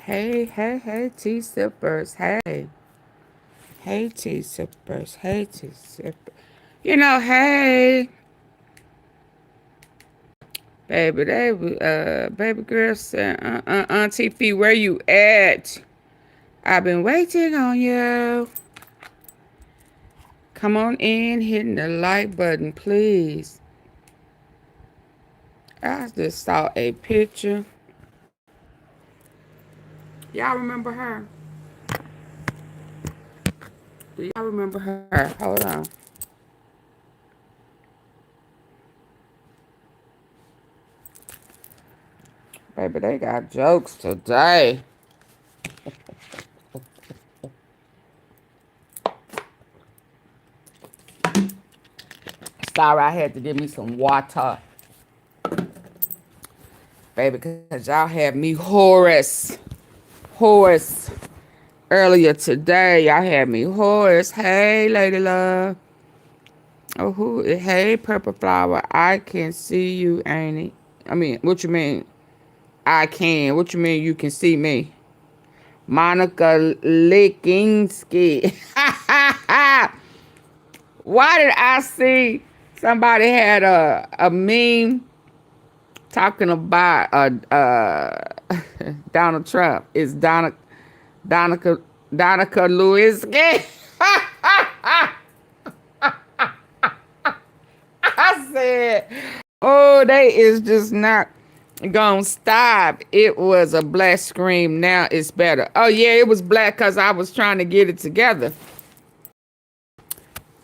Hey, T-Sippers. Hey, T-Sippers. Hey, T-Sippers. Hey, baby girl said, AunTeaFee, where you at? I've been waiting on you. Come on in, hitting the like button, please. I just saw a picture. Y'all remember her? Do y'all remember her? Hold on. Baby, they got jokes today. Sorry, I had to give me some water. Baby, because y'all had me hoarse. Earlier today, y'all had me hoarse. Hey, Lady Love. Oh, hey, Purple Flower. I can see you, ain't it? I mean, what you mean? I can. What you mean you can see me? Monica Lickinsky. Why did I see somebody had a meme talking about Donald Trump? It's Donica Lewinsky. I said, oh, they is just not gonna stop. It was a black scream. Now it's better. Oh yeah, it was black because I was trying to get it together,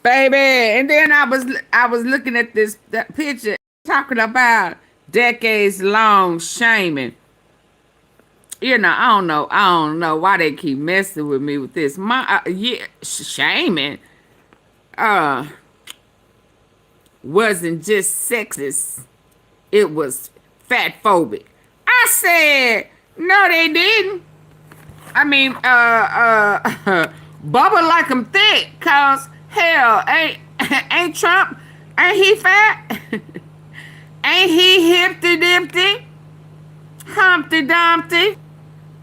baby. And then I was looking at that picture talking about decades long shaming. I don't know why they keep messing with me with this. Shaming wasn't just sexist. It was fat phobic. I said, no, they didn't. I mean, bubble like I'm thick, cause hell, ain't Trump, ain't he fat? Ain't he hipty dipty? Humpty Dumpty?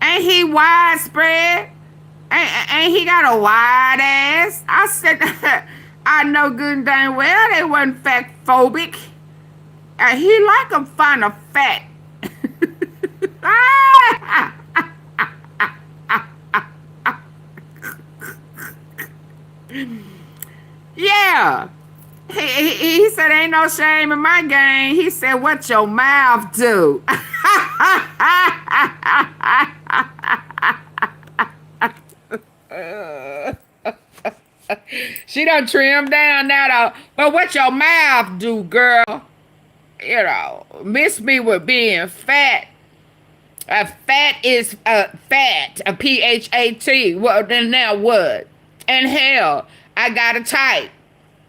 Ain't he widespread? Ain't he got a wide ass? I said, I know good and dang well they wasn't fat phobic. He like them fond of fat. Yeah. He said, ain't no shame in my game. He said, what your mouth do? She done trimmed down now, though. But what your mouth do, girl? Miss me with being fat. Fat is fat, a PHAT. Well, then now what? And hell, I got a type.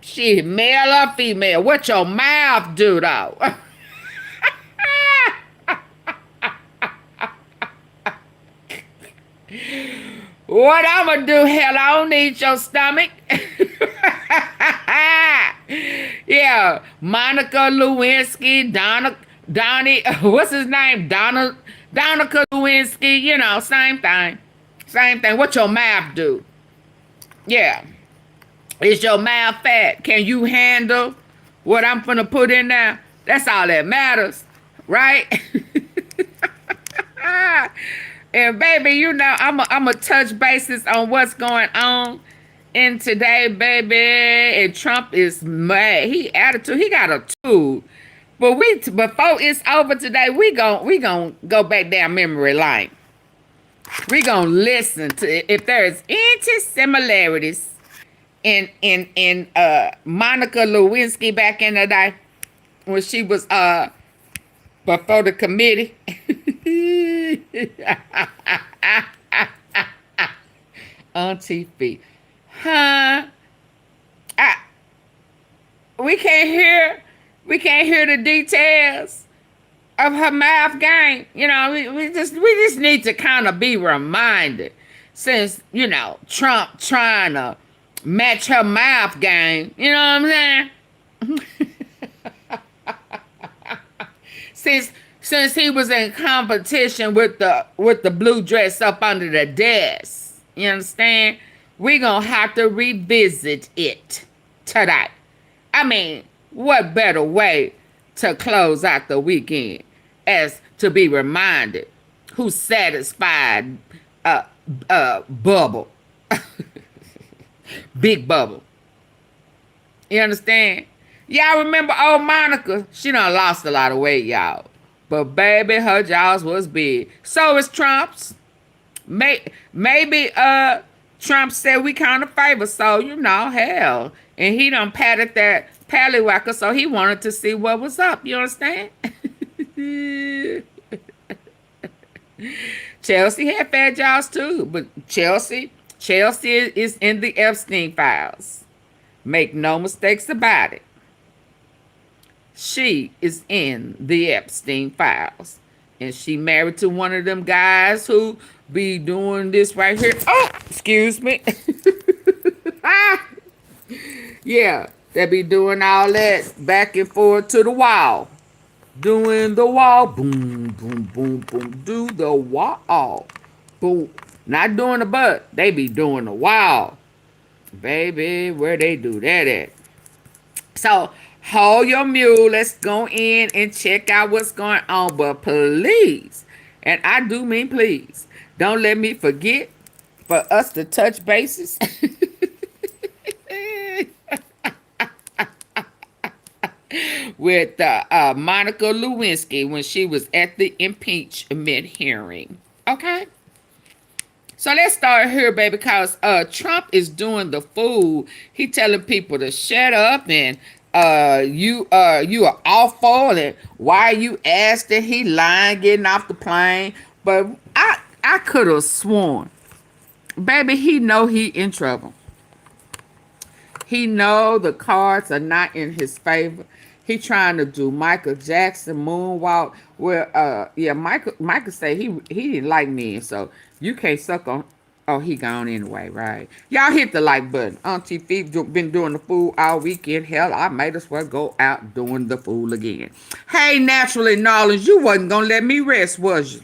She male or female. What your mouth do, though? What I'ma do? Hell, I don't need your stomach. Yeah, Monica Lewinsky, Donnie, what's his name? Donica Lewinsky. Same thing. Same thing. What your mouth do? Yeah. Is your mouth fat? Can you handle what I'm finna put in there? That's all that matters, right? And baby, I'm a touch basis on what's going on in today, baby. And Trump is mad. He attitude. He got a tool. But before it's over today, we gon' go back down memory lane. We gonna listen to if there's any similarities in Monica Lewinsky back in the day when she was before the committee. AunTeaFee. Huh? We can't hear the details of her mouth game. We just need to kind of be reminded, since Trump trying to match her mouth game. You know what I'm saying? since he was in competition with the blue dress up under the desk. You understand? We gonna have to revisit it today. I mean, what better way to close out the weekend as to be reminded who satisfied Bubble. Big Bubble. You understand? Y'all remember old Monica? She done lost a lot of weight, y'all. But baby, her jaws was big. So is Trump's. Maybe Trump said we kind of favor, so hell. And he done patted that pallywhacker, so he wanted to see what was up. You understand? Chelsea had fat jaws too, but Chelsea is in the Epstein files. Make no mistakes about it. She is in the Epstein files. And she married to one of them guys who be doing this right here. Oh, excuse me. Yeah, they be doing all that back and forth to the wall. Doing the wall. Boom, boom, boom, boom. Do the wall. Boom. Not doing the butt. They be doing the wall. Baby, where they do that at? So, hold your mule. Let's go in and check out what's going on. But please, and I do mean please, don't let me forget for us to touch bases. With Monica Lewinsky when she was at the impeachment hearing. Okay? So let's start here, baby, because Trump is doing the fool. He telling people to shut up and you are awful and why you asked that he lying getting off the plane. But I could have sworn, baby, he know he in trouble. He know the cards are not in his favor. He trying to do Michael Jackson moonwalk. Where Michael say he didn't like men, so you can't suck on. Oh, he gone anyway, right? Y'all hit the like button. AunTeaFee been doing the fool all weekend. Hell, I might as well go out doing the fool again. Hey, naturally knowledge, you wasn't gonna let me rest, was you?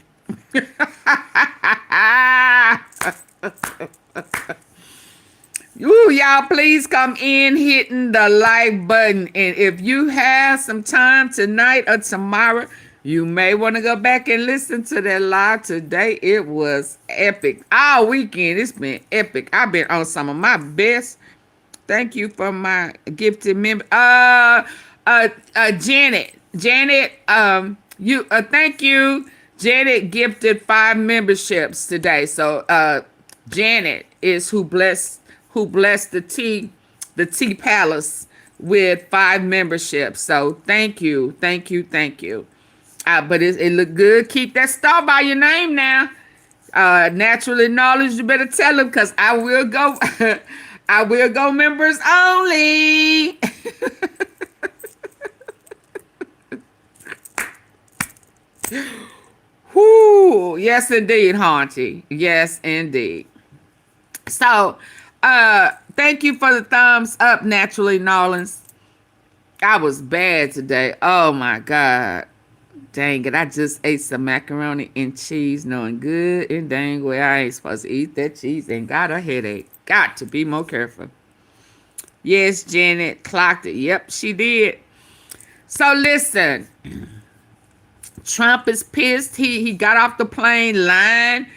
Ooh, y'all, please come in hitting the like button. And if you have some time tonight or tomorrow, you may want to go back and listen to that live today. It was epic. All weekend, it's been epic. I've been on some of my best. Thank you for my gifted member. Janet, thank you. Janet gifted 5 memberships today. So, Janet is who blessed the T Palace with 5 memberships. So thank you. But it look good. Keep that star by your name now. Naturally knowledge, you better tell them because I will go. I will go members only. Whoo! Yes, indeed, Haunty. Yes, indeed. So. Thank you for the thumbs up, Naturally Nolans. I was bad today. Oh my God. Dang it. I just ate some macaroni and cheese, knowing good and dang well I ain't supposed to eat that cheese and got a headache. Got to be more careful. Yes, Janet clocked it. Yep, she did. So listen, Trump is pissed. He got off the plane lying,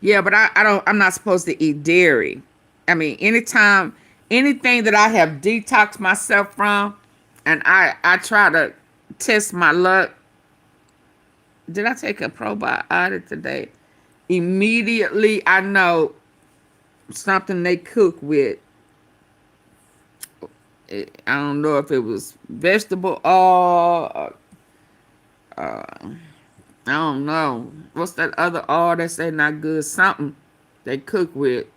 yeah, but I'm not supposed to eat dairy. I mean, anything that I have detoxed myself from, and I try to test my luck. Did I take a probiotic today? Immediately, I know something they cook with. I don't know if it was vegetable oil or I don't know. What's that other oil they say not good? Something they cook with.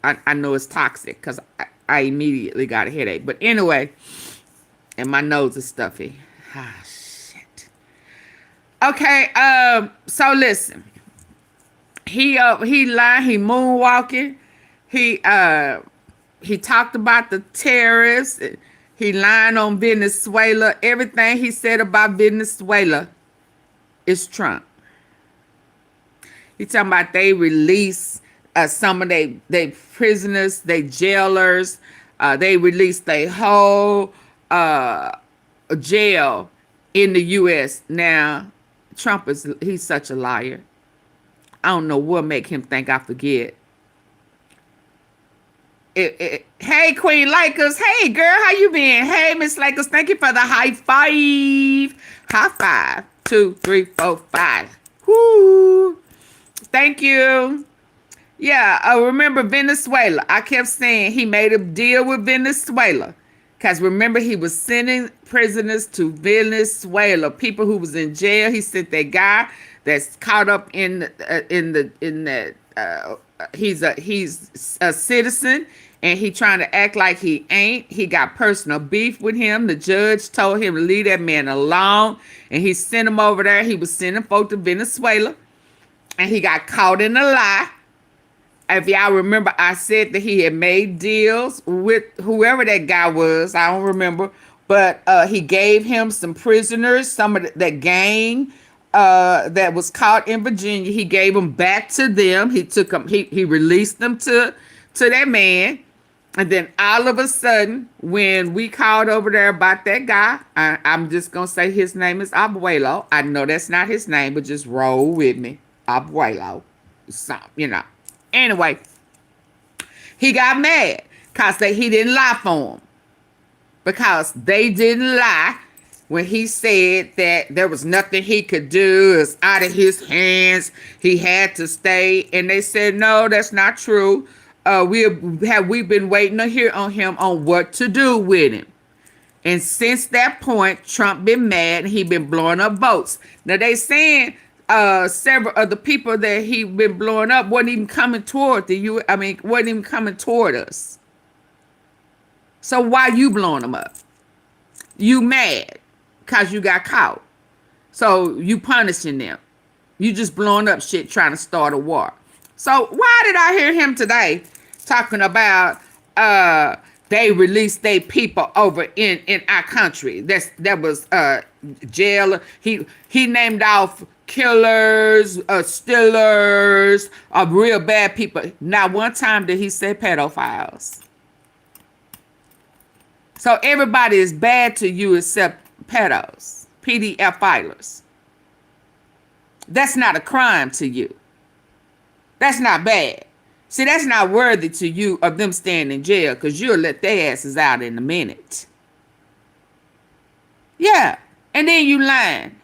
I know it's toxic because I immediately got a headache. But anyway, and my nose is stuffy. Ah, shit. Okay, so listen. He lied, he moonwalking. He talked about the terrorists. He lying on Venezuela. Everything he said about Venezuela is Trump. He talking about they release some of they prisoners, they jailers. They released their whole jail in the U.S. Now, Trump he's such a liar. I don't know what make him think I forget. Hey, Queen Lakers. Hey, girl, how you been? Hey, Miss Lakers, thank you for the high five. High five. 2, 3, 4, 5. Woo. Thank you. Yeah, I remember Venezuela. I kept saying he made a deal with Venezuela. Because remember, he was sending prisoners to Venezuela, people who was in jail. He sent that guy that's caught up in that. He's a citizen, and he trying to act like he ain't. He got personal beef with him. The judge told him to leave that man alone, and he sent him over there. He was sending folk to Venezuela, and he got caught in a lie. If y'all remember, I said that he had made deals with whoever that guy was. I don't remember. But he gave him some prisoners, some of that gang that was caught in Virginia. He gave them back to them. He took them, he released them to that man. And then all of a sudden, when we called over there about that guy, I'm just going to say his name is Abuelo. I know that's not his name, but just roll with me. Abuelo. So, you know. Anyway, he got mad because he didn't lie for him. Because they didn't lie when he said that there was nothing he could do. It was out of his hands. He had to stay. And they said, no, that's not true. We've been waiting to hear on him on what to do with him. And since that point, Trump been mad and he been blowing up votes. Now they saying several of the people that he been blowing up wasn't even coming toward wasn't even coming toward us. So why you blowing them up? You mad because you got caught. So you punishing them. You just blowing up shit trying to start a war. So why did I hear him today talking about they released their people over in our country? That was jail. He named off killers, stealers, real bad people. Not one time did he say pedophiles. So everybody is bad to you except pedos, PDF filers. That's not a crime to you. That's not bad. See, that's not worthy to you of them staying in jail because you'll let their asses out in a minute. Yeah. And then you lying.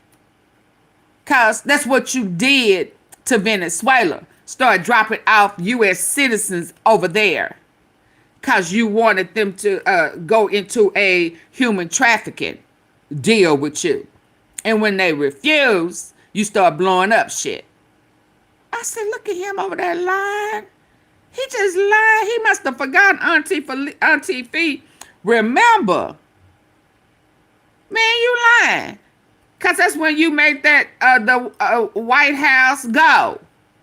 Because that's what you did to Venezuela. Start dropping off U.S. citizens over there. Because you wanted them to go into a human trafficking deal with you. And when they refuse, you start blowing up shit. I said, look at him over there lying. He just lied. He must have forgotten AunTeaFee. Remember. Man, you lying. Because that's when you make that the White House go.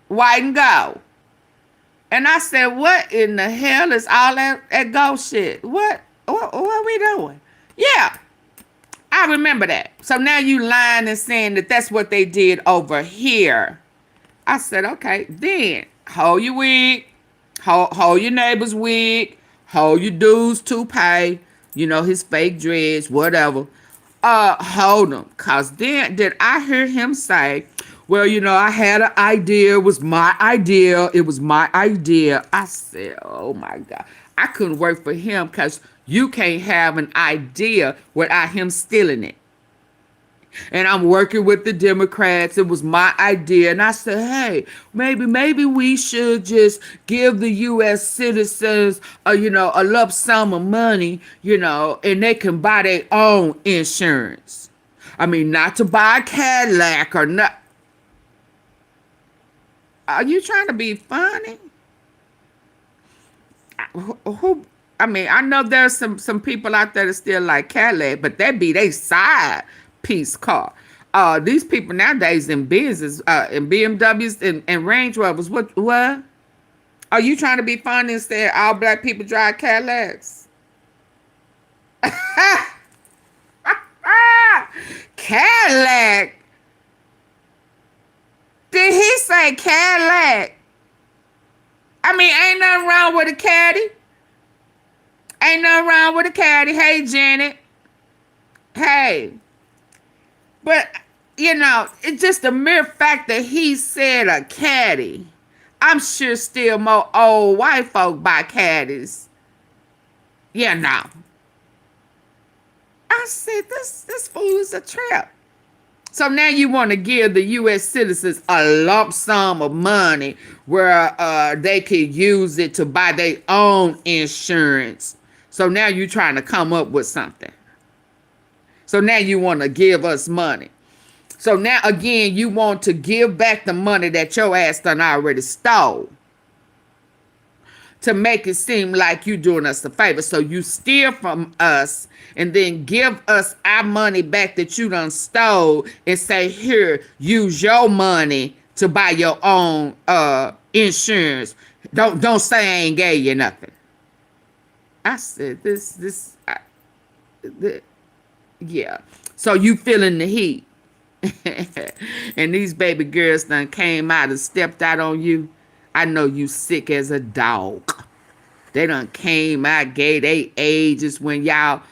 White and go. And I said, what in the hell is all that go shit? What are we doing? Yeah, I remember that. So now you lying and saying that that's what they did over here. I said, okay, then hold your wig, hold your neighbor's wig, hold your dude's toupee, his fake dreads, whatever. Hold them. Because then did I hear him say, well, I had an idea. It was my idea. It was my idea. I said, oh, my God. I couldn't work for him because you can't have an idea without him stealing it. And I'm working with the Democrats. It was my idea. And I said, hey, maybe we should just give the U.S. citizens, a lump sum of money, and they can buy their own insurance. I mean, not to buy a Cadillac or not. Are you trying to be funny? I know there's some people out there that still like Cadillac, but that be they side piece car. These people nowadays in business, in BMWs and Range Rovers. What? Are you trying to be funny and say all black people drive Cadillacs? Cadillac? Did he say Cadillac? I mean, ain't nothing wrong with a caddy. Ain't nothing wrong with a caddy. Hey, Janet. Hey. But, you know, it's just the mere fact that he said a caddy. I'm sure still more old white folk buy caddies. You know. I said, this fool is a trap. So now you want to give the U.S. citizens a lump sum of money where they could use it to buy their own insurance. So now you're trying to come up with something. So now you want to give us money. So now, again, you want to give back the money that your ass done already stole to make it seem like you doing us a favor. So you steal from us and then give us our money back that you done stole and say, here, use your money to buy your own insurance. Don't say I ain't gave you nothing. I said, yeah. So you feeling the heat. And these baby girls done came out and stepped out on you. I know you sick as a dog. They done came out, gave they ages when y'all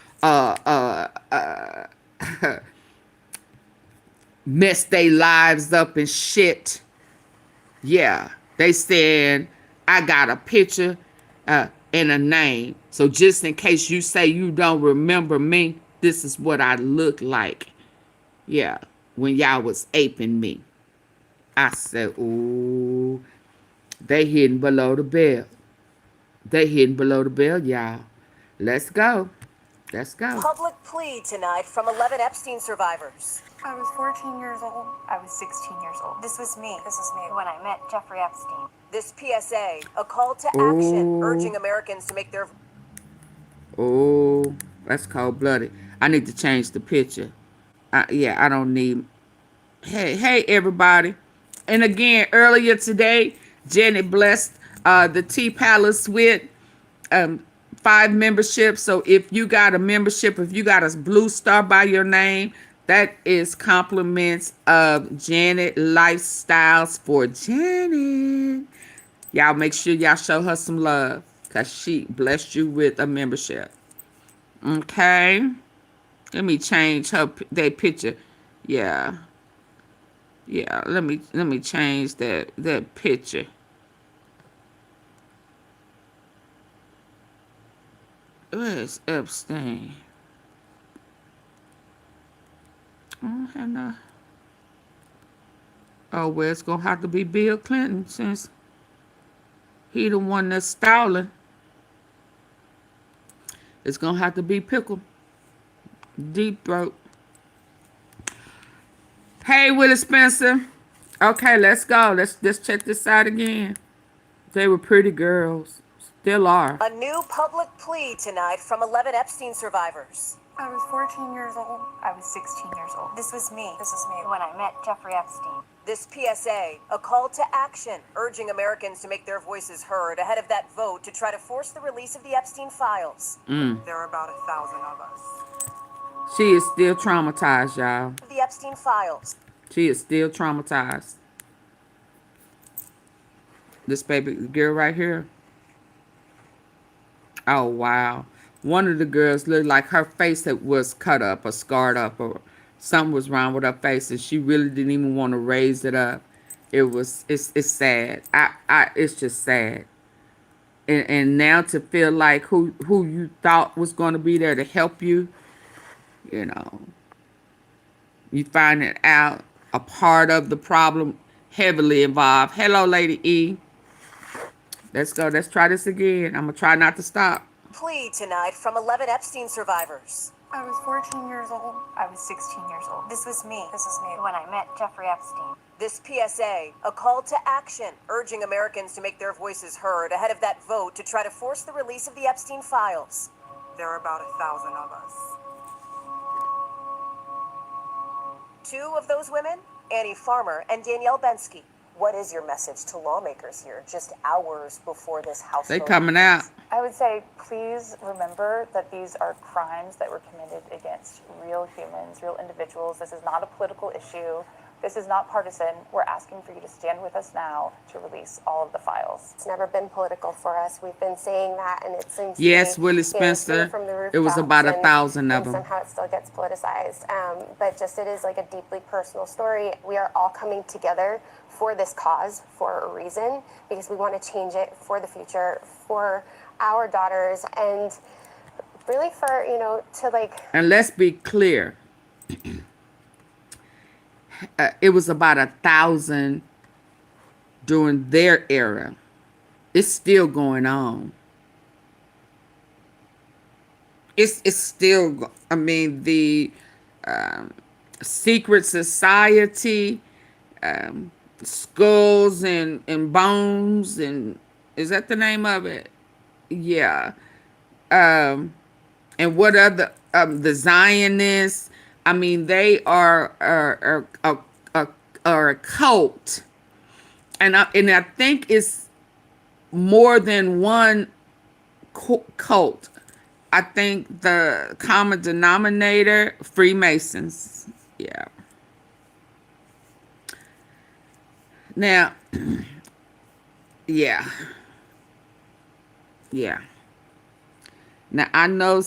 messed their lives up and shit. Yeah, they said I got a picture and a name. So just in case you say you don't remember me, this is what I look like. Yeah, when y'all was aping me. I said, ooh, they hidden below the belt. They hidden below the belt, y'all. Let's go. Let's go. Public plea tonight from 11 Epstein survivors. I was 14 years old. I was 16 years old. This was me when I met Jeffrey Epstein. This PSA, a call to action, urging Americans to make their... Oh, that's cold-blooded. I need to change the picture. Yeah, I don't need... Hey, everybody. And again, earlier today, Janet blessed the Tea Palace with 5 memberships. So if you got a membership, if you got a blue star by your name, that is compliments of Janet Lifestyles for Janet. Y'all make sure y'all show her some love because she blessed you with a membership. Okay. Let me change that picture. Yeah. Yeah, let me change that picture. Where's Epstein? I don't have no. Oh, well, it's gonna have to be Bill Clinton since he the one that's stalling. It's gonna have to be Pickle. Deep throat. Hey, Willie Spencer. Okay, let's go. Let's check this out again. They were pretty girls. Still are. A new public plea tonight from 11 Epstein survivors. I was 14 years old. I was 16 years old. This was me when I met Jeffrey Epstein. This PSA, a call to action, urging Americans to make their voices heard ahead of that vote to try to force the release of the Epstein files. There are about 1,000 of us. She is still traumatized, y'all. The Epstein files. She is still traumatized. This baby girl right here. Oh, wow. One of the girls looked like her face was cut up or scarred up or something was wrong with her face and she really didn't even want to raise it up. It's sad. It's just sad. And now to feel like who you thought was going to be there to help you, you know, you find it out a part of the problem heavily involved. Hello, Lady E. Let's go. Let's try this again. I'm going to try not to stop. Plea tonight from 11 Epstein survivors. I was 14 years old. I was 16 years old. This was me when I met Jeffrey Epstein. This PSA, a call to action, urging Americans to make their voices heard ahead of that vote to try to force the release of the Epstein files. There are about 1,000 of us. 2 of those women, Annie Farmer and Danielle Bensky, What is your message to lawmakers here, just hours before this House They vote coming happens? out. I would say, please remember that these are crimes that were committed against real humans, real individuals. This is not a political issue. This is not partisan. We're asking for you to stand with us now to release all of the files. It's never been political for us. We've been saying that, and it seems Yes, to be, Willie you know, screaming Spencer. from the It was rooftops, about 1,000 of and them. somehow it still gets politicized. But just it is like a deeply personal story. We are all coming together for this cause for a reason, because we want to change it for the future, for our daughters, and really for, you know, to like. And let's be clear. It was about 1,000 during their era. It's still going on. It's still, I mean, the secret society, skulls and bones, and is that the name of it? Yeah. And what other, the Zionists? I mean, they are a cult, and I think it's more than one cult. I think the common denominator, Freemasons. Yeah. Now, yeah. Now, I know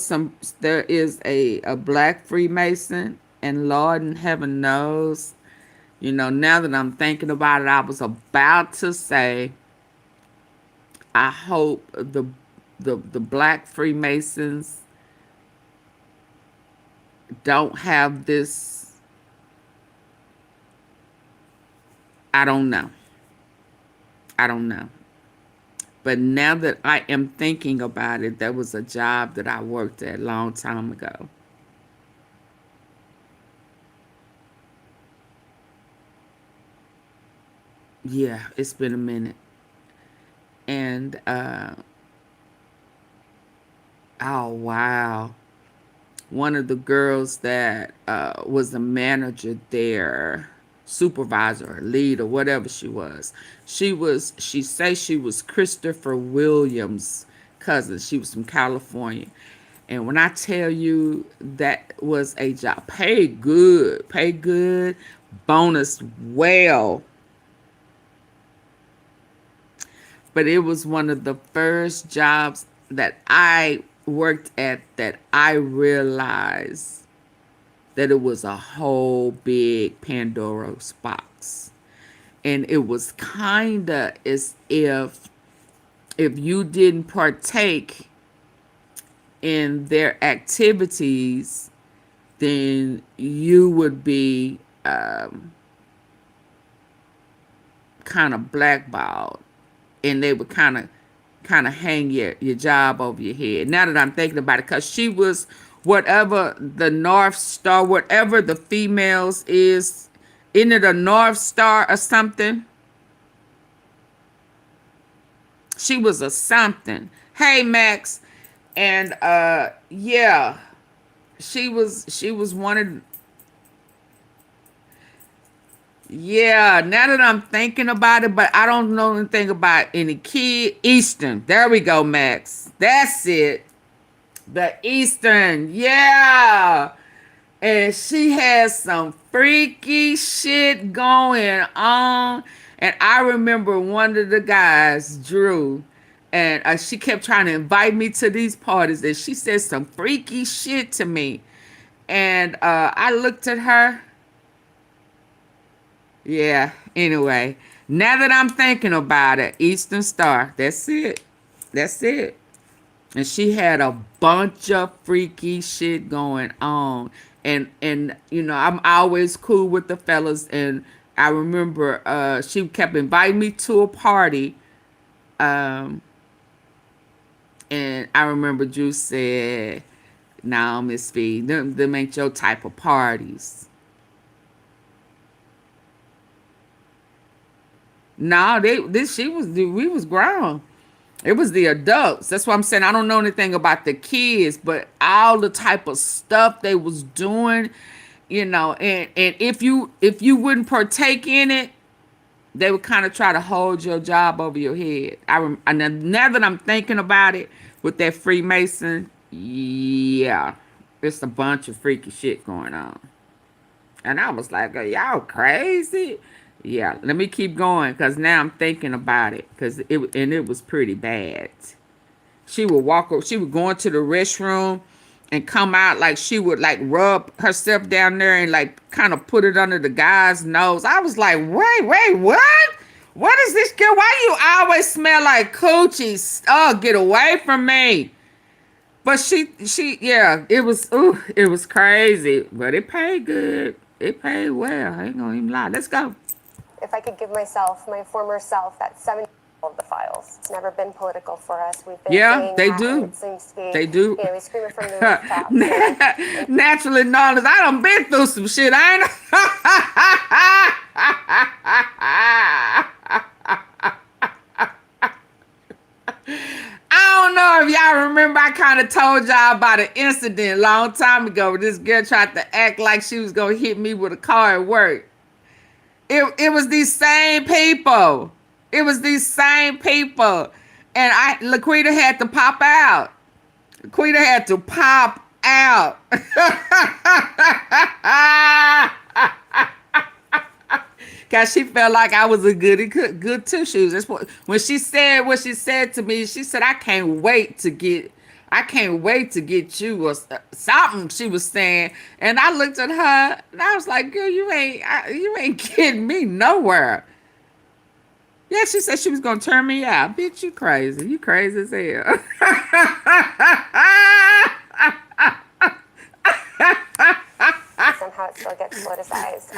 there is a black Freemason, and Lord in heaven knows, you know, now that I'm thinking about it, I was about to say, I hope the black Freemasons don't have this. I don't know. But now that I am thinking about it, there was a job that I worked at a long time ago. Yeah, it's been a minute. And, oh, wow. One of the girls that was the manager there, supervisor, lead, or whatever she says she was Christopher Williams' cousin. She was from California. And when I tell you that was a job, paid good, bonus well. But it was one of the first jobs that I worked at that I realized that it was a whole big Pandora's box. And it was kind of as if you didn't partake in their activities, then you would be kind of blackballed. And they would kind of hang your job over your head. Now that I'm thinking about it, because she was whatever the North Star, whatever the females is, isn't it a North Star or something? She was a something. Hey, Max. And yeah, she was one of. Yeah, now that I'm thinking about it, but I don't know anything about any kid. Eastern. There we go, Max. That's it. The Eastern. Yeah. And she has some freaky shit going on. And I remember one of the guys, Drew, and she kept trying to invite me to these parties. And she said some freaky shit to me. And I looked at her. Yeah, anyway, now that I'm thinking about it, Eastern Star, that's it. And she had a bunch of freaky shit going on. And you know, I'm always cool with the fellas. And I remember she kept inviting me to a party. And I remember Drew said, "No, Miss Fee, them ain't your type of parties." No, we was grown. It was the adults. That's why I'm saying I don't know anything about the kids, but all the type of stuff they was doing, you know, and if you wouldn't partake in it, They would kind of try to hold your job over your head. Now that I'm thinking about it, with that Freemason, yeah, it's a bunch of freaky shit going on. And I was like, are y'all crazy? Yeah, let me keep going because now I'm thinking about it because it was pretty bad. She would she would go into the restroom and come out like she would like rub herself down there and like kind of put it under the guy's nose. I was like, wait, what? What is this girl? Why you always smell like coochie? Oh, get away from me. But yeah, it was crazy. But it paid good. It paid well. I ain't gonna even lie. Let's go. If I could give myself, my former self, that 70 of the files. It's never been political for us. We've been saying they that, do. and it seems to be, They do. You know, we scream it from the rooftops. Naturally knowledge. I done been through some shit. I ain't. I don't know if y'all remember, I kind of told y'all about an incident a long time ago where this girl tried to act like she was going to hit me with a car at work. It was these same people. It was these same people. And Laquita had to pop out. Laquita had to pop out. Because she felt like I was a good two shoes. That's when she said what she said to me. She said, I can't wait to get you, or something she was saying. And I looked at her and I was like, girl, you ain't getting me nowhere. Yeah, she said she was going to turn me out. Bitch, you crazy. You crazy as hell. Somehow it still gets politicized.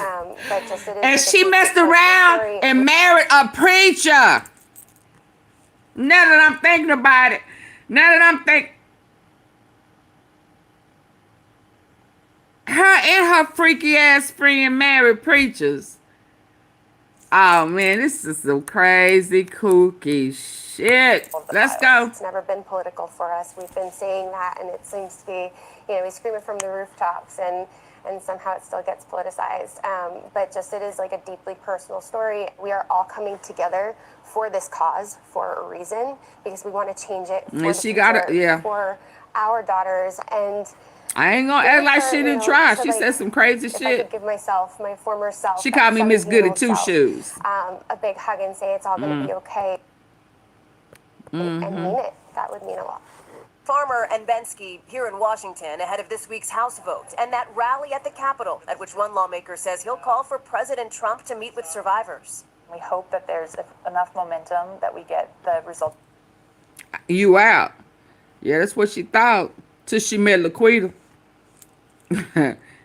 But just it is. And she messed around and married a preacher. Now that I'm thinking about it. Her and her freaky ass friend married preachers. Oh man, this is some crazy kooky shit. Let's go. It's never been political for us. We've been saying that, and it seems to be, you know, we scream it from the rooftops, and somehow it still gets politicized. But just it is like a deeply personal story. We are all coming together for this cause for a reason, because we want to change it for the future, for our daughters. And I ain't gonna act like she didn't try. She said some crazy shit. I could give myself, my former self, she called me Miss Goody Two Shoes, a big hug and say it's all gonna be okay, and mean it. That would mean a lot. Farmer and Bensky here in Washington ahead of this week's House vote and that rally at the Capitol, at which one lawmaker says he'll call for President Trump to meet with survivors. We hope that there's enough momentum that we get the result. You out. Yeah, that's what she thought. Till she met Laquita.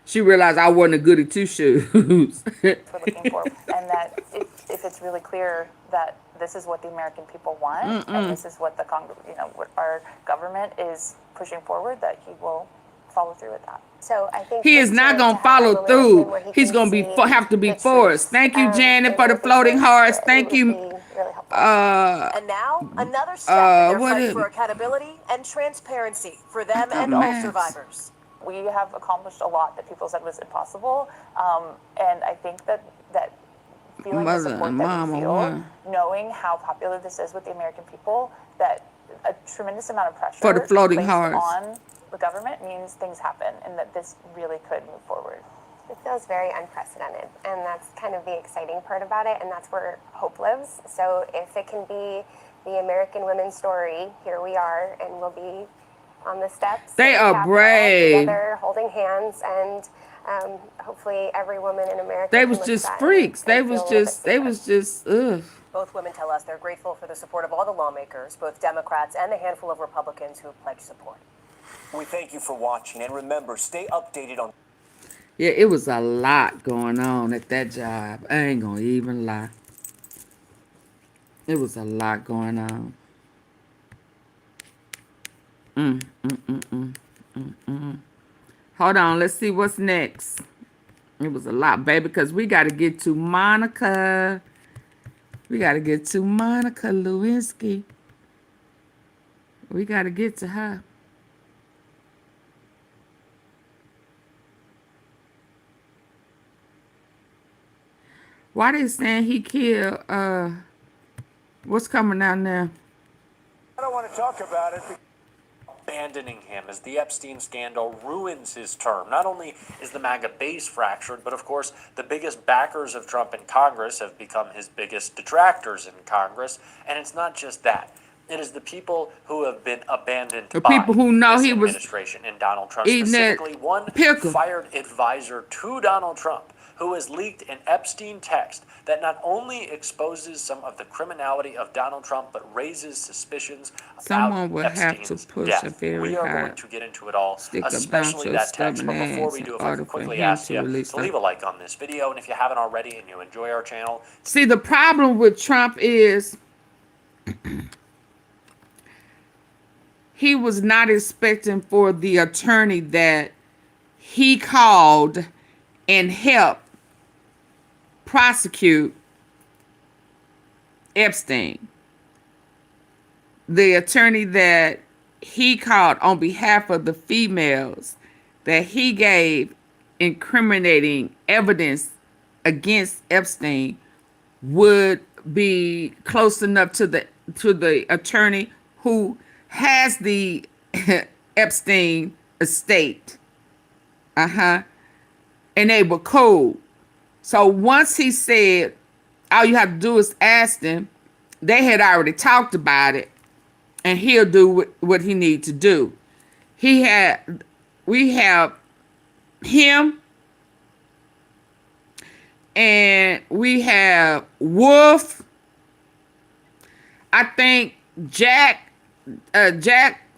She realized I wasn't a goody two shoes. We're looking for, and that if it's really clear that this is what the American people want, and this is what what our government is pushing forward, that he will follow through with that. So I think he is not going to follow through. He's going to have to be forced. Thank you, Janet, for the floating hearts. Thank you. And now another step in their fight for accountability and transparency for them and all survivors. We have accomplished a lot that people said was impossible, and I think that feeling the support that we feel, knowing how popular this is with the American people, that a tremendous amount of pressure for the floating hearts on the government means things happen, and that this really could move forward. It feels very unprecedented, and that's kind of the exciting part about it, and that's where hope lives. So if it can be the American women's story, here we are, and we'll be on the steps. They are brave. Together, holding hands, and hopefully every woman in America. They was just freaks. They was just, ugh. Both women tell us they're grateful for the support of all the lawmakers, both Democrats and the handful of Republicans who have pledged support. We thank you for watching, and remember, stay updated on... Yeah, it was a lot going on at that job. I ain't gonna even lie. It was a lot going on. Hold on, let's see what's next. It was a lot, baby, because we got to get to Monica. We got to get to Monica Lewinsky. We got to get to her. Why they saying he killed, what's coming out now? I don't want to talk about it. Abandoning him as the Epstein scandal ruins his term. Not only is the MAGA base fractured, but of course, the biggest backers of Trump in Congress have become his biggest detractors in Congress. And it's not just that. It is the people who have been abandoned The by people who know this he was administration and Donald Trump. eating that Specifically, one pickle. fired advisor to Donald Trump who has leaked an Epstein text that not only exposes some of the criminality of Donald Trump, but raises suspicions Someone about will have Epstein's to push death. a very We are high going to get into it all, stick up down especially to a that text. stubborn But before ass we in do, if I order can for quickly him ask to you release to them. leave a like on this video, and if you haven't already and you enjoy our channel. See, the problem with Trump is he was not expecting for the attorney that he called and helped prosecute Epstein. The attorney that he called on behalf of the females that he gave incriminating evidence against Epstein would be close enough to the attorney who has the Epstein estate. And they were cool. So once he said, all you have to do is ask them, they had already talked about it, and he'll do what he needs to do. We have him, and we have Wolf. I think Jack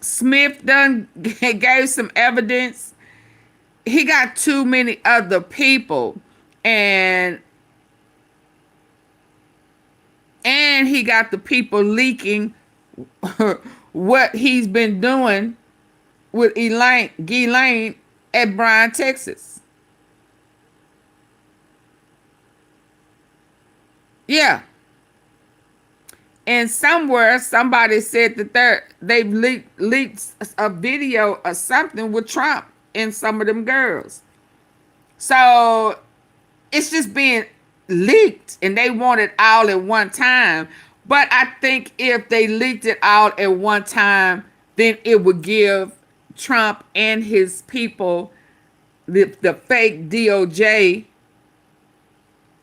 Smith done gave some evidence. He got too many other people, and he got the people leaking what he's been doing with Ghislaine at Bryan, Texas. Yeah. And somewhere somebody said that they've leaked a video or something with Trump and some of them girls. So it's just being leaked, and they want it all at one time. But I think if they leaked it all at one time, then it would give Trump and his people, the fake DOJ,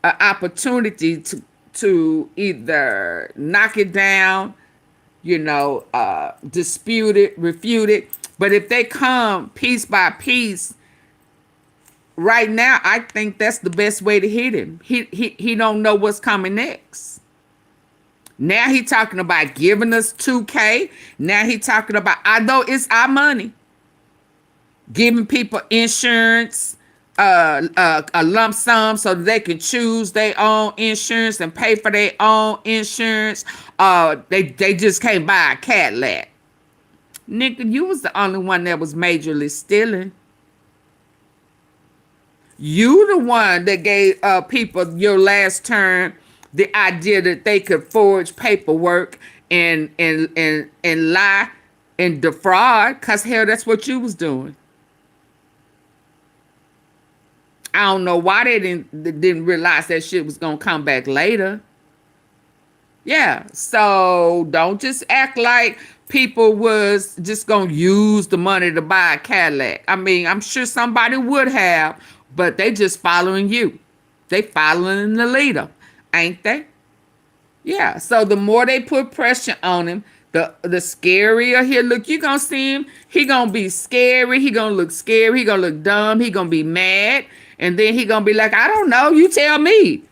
an opportunity to either knock it down, dispute it, refute it. But if they come piece by piece, right now, I think that's the best way to hit him. He don't know what's coming next. Now he talking about giving us $2K. Now he talking about, although it's our money, giving people insurance, a lump sum so that they can choose their own insurance and pay for their own insurance. They just can't buy a Cadillac. Nigga, you was the only one that was majorly stealing. You the one that gave people your last term the idea that they could forge paperwork and lie and defraud, because hell, that's what you was doing. I don't know why they didn't realize that shit was gonna come back later. Yeah, so don't just act like people was just gonna use the money to buy a Cadillac. I mean, I'm sure somebody would have, but they just following you. They following the leader, ain't they? Yeah, so the more they put pressure on him, the scarier he'll look. You gonna see him, he gonna be scary, he gonna look scary, he gonna look dumb, he gonna be mad, and then he gonna be like, I don't know, you tell me.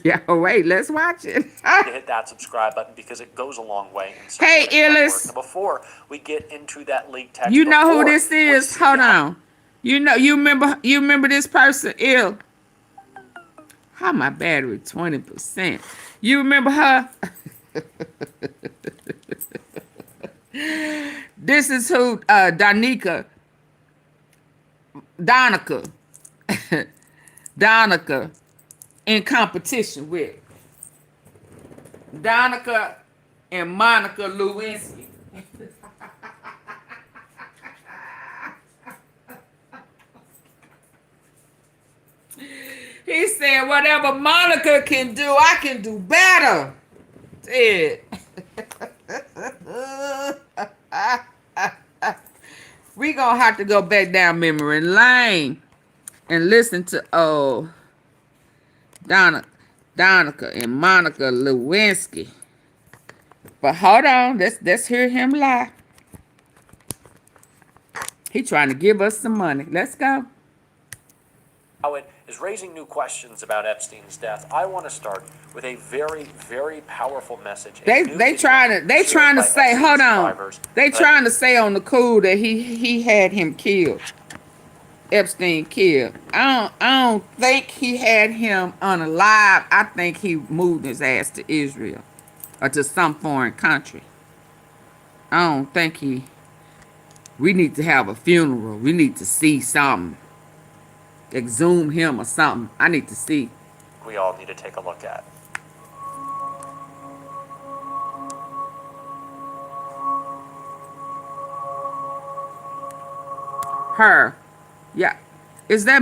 Yeah, wait, let's watch it. Hit that subscribe button because it goes a long way. Hey, Illis. Before we get into that leak text, You know who this is? Hold on. You remember this person, Ill? How my battery 20%? You remember her? This is who Donica in competition with. Donica and Monica Lewinsky. He said, whatever Monica can do, I can do better. Ted. We gonna have to go back down memory lane and listen to Donica and Monica Lewinsky. But hold on, let's hear him lie. He trying to give us some money. Let's go. How it is raising new questions about Epstein's death. I want to start with a very, very powerful message. They trying to say, hold on. They trying to say on the cool that he had him killed. Epstein killed. I don't think he had him unalive. I think he moved his ass to Israel or to some foreign country. I don't think we need to have a funeral. We need to see something. Exhume him or something. I need to see. We all need to take a look at. Her. Yeah. Is that...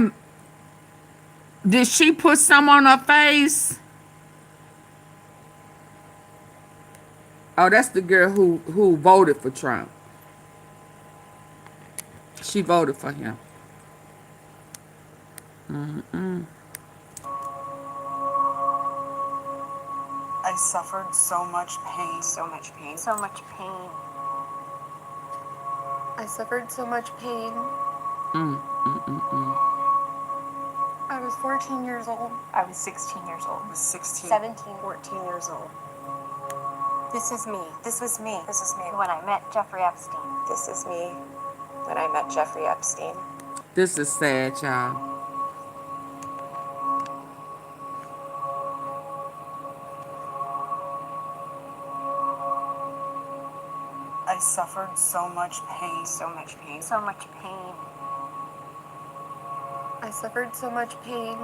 Did she put some on her face? Oh, that's the girl who voted for Trump. She voted for him. I suffered so much pain. So much pain. So much pain. I suffered so much pain. I was 14 years old. I was 16 years old. I was 16. 17, 14 years old. This is me. This was me. This is me when I met Jeffrey Epstein. This is me when I met Jeffrey Epstein. This is sad, y'all. I suffered so much pain. So much pain. So much pain. I suffered so much pain.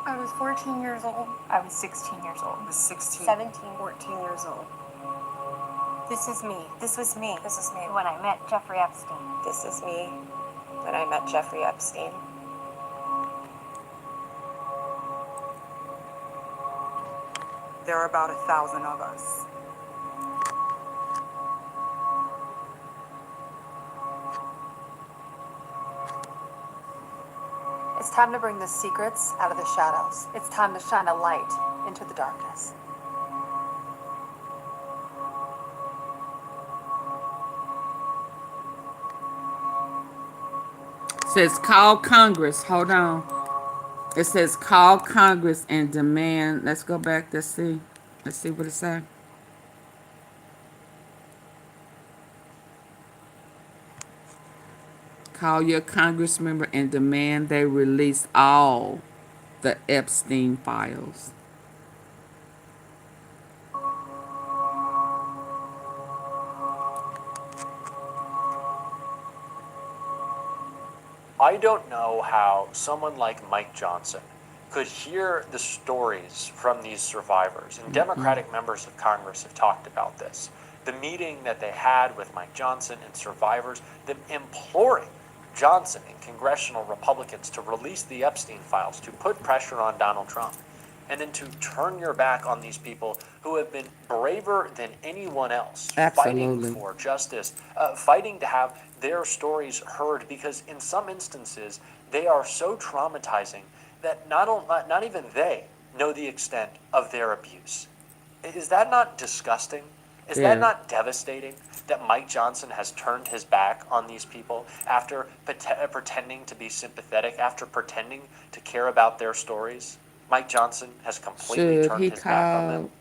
I was 14 years old. I was 16 years old. I was 16. 17, 14 years old. This is me. This was me. This is me when I met Jeffrey Epstein. This is me when I met Jeffrey Epstein. There are about 1,000 of us. It's time to bring the secrets out of the shadows. It's time to shine a light into the darkness. It says call Congress. Hold on. It says call Congress and demand. Let's go back. Let's see. Let's see what it says. Call your Congress member and demand they release all the Epstein files. I don't know how someone like Mike Johnson could hear the stories from these survivors. And Democratic members of Congress have talked about this. The meeting that they had with Mike Johnson and survivors, them imploring Johnson and congressional Republicans to release the Epstein files, to put pressure on Donald Trump, and then to turn your back on these people who have been braver than anyone else, Absolutely. fighting for justice, fighting to have their stories heard, because in some instances they are so traumatizing that not even they know the extent of their abuse. Is that not disgusting? Is Yeah. that not devastating that Mike Johnson has turned his back on these people after pretending to be sympathetic, after pretending to care about their stories? Mike Johnson has completely Should turned he his back on them. call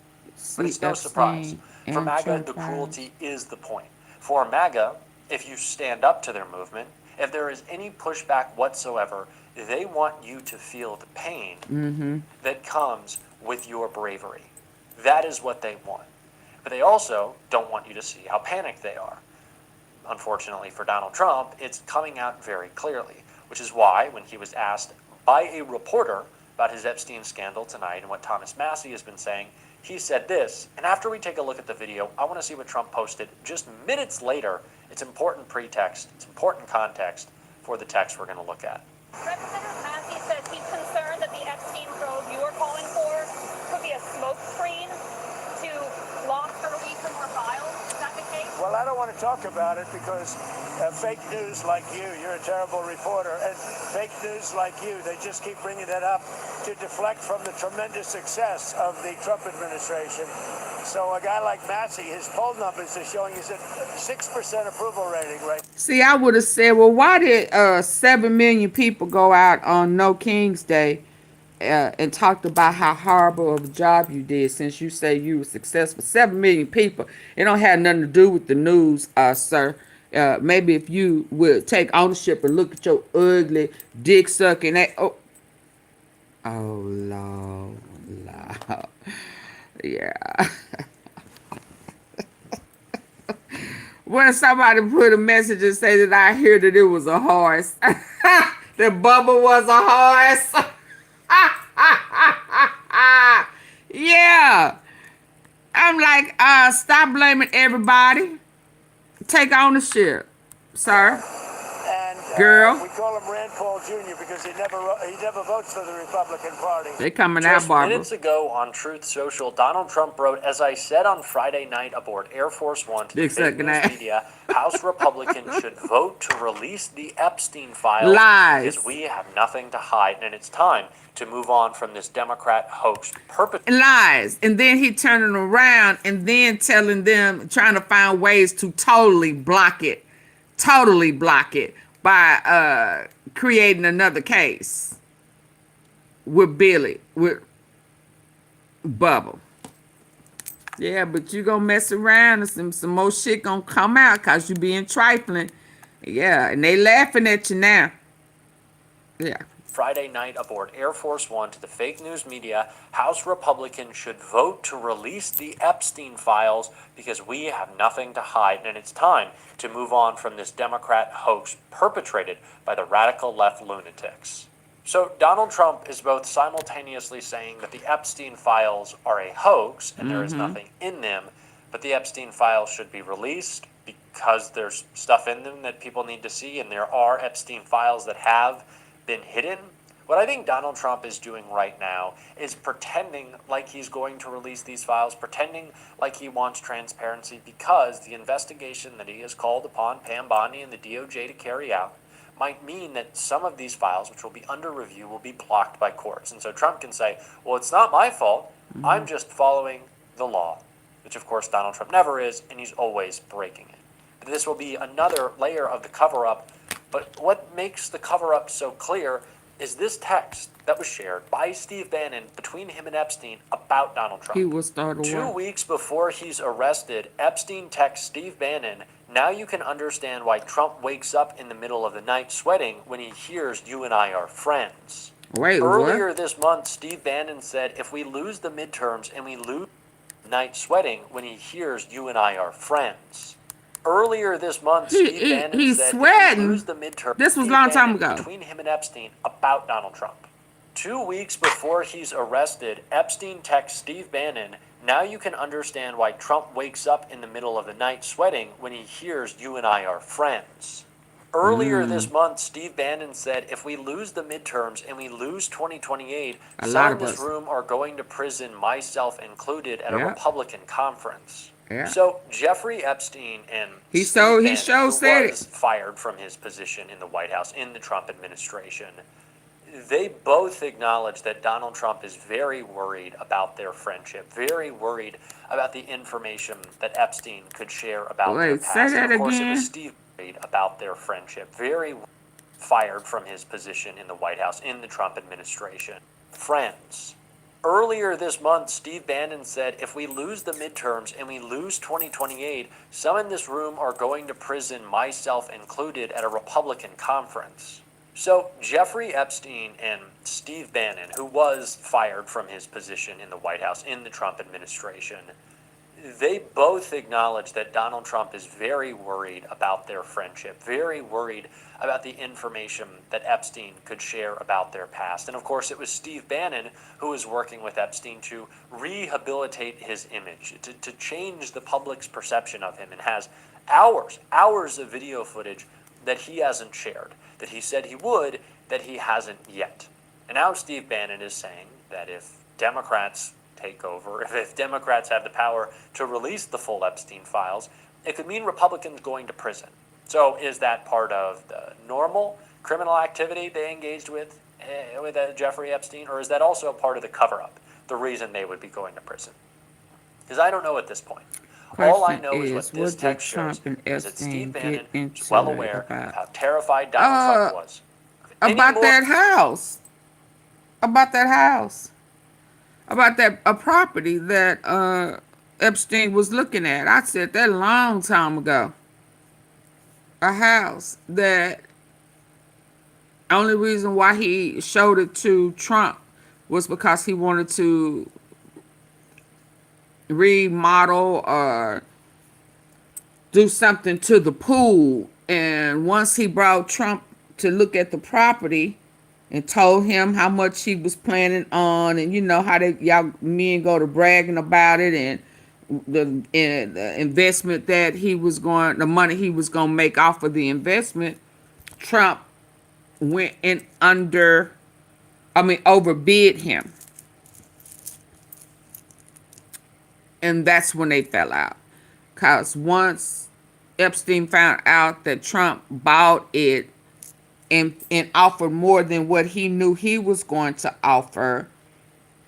But it's no surprise. For MAGA, the cruelty is the point. For MAGA, if you stand up to their movement, if there is any pushback whatsoever, they want you to feel the pain that comes with your bravery. That is what they want. But they also don't want you to see how panicked they are. Unfortunately for Donald Trump, it's coming out very clearly, which is why when he was asked by a reporter about his Epstein scandal tonight and what Thomas Massey has been saying, he said this. And after we take a look at the video, I want to see what Trump posted just minutes later. It's important pretext, it's important context for the text we're going to look at. Representative Massey says he's concerned that the Epstein probe you are calling for could be a smokescreen to longer, weaker, more files. Is that the case? Well, I don't want to talk about it because fake news like you're a terrible reporter, and fake news like you, they just keep bringing that up to deflect from the tremendous success of the Trump administration. So a guy like Massey, his poll numbers are showing he's at 6% approval rating right now. See, I would have said, well, why did 7 million people go out on No King's Day and talked about how horrible of a job you did since you say you were successful? 7 million people. It don't have nothing to do with the news, sir. Maybe if you would take ownership and look at your ugly dick sucking. Oh, Lord. Yeah. When somebody put a message and say that I hear that it was a horse. That Bubba was a horse. Yeah. I'm like, stop blaming everybody. Take ownership, sir. And Girl. we call him Rand Paul Jr. because he never votes for the Republican Party. They coming out, Just Barbara. minutes ago on Truth Social, Donald Trump wrote, "As I said on Friday night aboard Air Force One to the Big fake second news ass. media, House Republicans should vote to release the Epstein files Lies. because we have nothing to hide, and it's time to move on from this Democrat hoax Lies. And then he turning around and then telling them, trying to find ways to totally block it by creating another case with Billy, with Bubba. Yeah, but you gonna mess around and some more shit gonna come out because you being trifling. Yeah, and they laughing at you now. Yeah. Friday night aboard Air Force One to the fake news media, House Republicans should vote to release the Epstein files because we have nothing to hide, and it's time to move on from this Democrat hoax perpetrated by the radical left lunatics. So Donald Trump is both simultaneously saying that the Epstein files are a hoax and there is nothing in them, but the Epstein files should be released because there's stuff in them that people need to see, and there are Epstein files that have been hidden. What I think Donald Trump is doing right now is pretending like he's going to release these files, pretending like he wants transparency, because the investigation that he has called upon Pam Bondi and the DOJ to carry out might mean that some of these files, which will be under review, will be blocked by courts. And so Trump can say, well, it's not my fault. I'm just following the law, which of course Donald Trump never is, and he's always breaking it. But this will be another layer of the cover-up. But what makes the cover-up so clear is this text that was shared by Steve Bannon between him and Epstein about Donald Trump. He will start a 2 war. weeks before he's arrested, Epstein texts Steve Bannon, "Now you can understand why Trump wakes up in the middle of the night sweating when he hears you and I are friends." Wait, Earlier what? this month, Steve Bannon said, "If we lose the midterms and we lose night sweating when he hears you and I are friends." Earlier this month, Steve Bannon he's said, sweating. "If we lose the midterm," This was a Steve long time Bannon ago. between him and Epstein about Donald Trump. 2 weeks before he's arrested, Epstein texts Steve Bannon, "Now you can understand why Trump wakes up in the middle of the night sweating when he hears you and I are friends." Earlier this month, Steve Bannon said, "If we lose the midterms and we lose 2028, A lot some in of this us. room are going to prison, myself included, at a Yeah. Republican conference." Yeah. So Jeffrey Epstein and He Steve so- he Bannon, sure who said was fired from his position in the White House in the Trump administration, they both acknowledge that Donald Trump is very worried about their friendship, very worried about the information that Epstein could share about their Wait, past. say that And of course, it again? was Steve worried about their friendship, very fired from his position in the White House in the Trump administration. Friends. Earlier this month, Steve Bannon said, "If we lose the midterms and we lose 2028, some in this room are going to prison, myself included, at a Republican conference." So Jeffrey Epstein and Steve Bannon, who was fired from his position in the White House in the Trump administration, they both acknowledge that Donald Trump is very worried about their friendship, very worried about the information that Epstein could share about their past. And of course, it was Steve Bannon who was working with Epstein to rehabilitate his image, to change the public's perception of him, and has hours of video footage that he hasn't shared, that he said he would, that he hasn't yet. And now Steve Bannon is saying that if Democrats take over, if Democrats have the power to release the full Epstein files, it could mean Republicans going to prison. So is that part of the normal criminal activity they engaged with Jeffrey Epstein, or is that also part of the cover-up, the reason they would be going to prison? Because I don't know at this point. All I know is what this text shows is that Steve Bannon is well aware of how terrified Donald Trump was. About that house. About that house. About that a property that Epstein was looking at. I said that a long time ago. A house that only reason why he showed it to Trump was because he wanted to remodel or do something to the pool. And once he brought Trump to look at the property and told him how much he was planning on, and you know how y'all men go to bragging about it, and the investment that he was going, the money he was going to make off of the investment, Trump went in overbid him. And that's when they fell out. Because once Epstein found out that Trump bought it and offered more than what he knew he was going to offer,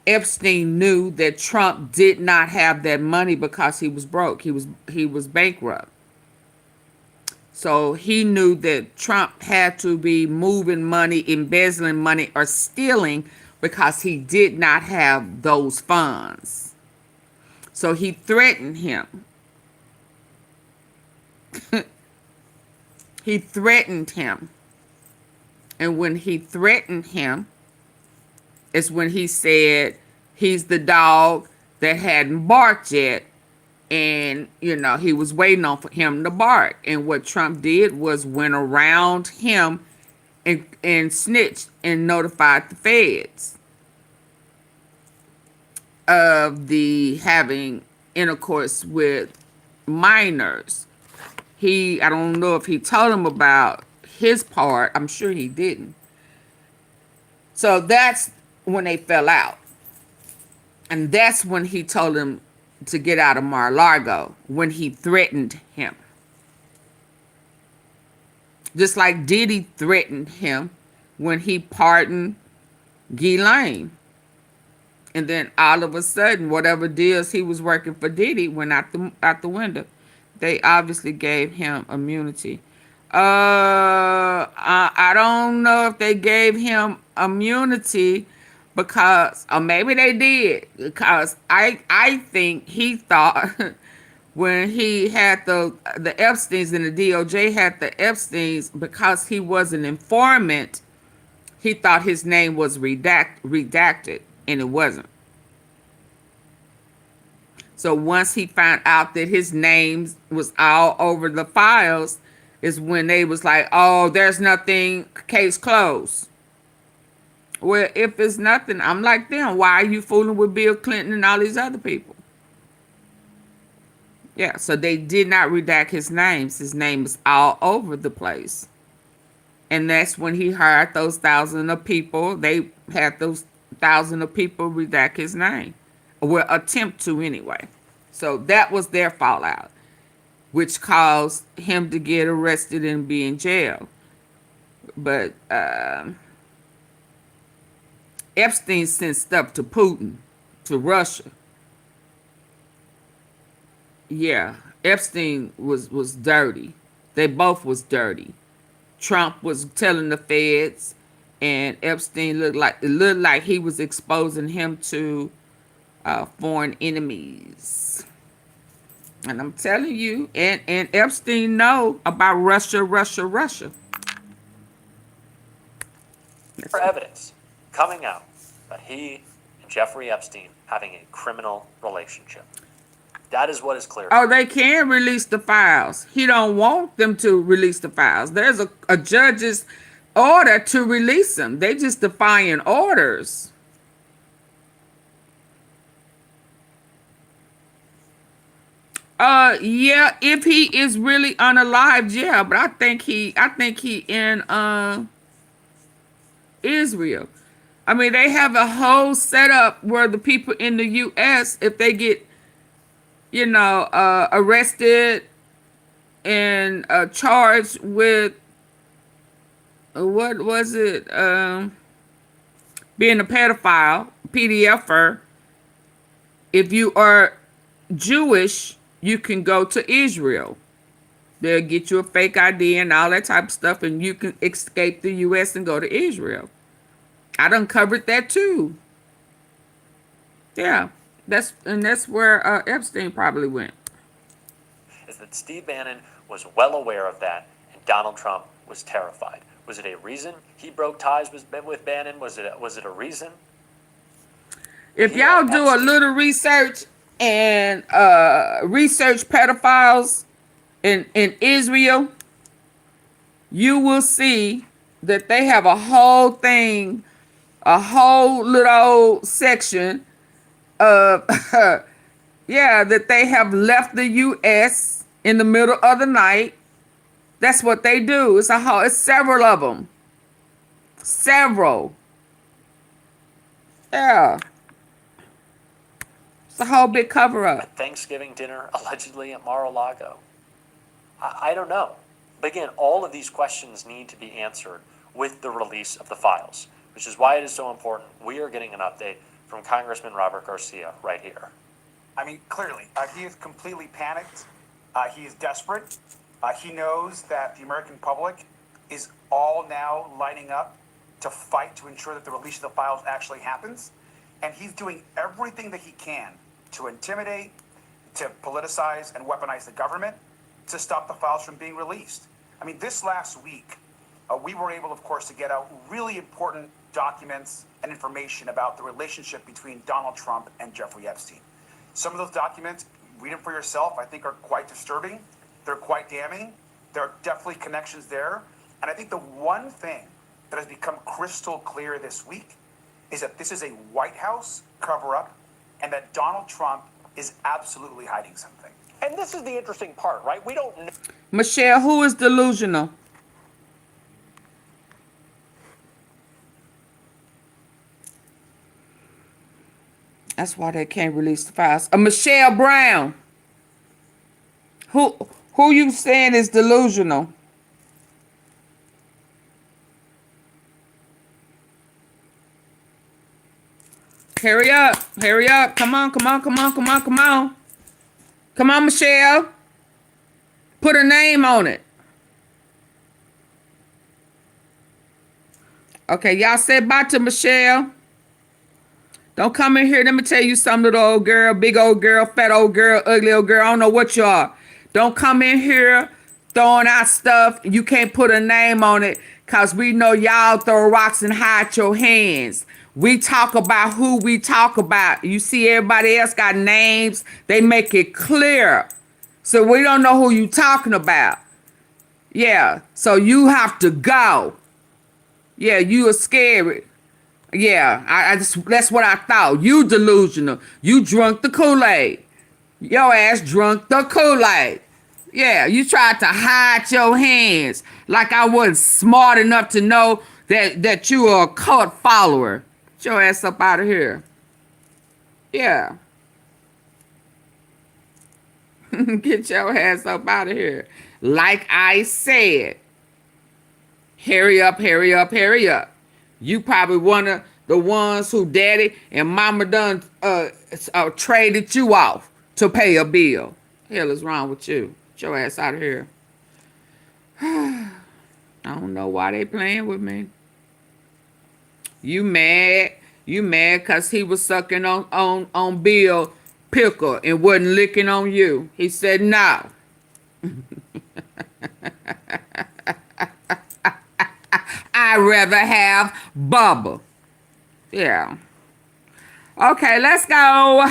Epstein knew that Trump did not have that money because he was broke. He was bankrupt. So he knew that Trump had to be moving money, embezzling money, or stealing because he did not have those funds. So he threatened him. He threatened him. And when he threatened him, it's when he said he's the dog that hadn't barked yet. And, you know, he was waiting on for him to bark. And what Trump did was went around him and snitched and notified the feds of the having intercourse with minors. I don't know if he told him about his part. I'm sure he didn't. So that's when they fell out. And that's when he told him to get out of Mar-a-Lago, when he threatened him. Just like Diddy threatened him when he pardoned Ghislaine. And then all of a sudden, whatever deals he was working for Diddy went out the window. They obviously gave him immunity. I don't know if they gave him immunity because, or maybe they did, because I think he thought when he had the Epsteins and the DOJ had the Epsteins, because he was an informant, he thought his name was redacted, and it wasn't. So once he found out that his name was all over the files, is when they was like, oh, there's nothing, case closed. Well, if it's nothing, I'm like them. Why are you fooling with Bill Clinton and all these other people? Yeah, so they did not redact his names. His name is all over the place. And that's when he hired those thousands of people. They had those thousands of people redact his name. Or attempt to anyway. So that was their fallout, which caused him to get arrested and be in jail. But Epstein sent stuff to Putin, to Russia. Yeah, Epstein was dirty. They both was dirty. Trump was telling the feds, and Epstein looked like he was exposing him to foreign enemies. And I'm telling you, and Epstein know about Russia. For evidence coming out that he and Jeffrey Epstein having a criminal relationship. That is what is clear. Oh, they can release the files. He don't want them to release the files. There's a judge's order to release them. They just defying orders. Yeah, if he is really unalived, yeah, but I think he in Israel. I mean, they have a whole setup where the people in the U.S., if they get, arrested and charged with, what was it, being a pedophile, PDFer, if you are Jewish, you can go to Israel. They'll get you a fake ID and all that type of stuff, and you can escape the U.S. and go to Israel. I done covered that too. Yeah, that's where Epstein probably went. Is that Steve Bannon was well aware of that, and Donald Trump was terrified. Was it a reason he broke ties with Bannon? Was it a reason? If y'all do a little research and research pedophiles in Israel, you will see that they have a whole thing, a whole little section of that they have left the U.S. in the middle of the night. That's what they do. It's several of them. Several. Yeah. It's a whole big cover-up. A Thanksgiving dinner, allegedly at Mar-a-Lago. I don't know. But again, all of these questions need to be answered with the release of the files, which is why it is so important. We are getting an update from Congressman Robert Garcia right here. I mean, clearly, he is completely panicked. He is desperate. He knows that the American public is all now lining up to fight to ensure that the release of the files actually happens. And he's doing everything that he can to intimidate, to politicize and weaponize the government to stop the files from being released. I mean, this last week, we were able, of course, to get out really important documents and information about the relationship between Donald Trump and Jeffrey Epstein. Some of those documents, read them for yourself, I think are quite disturbing. They're quite damning. There are definitely connections there. And I think the one thing that has become crystal clear this week is that this is a White House cover-up and that Donald Trump is absolutely hiding something. And this is the interesting part, right? We don't know. Michelle, who is delusional? That's why they can't release the files. Michelle Brown. Who you saying is delusional? Hurry up. Hurry up. Come on, come on, come on, come on, come on. Come on, Michelle. Put a name on it. Okay, y'all say bye to Michelle. Don't come in here. Let me tell you something, little old girl, big old girl, fat old girl, ugly old girl. I don't know what you are. Don't come in here throwing out stuff. You can't put a name on it because we know y'all throw rocks and hide your hands. We talk about who we talk about. You see everybody else got names. They make it clear. So we don't know who you talking about. Yeah, so you have to go. Yeah, you are scary. Yeah, I just, that's what I thought. You delusional. You drunk the Kool-Aid. Your ass drunk the Kool-Aid. Yeah, you tried to hide your hands like I wasn't smart enough to know that you are a cult follower. Get your ass up out of here. Yeah. Get your ass up out of here. Like I said, hurry up, hurry up, hurry up. You probably one of the ones who daddy and mama done traded you off to pay a bill. Hell is wrong with you? Get your ass out of here. I don't know why they playing with me. You mad? You mad because he was sucking on Bill Pickle and wasn't licking on you. He said no. I'd rather have Bubba. Yeah. Okay, let's go.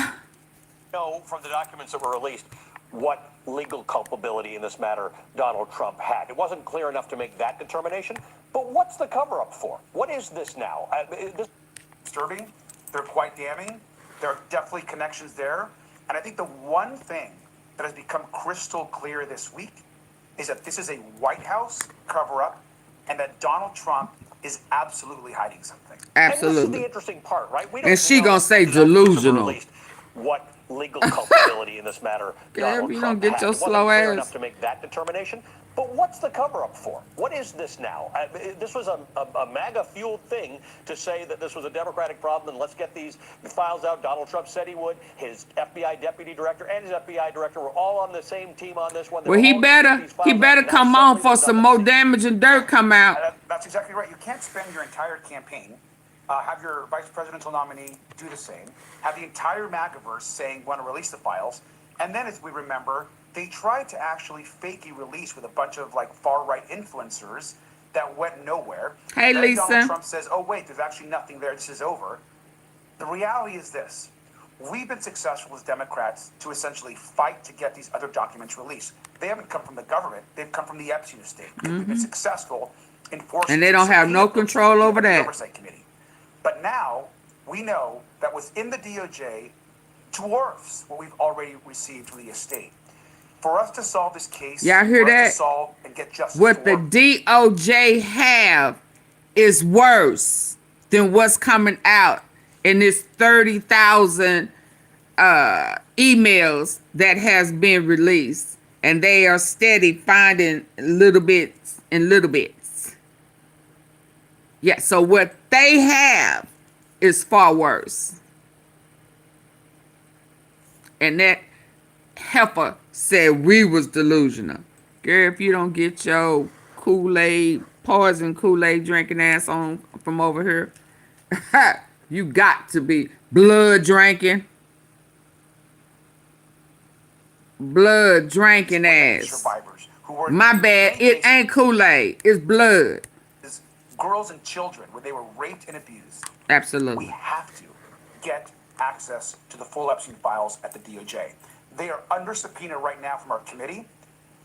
Know from the documents that were released what legal culpability in this matter Donald Trump had. It wasn't clear enough to make that determination. But what's the cover-up for? What is this now? Disturbing. They're quite damning. There are definitely connections there. And I think the one thing that has become crystal clear this week is that this is a White House cover-up and that Donald Trump is absolutely hiding something. And this is the Absolutely. interesting part, right? We And she know gonna say the documents that were delusional. released, what legal culpability in this matter Donald You don't Trump get had. your It wasn't slow clear ass. enough to make that determination. But what's the cover-up for? What is this now? This was a MAGA-fueled thing to say that this was a Democratic problem and let's get these files out. Donald Trump said he would. His FBI deputy director and his FBI director were all on the same team on this one. Well, he better come on for some more damage and dirt come out. That's exactly right. You can't spend your entire campaign, have your vice presidential nominee do the same, have the entire MAGAverse saying want to release the files, and then as we remember, they tried to actually fake a release with a bunch of like far-right influencers that went nowhere. Hey, then Lisa. Donald Trump says, oh, wait, there's actually nothing there. This is over. The reality is this. We've been successful as Democrats to essentially fight to get these other documents released. They haven't come from the government. They've come from the Epstein estate. We've been successful in forcing... And they don't have no control over that. Oversight Committee. But now we know that within the DOJ dwarfs what we've already received from the estate. For us to solve this case, y'all hear for us that? to solve and get justice What the for DOJ have is worse than what's coming out in this 30,000 emails that has been released. And they are steady finding little bits and little bits. Yeah, so what they have is far worse. And that heifer said we was delusional. Girl, if you don't get your Kool-Aid, poison Kool-Aid drinking ass on from over here, you got to be blood drinking. Blood drinking ass. survivors who were My bad, it ain't Kool-Aid, it's blood. girls and children where they were raped and abused. Absolutely. We have to get access to the full Epstein files at the DOJ. They are under subpoena right now from our committee.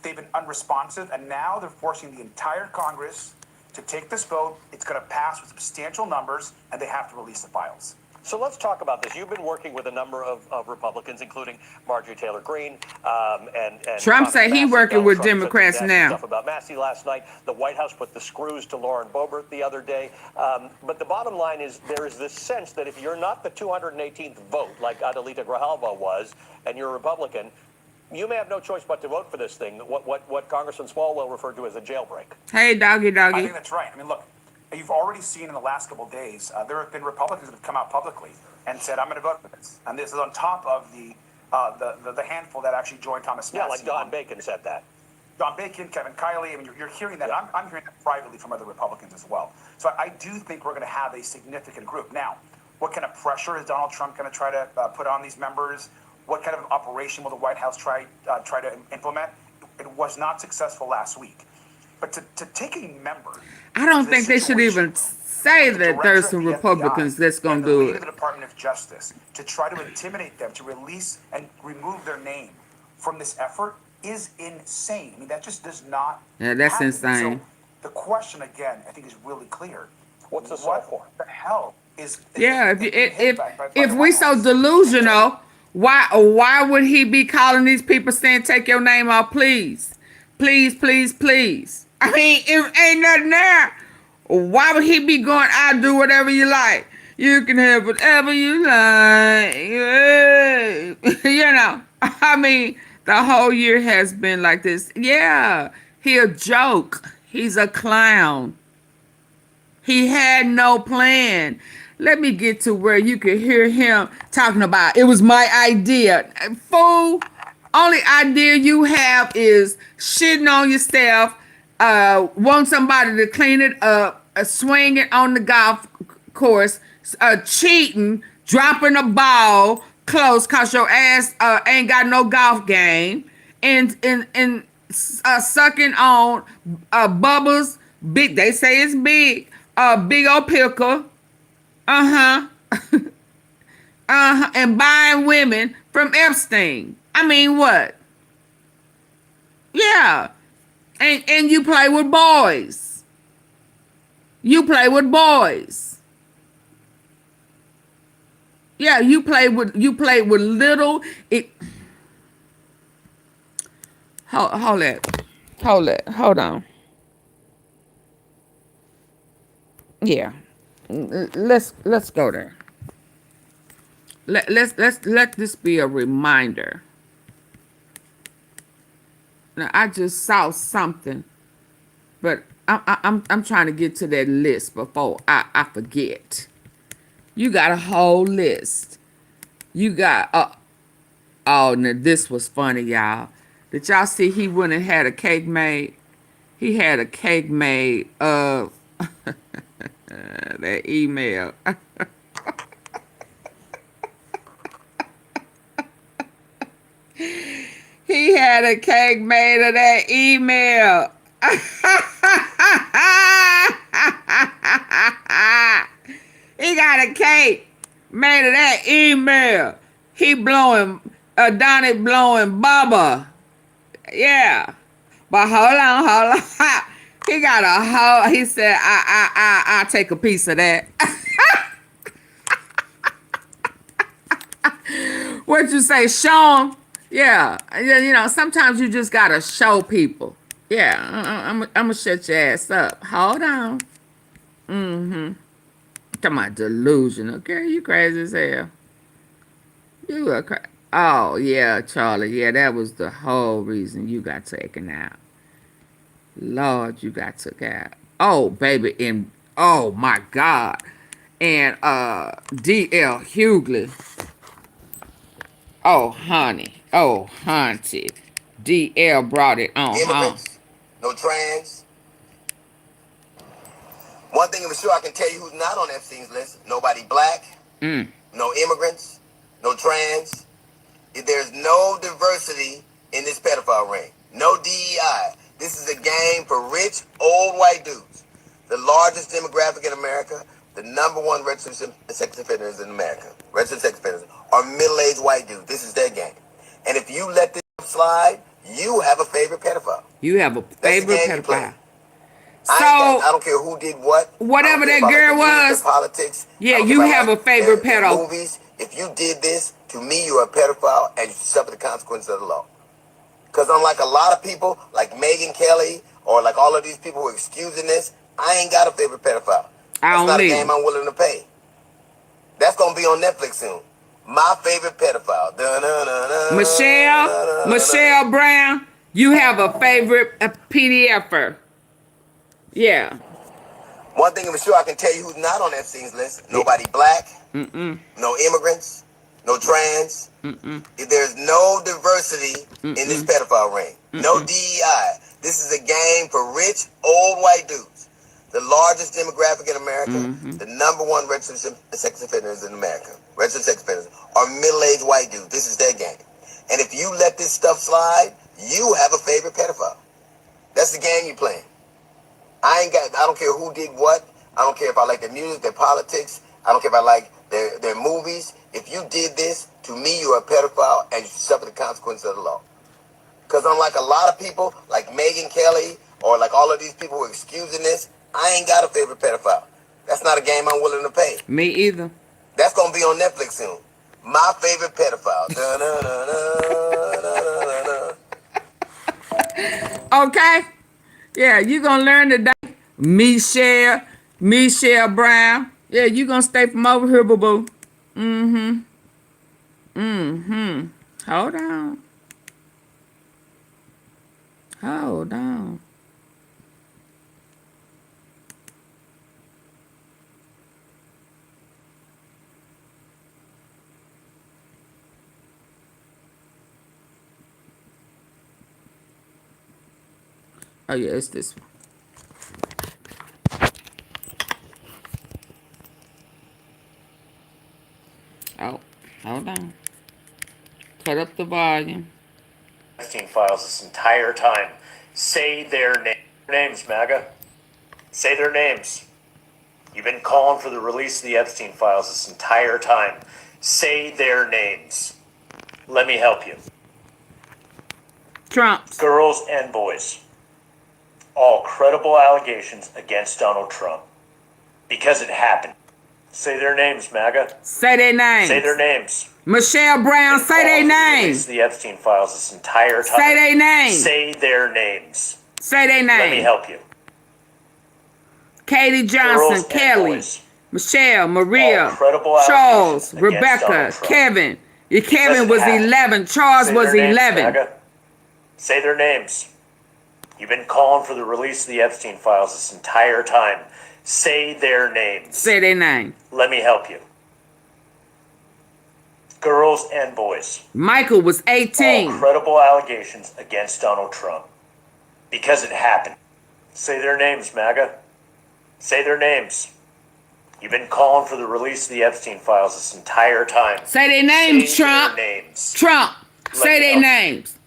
They've been unresponsive, and now they're forcing the entire Congress to take this vote. It's going to pass with substantial numbers, and they have to release the files. So let's talk about this. You've been working with a number of Republicans, including Marjorie Taylor Greene, and Trump said he working with Democrats now. Stuff about Massey last night. The White House put the screws to Lauren Boebert the other day. But the bottom line is there is this sense that if you're not the 218th vote, like Adelita Grijalva was, and you're a Republican, you may have no choice but to vote for this thing. What Congressman Swalwell referred to as a jailbreak. Hey, doggy. I think that's right. I mean, look. You've already seen in the last couple of days, there have been Republicans that have come out publicly and said, I'm going to vote for this. And this is on top of the handful that actually joined Thomas Massey. Yeah, like Don Bacon said that. Don Bacon, Kevin Kiley, I mean, you're hearing that. Yeah. I'm hearing that privately from other Republicans as well. So I do think we're going to have a significant group. Now, what kind of pressure is Donald Trump going to try to put on these members? What kind of operation will the White House try to implement? It was not successful last week. But to take a member... I don't think they should even say that there's some Republicans that's going to do it. The Department of Justice to try to intimidate them to release and remove their name from this effort is insane. I mean, that just does not. Yeah, that's happen. insane. So the question again, I think, is really clear. What's this all for? What the hell is? Yeah, if we so delusional, why would he be calling these people saying take your name off, please, please, please, please? I mean, if ain't nothing there, why would he be going, I'll do whatever you like. You can have whatever you like. You know, I mean, the whole year has been like this. Yeah, he a joke. He's a clown. He had no plan. Let me get to where you could hear him talking about, it was my idea. Fool, only idea you have is shitting on yourself, want somebody to clean it up, swinging on the golf course, cheating, dropping a ball close cause your ass ain't got no golf game, and sucking on Bubba's big. They say it's big, big old pickle, and buying women from Epstein. I mean, what? Yeah. And you play with boys. You play with boys. Yeah, you play with little. Hold on. Yeah. Let's go there. Let this be a reminder. Now I just saw something, but I'm trying to get to that list before I forget. You got a whole list. You got oh, now this was funny, y'all. Did y'all see he went and had a cake made? He had a cake made of that email. He had a cake made of that email. He got a cake made of that email. He blowing, Donnie blowing Bubba. Yeah. But hold on. He got a whole, he said, I'll take a piece of that. What you say, show 'em? Yeah. You know, sometimes you just got to show people. Yeah. I'm going to shut your ass up. Hold on. Talking about delusional. Girl, you crazy as hell. You are crazy. Oh, yeah, Charlie. Yeah, that was the whole reason you got taken out. Lord, you got took out. Oh, baby. And, oh, my God. And D.L. Hughley. Oh, honey. Oh, hunty. DL brought it on home. No trans. One thing for sure I can tell you who's not on Epstein's list. Nobody black. No immigrants. No trans. There's no diversity in this pedophile ring. No DEI. This is a game for rich, old white dudes. The largest demographic in America. The #1 registered sex offenders in America. Registered sex offenders are middle-aged white dudes. This is their game. And if you let this slide, you have a favorite pedophile. You have a favorite pedophile. So I don't care who did what. Whatever that girl was. Politics. Yeah, you have a favorite pedo. Movies. If you did this, to me, you're a pedophile and you suffer the consequences of the law. Because unlike a lot of people, like Megyn Kelly, or like all of these people who are excusing this, I ain't got a favorite pedophile. That's not a game I'm willing to pay. That's going to be on Netflix soon. My favorite pedophile. Michelle Brown, you have a favorite PDFer. Yeah. One thing for sure I can tell you who's not on Epstein's list. Nobody black. No immigrants. No trans. There's no diversity in this pedophile ring. No DEI. This is a game for rich, old white dudes. The largest demographic in America. The #1 registered sex offenders in America. Registered sex offenders are middle-aged white dudes. This is their game. And if you let this stuff slide, you have a favorite pedophile. That's the game you're playing. I don't care who did what. I don't care if I like their music, their politics. I don't care if I like their movies. If you did this, to me, you're a pedophile and you suffer the consequences of the law. Because unlike a lot of people, like Megyn Kelly, or like all of these people who are excusing this, I ain't got a favorite pedophile. That's not a game I'm willing to pay. Me either. That's going to be on Netflix soon. My favorite pedophile. Okay? Yeah, you going to learn today. Michelle Brown. Yeah, you going to stay from over here, boo-boo. Hold on. Hold on. Oh, yeah, it's this one. Oh, hold on. Cut up the volume. Epstein files this entire time. Say their names, MAGA. Say their names. You've been calling for the release of the Epstein files this entire time. Say their names. Let me help you. Trump. Girls and boys. All credible allegations against Donald Trump. Because it happened. Say their names, MAGA. Say their names. Say their names. Michelle Brown, say their names. The Epstein files this entire time. Say their names. Say their names. Say their names. Let me help you. Katie Johnson, Girls and Kelly, boys. Michelle, All Maria, credible Charles, allegations against Rebecca, Donald Trump. Kevin. Yeah, Because Kevin it was happened. 11. Charles Say was their names, 11. MAGA. Say their names. You've been calling for the release of the Epstein files this entire time. Say their names. Say their name. Let me help you. Girls and boys. Michael was 18. All credible allegations against Donald Trump. Because it happened. Say their names, MAGA. Say their names. You've been calling for the release of the Epstein files this entire time. Say their names, Say Trump. their names. Trump. Let Say me their help names.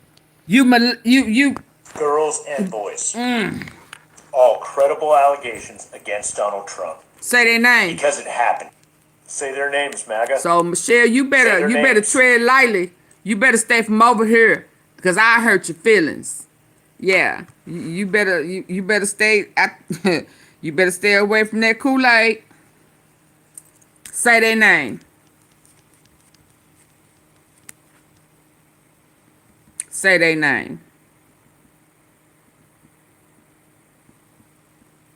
You. Girls and boys. All credible allegations against Donald Trump. Say their names. Because it happened. Say their names, MAGA. So Michelle, you better names. tread lightly. You better stay from over here, because I hurt your feelings. Yeah, you better stay. You better stay away from that Kool-Aid. Say their name. Say their name.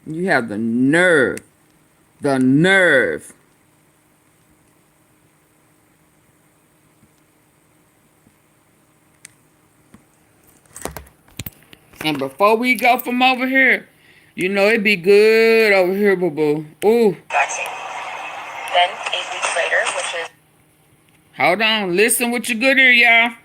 You have the nerve. The nerve. And before we go from over here, you know it'd be good over here, boo-boo. Ooh. Vaccine. Then 8 weeks later, which is... Hold on. Listen with your good ear, y'all.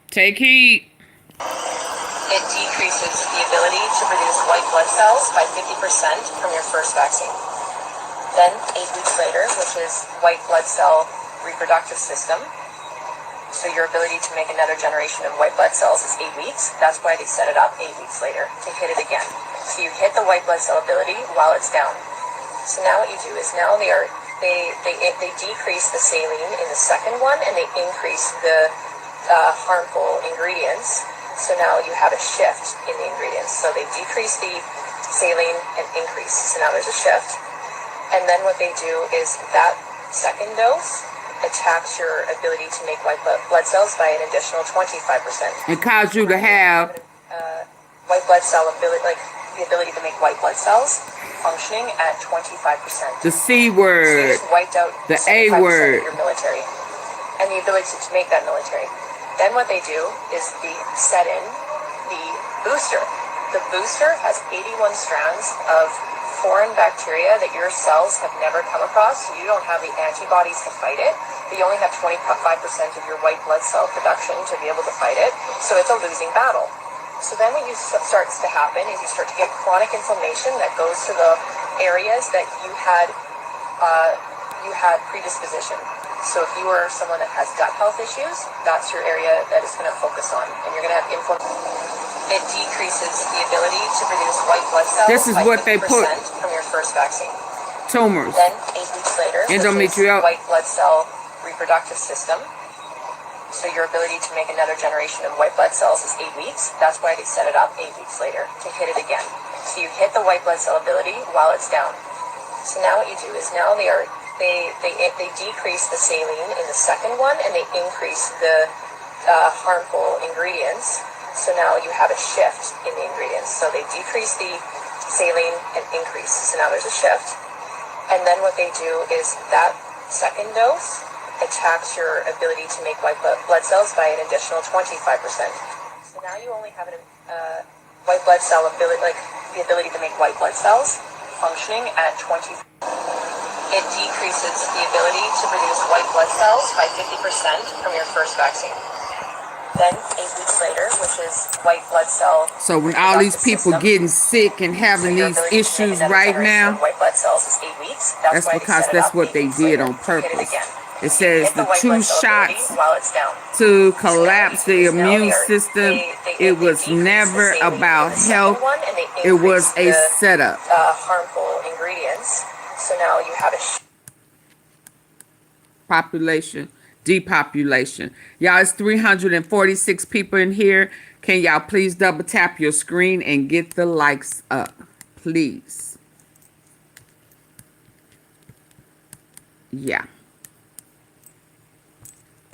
Take heed. It decreases the ability to produce white blood cells by 50% from your first vaccine. Then 8 weeks later, which is white blood cell reproductive system, so your ability to make another generation of white blood cells is 8 weeks. That's why they set it up 8 weeks later to hit it again. So you hit the white blood cell ability while it's down. So now what you do is now they decrease the saline in the second one, and they increase the harmful ingredients. So now you have a shift in the ingredients. So they decrease the saline and increase. So now there's a shift. And then what they do is that second dose attacks your ability to make white blood cells by an additional 25%. And cause you to have white blood cell ability, like the ability to make white blood cells functioning at 25%. the C So you word, just wiped out the 75% A word. of your military and the ability to make that military. Then what they do is they set in the booster. The booster has 81 strands of foreign bacteria that your cells have never come across, so you don't have the antibodies to fight it, but you only have 25% of your white blood cell production to be able to fight it, so it's a losing battle. So then what starts to happen is you start to get chronic inflammation that goes to the areas that you had predisposition. So if you are someone that has gut health issues, that's your area that it's going to focus on, and you're going to have inflammation. It decreases the ability to produce white blood cells. This is by what they 50% put. from your first vaccine. Tumors. Then 8 weeks later, which is Endometrial. white blood cell reproductive system. So your ability to make another generation of white blood cells is 8 weeks. That's why they set it up 8 weeks later to hit it again. So you hit the white blood cell ability while it's down. So now what you do is now they decrease the saline in the second one, and they increase the harmful ingredients. So now you have a shift in the ingredients. So they decrease the saline and increase. So now there's a shift. And then what they do is that second dose attacks your ability to make white blood cells by an additional 25%. So now you only have a white blood cell ability, like the ability to make white blood cells functioning at 20. It decreases the ability to produce white blood cells by 50% from your first vaccine. Then 8 weeks later, which is white blood cell. So when all these people getting sick and having these issues right now, white blood cells is 8 weeks. that's because that's what they did on purpose. It says the 2 shots to collapse the immune system. It was never about health. It was a setup. Harmful ingredients. So now you have a population depopulation. Y'all, it's 346 people in here. Can y'all please double tap your screen and get the likes up, please? Yeah.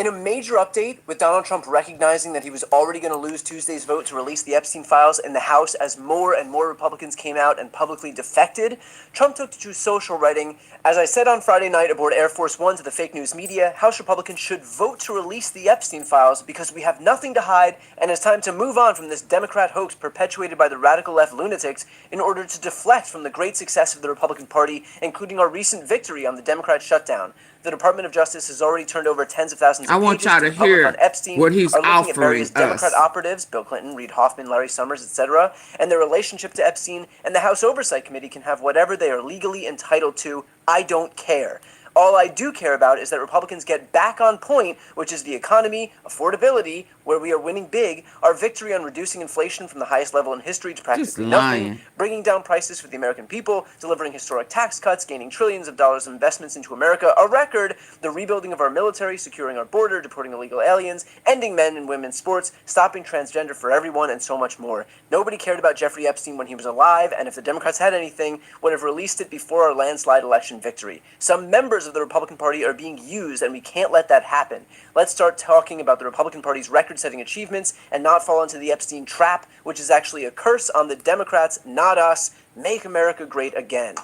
In a major update, with Donald Trump recognizing that he was already going to lose Tuesday's vote to release the Epstein files in the House as more and more Republicans came out and publicly defected, Trump took to Truth Social, writing, "As I said on Friday night aboard Air Force One to the fake news media, House Republicans should vote to release the Epstein files because we have nothing to hide and it's time to move on from this Democrat hoax perpetuated by the radical left lunatics in order to deflect from the great success of the Republican Party, including our recent victory on the Democrat shutdown. The Department of Justice has already turned over tens of thousands I of want pages y'all to to the public hear on Epstein, what he's are looking at offering various Democrat us. operatives, Bill Clinton, Reid Hoffman, Larry Summers, etc., and their relationship to Epstein, and the House Oversight Committee can have whatever they are legally entitled to. I don't care. All I do care about is that Republicans get back on point, which is the economy, affordability, where we are winning big, our victory on reducing inflation from the highest level in history to practically nothing, bringing down prices for the American people, delivering historic tax cuts, gaining trillions of dollars of investments into America, a record, the rebuilding of our military, securing our border, deporting illegal aliens, ending men and women's sports, stopping transgender for everyone, and so much more. Nobody cared about Jeffrey Epstein when he was alive, and if the Democrats had anything, would have released it before our landslide election victory. Some members of the Republican Party are being used, and we can't let that happen. Let's start talking about the Republican Party's record-setting achievements and not fall into the Epstein trap, which is actually a curse on the Democrats, not us. Make America great again."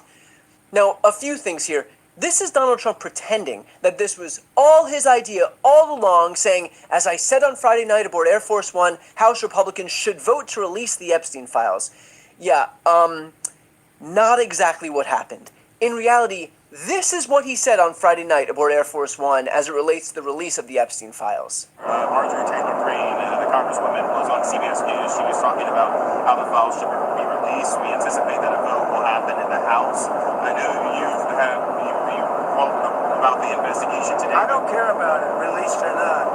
Now, a few things here. This is Donald Trump pretending that this was all his idea all along, saying, "As I said on Friday night aboard Air Force One, House Republicans should vote to release the Epstein files." Yeah, not exactly what happened. In reality, this is what he said on Friday night aboard Air Force One as it relates to the release of the Epstein files. Marjorie Taylor Greene, the Congresswoman, was on CBS News. She was talking about how the files should be released. We anticipate that a vote will happen in the House. I know you wrote about the investigation today. I don't care about it, released or not.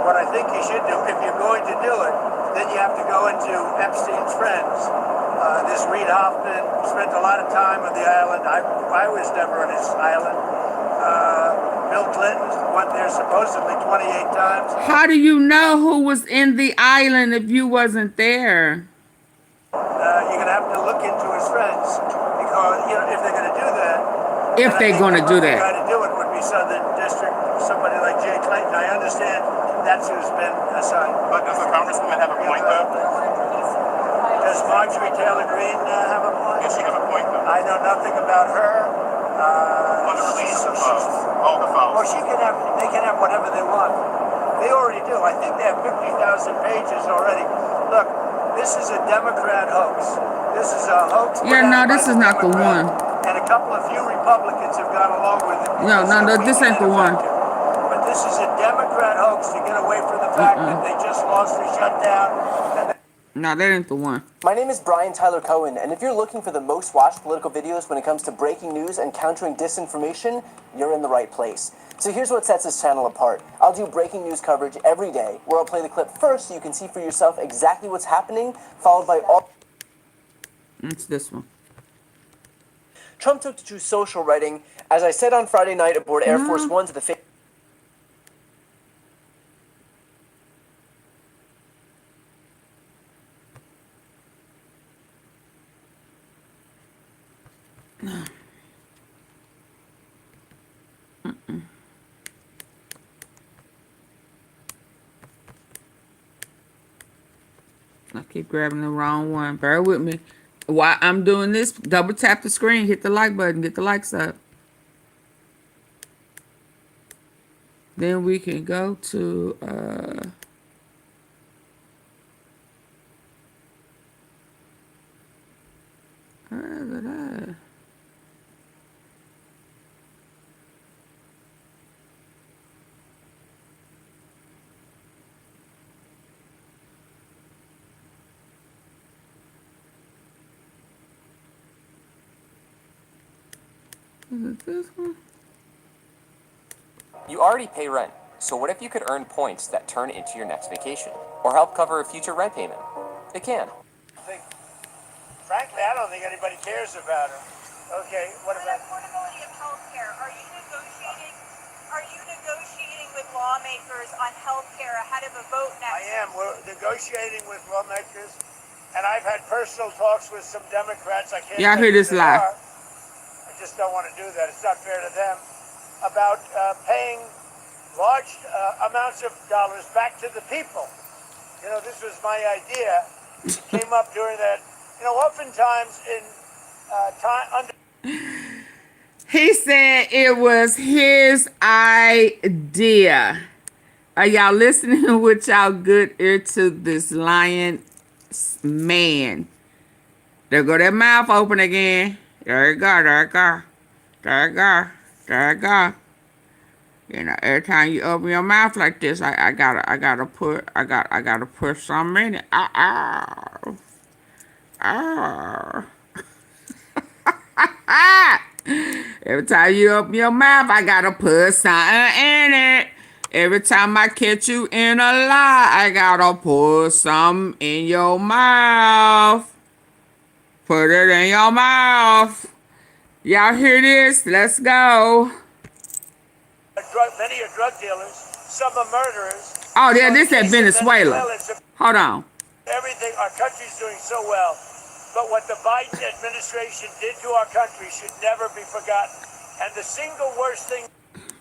What I think you should do, if you're going to do it, then you have to go into Epstein's friends. This Reid Hoffman spent a lot of time on the island. I was never on his island. Bill Clinton went there supposedly 28 times. How do you know who was in the island if you wasn't there? You're going to have to look into his friends because, you know, if they're going to do that. If they're going to do The that. guy to do it would be Southern District, somebody like Jay Clayton. I understand that's who's been assigned. But does the Congresswoman have a point, though? Does Marjorie Taylor Greene have a point? Does she have a point, though? I know nothing about her. On the release of all the files. Well, they can have whatever they want. They already do. I think they have 50,000 pages already. Look, this is a Democrat hoax. This is a hoax. Yeah, no, this is not the one. And a couple of few Republicans have gone along with it. No, this ain't the one. But this is a Democrat hoax to get away from the fact that they just lost the shutdown. No, that ain't the one. My name is Brian Tyler Cohen, and if you're looking for the most watched political videos when it comes to breaking news and countering disinformation, you're in the right place. So here's what sets this channel apart. I'll do breaking news coverage every day, where I'll play the clip first so you can see for yourself exactly what's happening, followed by all... It's this one. Trump took to Truth Social, writing, "As I said on Friday night aboard Air Force One to the fake..." I keep grabbing the wrong one. Bear with me. While I'm doing this, double tap the screen, hit the like button, get the likes up. Then we can go to is it this one? You already pay rent, so what if you could earn points that turn into your next vacation? Or help cover a future rent payment? It can. Frankly, I don't think anybody cares about her. Okay, what about affordability of health care? Are you negotiating with lawmakers on health care ahead of a vote next I am. We're negotiating with lawmakers, and I've had personal talks with some Democrats. I can't. Y'all hear this live? I just don't want to do that. It's not fair to them. About paying large amounts of dollars back to the people. You know, this was my idea. It came up during that. You know, oftentimes in time under. He said it was his idea. Are y'all listening with y'all good ear to this lying man? There go that mouth open again. There you go, there you go. There you go. There you go. You know, every time you open your mouth like this, I gotta put something in it. Every time you open your mouth, I gotta put something in it. Every time I catch you in a lie, I gotta put something in your mouth. Put it in your mouth. Y'all hear this? Let's go. Many are drug dealers, some are murderers. Oh, yeah, this is Venezuela. Hold on. Everything, our country's doing so well. But what the Biden administration did to our country should never be forgotten. And the single worst thing,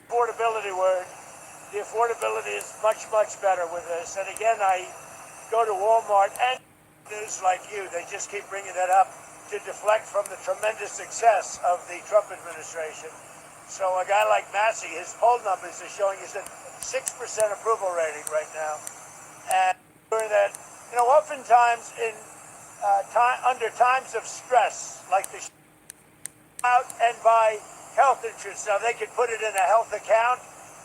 affordability word, the affordability is much, much better with this. And again, I go to Walmart and news like you, they just keep bringing that up to deflect from the tremendous success of the Trump administration. So a guy like Massey, his poll numbers are showing he's at 6% approval rating right now. And during that, you know, oftentimes in under times of stress, like the out and buy health insurance. Now they could put it in a health account.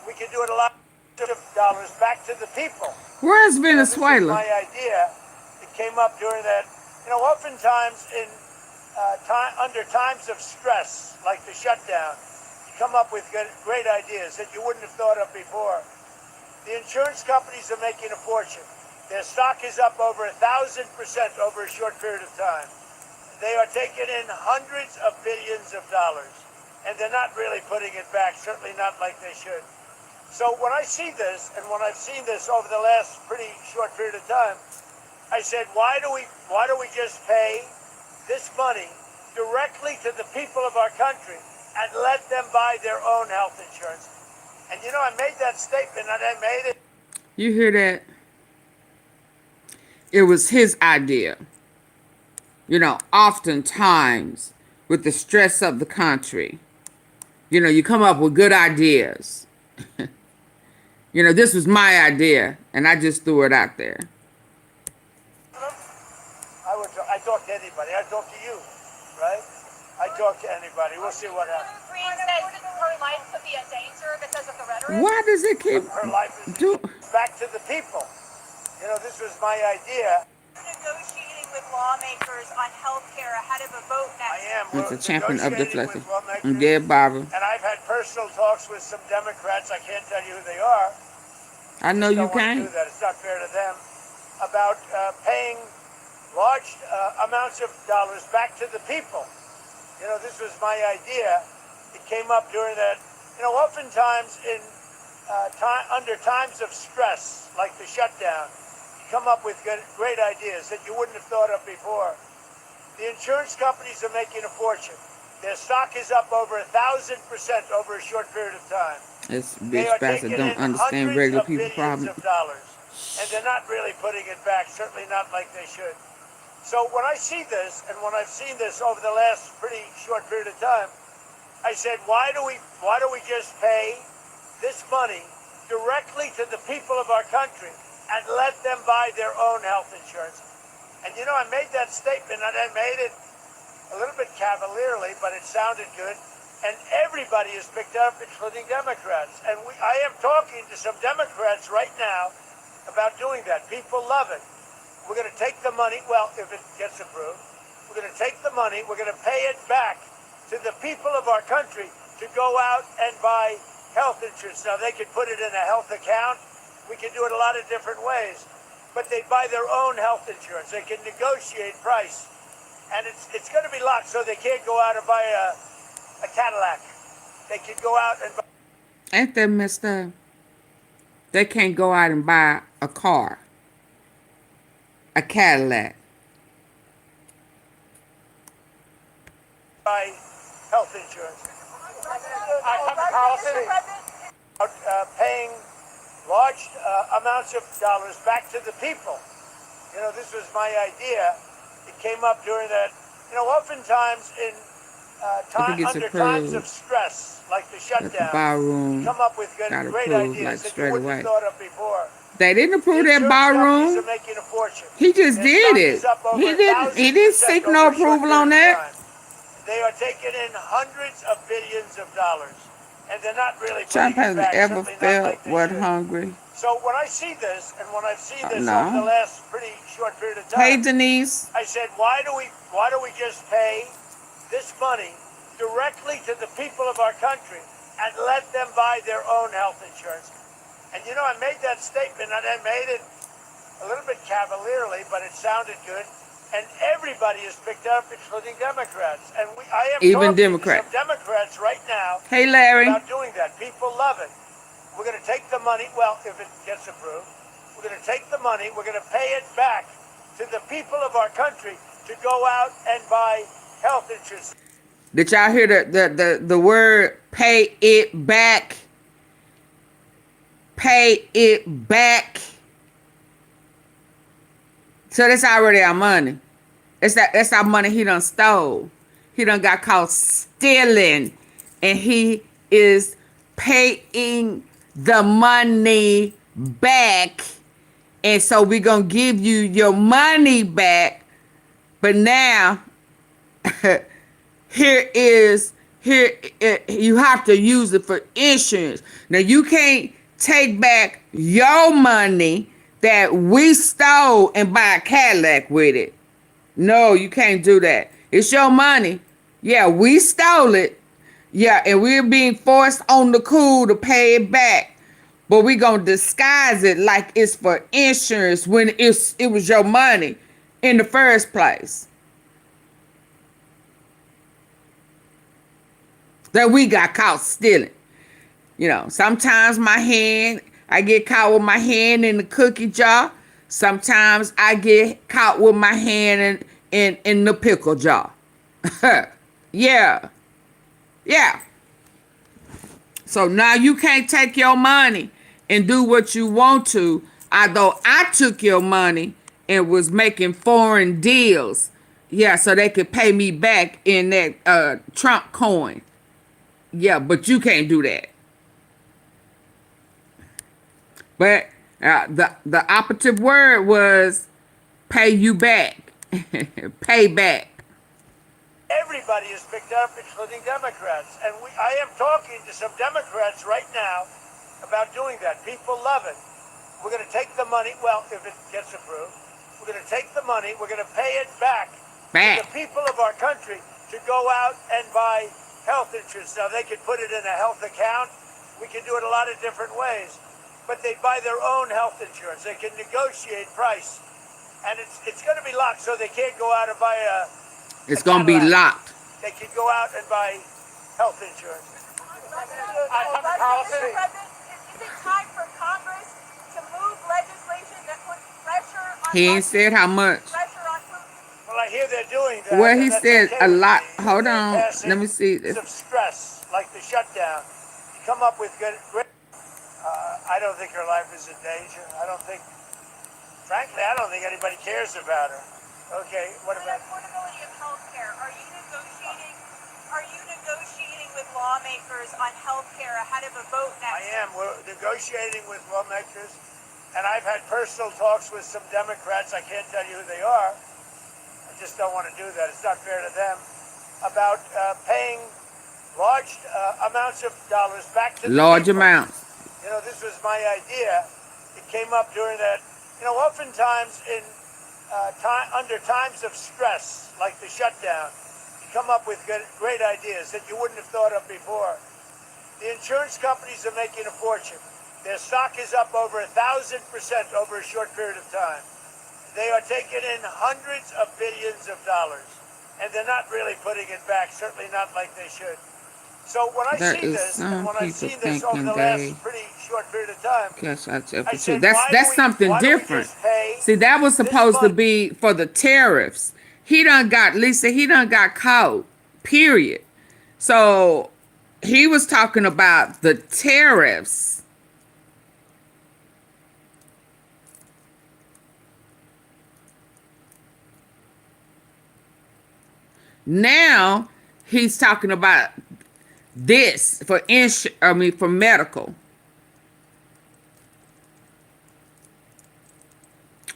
We could do it a lot of dollars back to the people. Where's Venezuela? This is my idea. It came up during that. You know, oftentimes in under times of stress, like the shutdown, you come up with great ideas that you wouldn't have thought of before. The insurance companies are making a fortune. Their stock is up over 1,000% over a short period of time. They are taking in hundreds of billions of dollars, and they're not really putting it back, certainly not like they should. So when I see this, and when I've seen this over the last pretty short period of time, I said, why do we just pay this money directly to the people of our country and let them buy their own health insurance? And you know, I made that statement, and I made it. You hear that? It was his idea. You know, oftentimes with the stress of the country, you know, you come up with good ideas. You know, this was my idea, and I just threw it out there. I talk to anybody. I talk to you, right? I talk to anybody. We'll see what happens. Green says her life could be in danger because of the rhetoric. Why does it keep her life is back to the people? You know, this was my idea. Negotiating with lawmakers on health care ahead of a vote next. I am. It's a champion of deflecting. I'm dead, Barbara. And I've had personal talks with some Democrats. I can't tell you who they are. I know you can't. Do that. It's not fair to them. About paying large amounts of dollars back to the people. You know, this was my idea. It came up during that. You know, oftentimes in under times of stress, like the shutdown, come up with great ideas that you wouldn't have thought of before. The insurance companies are making a fortune. Their stock is up over 1,000% over a short period of time. This bitch bastard don't understand regular people's problems. And they're not really putting it back, certainly not like they should. So when I see this, and when I've seen this over the last pretty short period of time, I said, why do we just pay this money directly to the people of our country and let them buy their own health insurance? And you know, I made that statement, and I made it a little bit cavalierly, but it sounded good. And everybody has picked up, including Democrats. And I am talking to some Democrats right now about doing that. People love it. We're going to take the money, well, if it gets approved, we're going to take the money, we're going to pay it back to the people of our country to go out and buy health insurance. Now, they could put it in a health account. We can do it a lot of different ways. But they buy their own health insurance. They can negotiate price. And it's going to be locked, so they can't go out and buy a Cadillac. They can go out and buy... Ain't that messed up? They can't go out and buy a car. A Cadillac. Buy health insurance. Paying large amounts of dollars back to the people. You know, this was my idea. It came up during that. You know, oftentimes in under times of stress, like the shutdown, you come up with great ideas that you wouldn't have thought of before. They didn't approve that ballroom. He just did it. He didn't seek no approval on that. They are taking in hundreds of billions of dollars, and they're not really. Trump hasn't ever felt what hungry. So when I see this, and when I've seen this over the last pretty short period of time, hey Denise, I said, why do we just pay this money directly to the people of our country and let them buy their own health insurance? And you know, I made that statement, and I made it a little bit cavalierly, but it sounded good. And everybody has picked up, including Democrats. And I am even talking Democrats. to some Democrats right now. Hey, Larry. About doing that. People love it. We're going to take the money. Well, if it gets approved, we're going to take the money. We're going to pay it back to the people of our country to go out and buy health insurance. Did y'all hear the word "pay it back"? Pay it back. So that's already our money. That's our money he done stole. He done got caught stealing, and he is paying the money back. And so we're gonna give you your money back. But now here you have to use it for insurance. Now you can't take back your money that we stole and buy a Cadillac with it. No, you can't do that. It's your money. Yeah, we stole it. Yeah, and we're being forced on the cool to pay it back. But we're going to disguise it like it's for insurance when it was your money in the first place. That we got caught stealing. You know, sometimes I get caught with my hand in the cookie jar. Sometimes I get caught with my hand in the pickle jar. Yeah. So now you can't take your money and do what you want to, although I took your money and was making foreign deals. Yeah, so they could pay me back in that Trump coin. Yeah, but you can't do that. But the operative word was pay you back. Pay back. Everybody is picked up, including Democrats. And I am talking to some Democrats right now about doing that. People love it. We're going to take the money. Well, if it gets approved, we're going to take the money. We're going to pay it back to the people of our country to go out and buy health insurance. Now, they could put it in a health account. We can do it a lot of different ways. But they buy their own health insurance. They can negotiate price. And it's going to be locked, so they can't go out and buy a It's going to be locked. They can go out and buy health insurance. Is it time for Congress to move legislation that puts pressure on He ain't said how much. Well, I hear they're doing that. Well, he said a lot. Hold on. Let me see this. Of stress, like the shutdown. You come up with great. I don't think her life is in danger. Frankly, I don't think anybody cares about her. Okay, what about the affordability of health care? Are you negotiating with lawmakers on health care ahead of a vote next I am. We're negotiating with lawmakers, and I've had personal talks with some Democrats. I can't tell you who they are. I just don't want to do that. It's not fair to them. About paying large amounts of dollars back to large amounts. You know, this was my idea. It came up during that. You know, oftentimes under times of stress, like the shutdown, you come up with great ideas that you wouldn't have thought of before. The insurance companies are making a fortune. Their stock is up over 1,000% over a short period of time. They are taking in hundreds of billions of dollars, and they're not really putting it back, certainly not like they should. So when I see this, and when I've seen this over the last pretty short period of time, I said, that's something different. See, that was supposed to be for the tariffs. He done got caught, period. So he was talking about the tariffs. Now he's talking about this for for medical.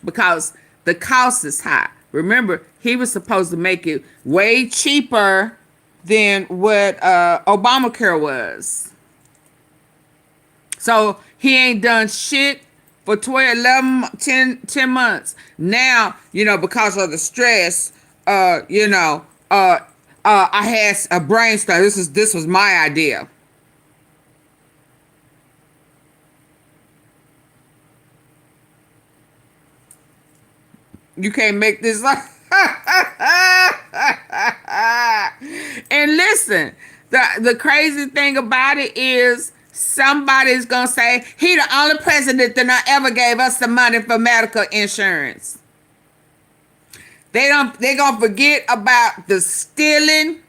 Because the cost is high. Remember, he was supposed to make it way cheaper than what Obamacare was. So he ain't done shit for 12, 11, 10 months. Now, because of the stress, I had a brainstorm. This was my idea. You can't make this up. And listen, the crazy thing about it is somebody's gonna say he the only president that not ever gave us the money for medical insurance. They gonna forget about the stealing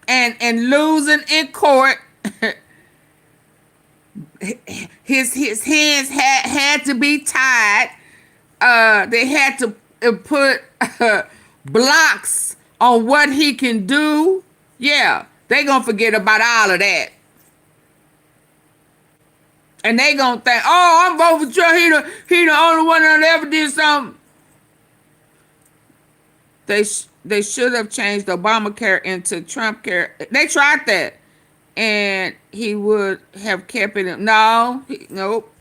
and losing in court. His hands had to be tied. They had to put blocks on what he can do. Yeah, they gonna forget about all of that. And they gonna think, oh, I'm voting for Trump. He the only one that ever did something. They should have changed Obamacare into Trump care. They tried that. And he would have kept it. Nope.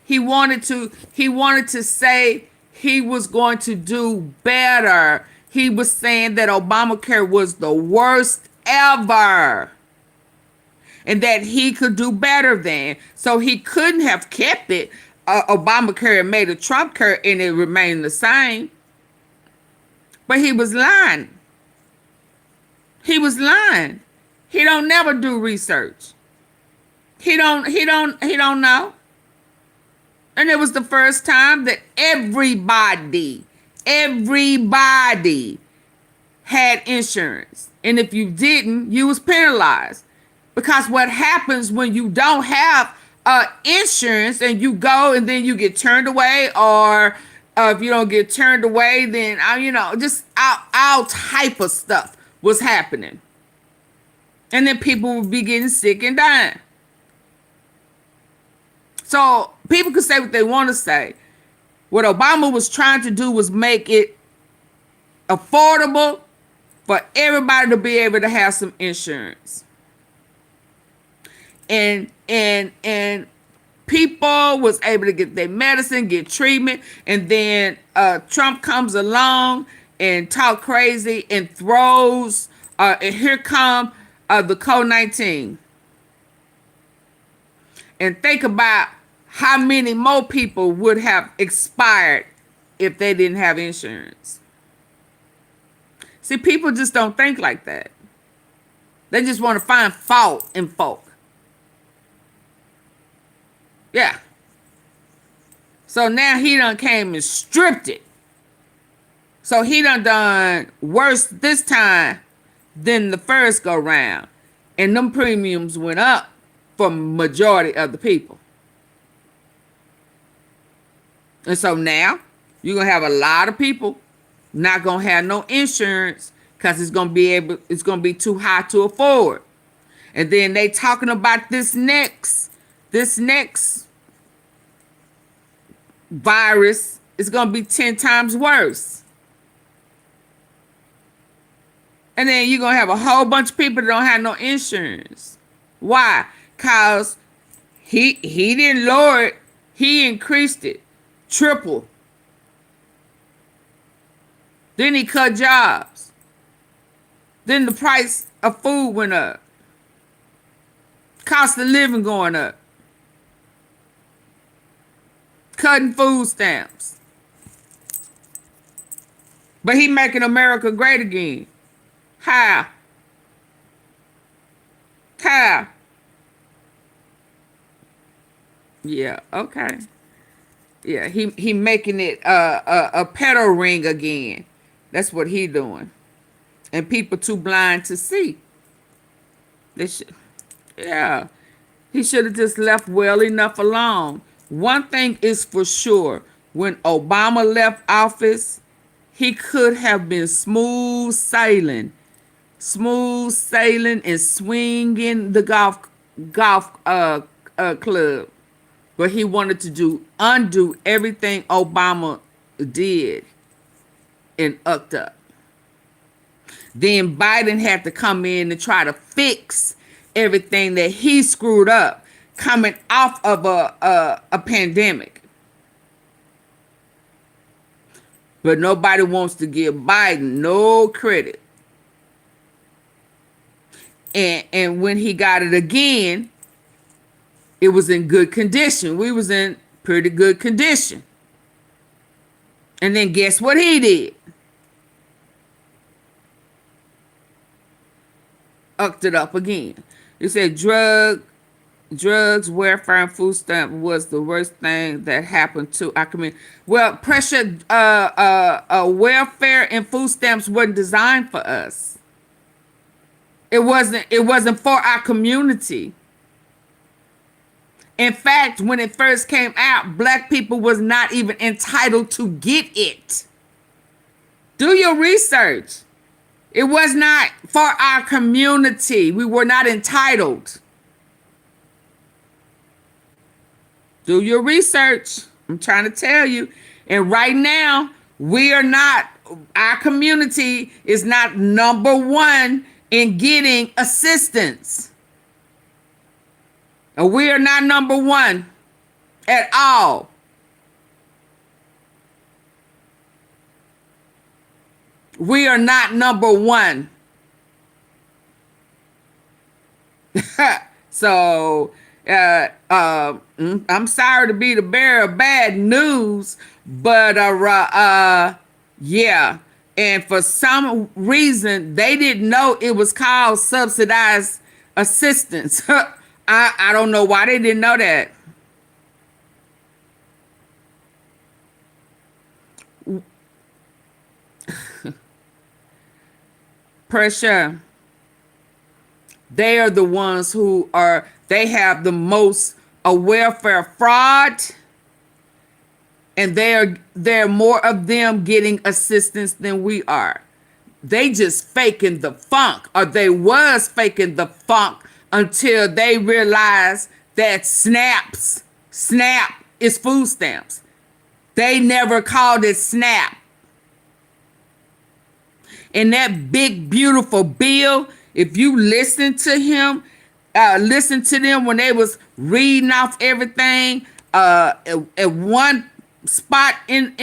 He wanted to say he was going to do better. He was saying that Obamacare was the worst ever. And that he could do better than. So he couldn't have kept it. Obamacare and made a Trump care and it remained the same. But he was lying. He was lying. He don't never do research. He don't know. And it was the first time that everybody had insurance. And if you didn't, you was penalized. Because what happens when you don't have insurance and you go and then you get turned away, or if you don't get turned away, then just all type of stuff was happening. And then people would be getting sick and dying. So people could say what they want to say. What Obama was trying to do was make it affordable for everybody to be able to have some insurance. And people was able to get their medicine, get treatment, and then Trump comes along and talk crazy and throws, and here come the COVID-19. And think about how many more people would have expired if they didn't have insurance. See, people just don't think like that. They just want to find fault in folk. Yeah. So now he done came and stripped it. So he done worse this time than the first go round. And them premiums went up for majority of the people. And so now you're going to have a lot of people not going to have no insurance because it's going to be too high to afford. And then they talking about this next virus is going to be 10 times worse. And then you're going to have a whole bunch of people that don't have no insurance. Why? Because he didn't lower it. He increased it. Triple. Then he cut jobs. Then the price of food went up. Cost of living going up. Cutting food stamps. But he making America great again. How? How? Yeah, okay. Yeah, he making it a pedal ring again. That's what he doing. And people too blind to see. He should have just left well enough alone. One thing is for sure. When Obama left office, he could have been smooth sailing and swinging the golf club, but he wanted to undo everything Obama did and upped up. Then Biden had to come in and try to fix everything that he screwed up coming off of a pandemic. But nobody wants to give Biden no credit. And when he got it again, it was in good condition. We was in pretty good condition. And then guess what he did? Upped it up again. He said drugs, welfare, and food stamp was the worst thing that happened to our community. Well, pressure, welfare and food stamps weren't designed for us. It wasn't for our community. In fact, when it first came out, black people was not even entitled to get it. Do your research. It was not for our community. We were not entitled. Do your research. I'm trying to tell you. And right now, we are not, our community is not number one in getting assistance. And we are not number one at all. We are not number one. So, I'm sorry to be the bearer of bad news, but yeah. And for some reason, they didn't know it was called subsidized assistance. I don't know why they didn't know that. Pressure. They are the ones who are, they have the most welfare fraud, and there are more of them getting assistance than we are. They just faking the funk, or they was faking the funk until they realized that SNAP is food stamps. They never called it SNAP. And that big, beautiful bill, if you listen to him, listen to them when they was reading off everything, at one spot in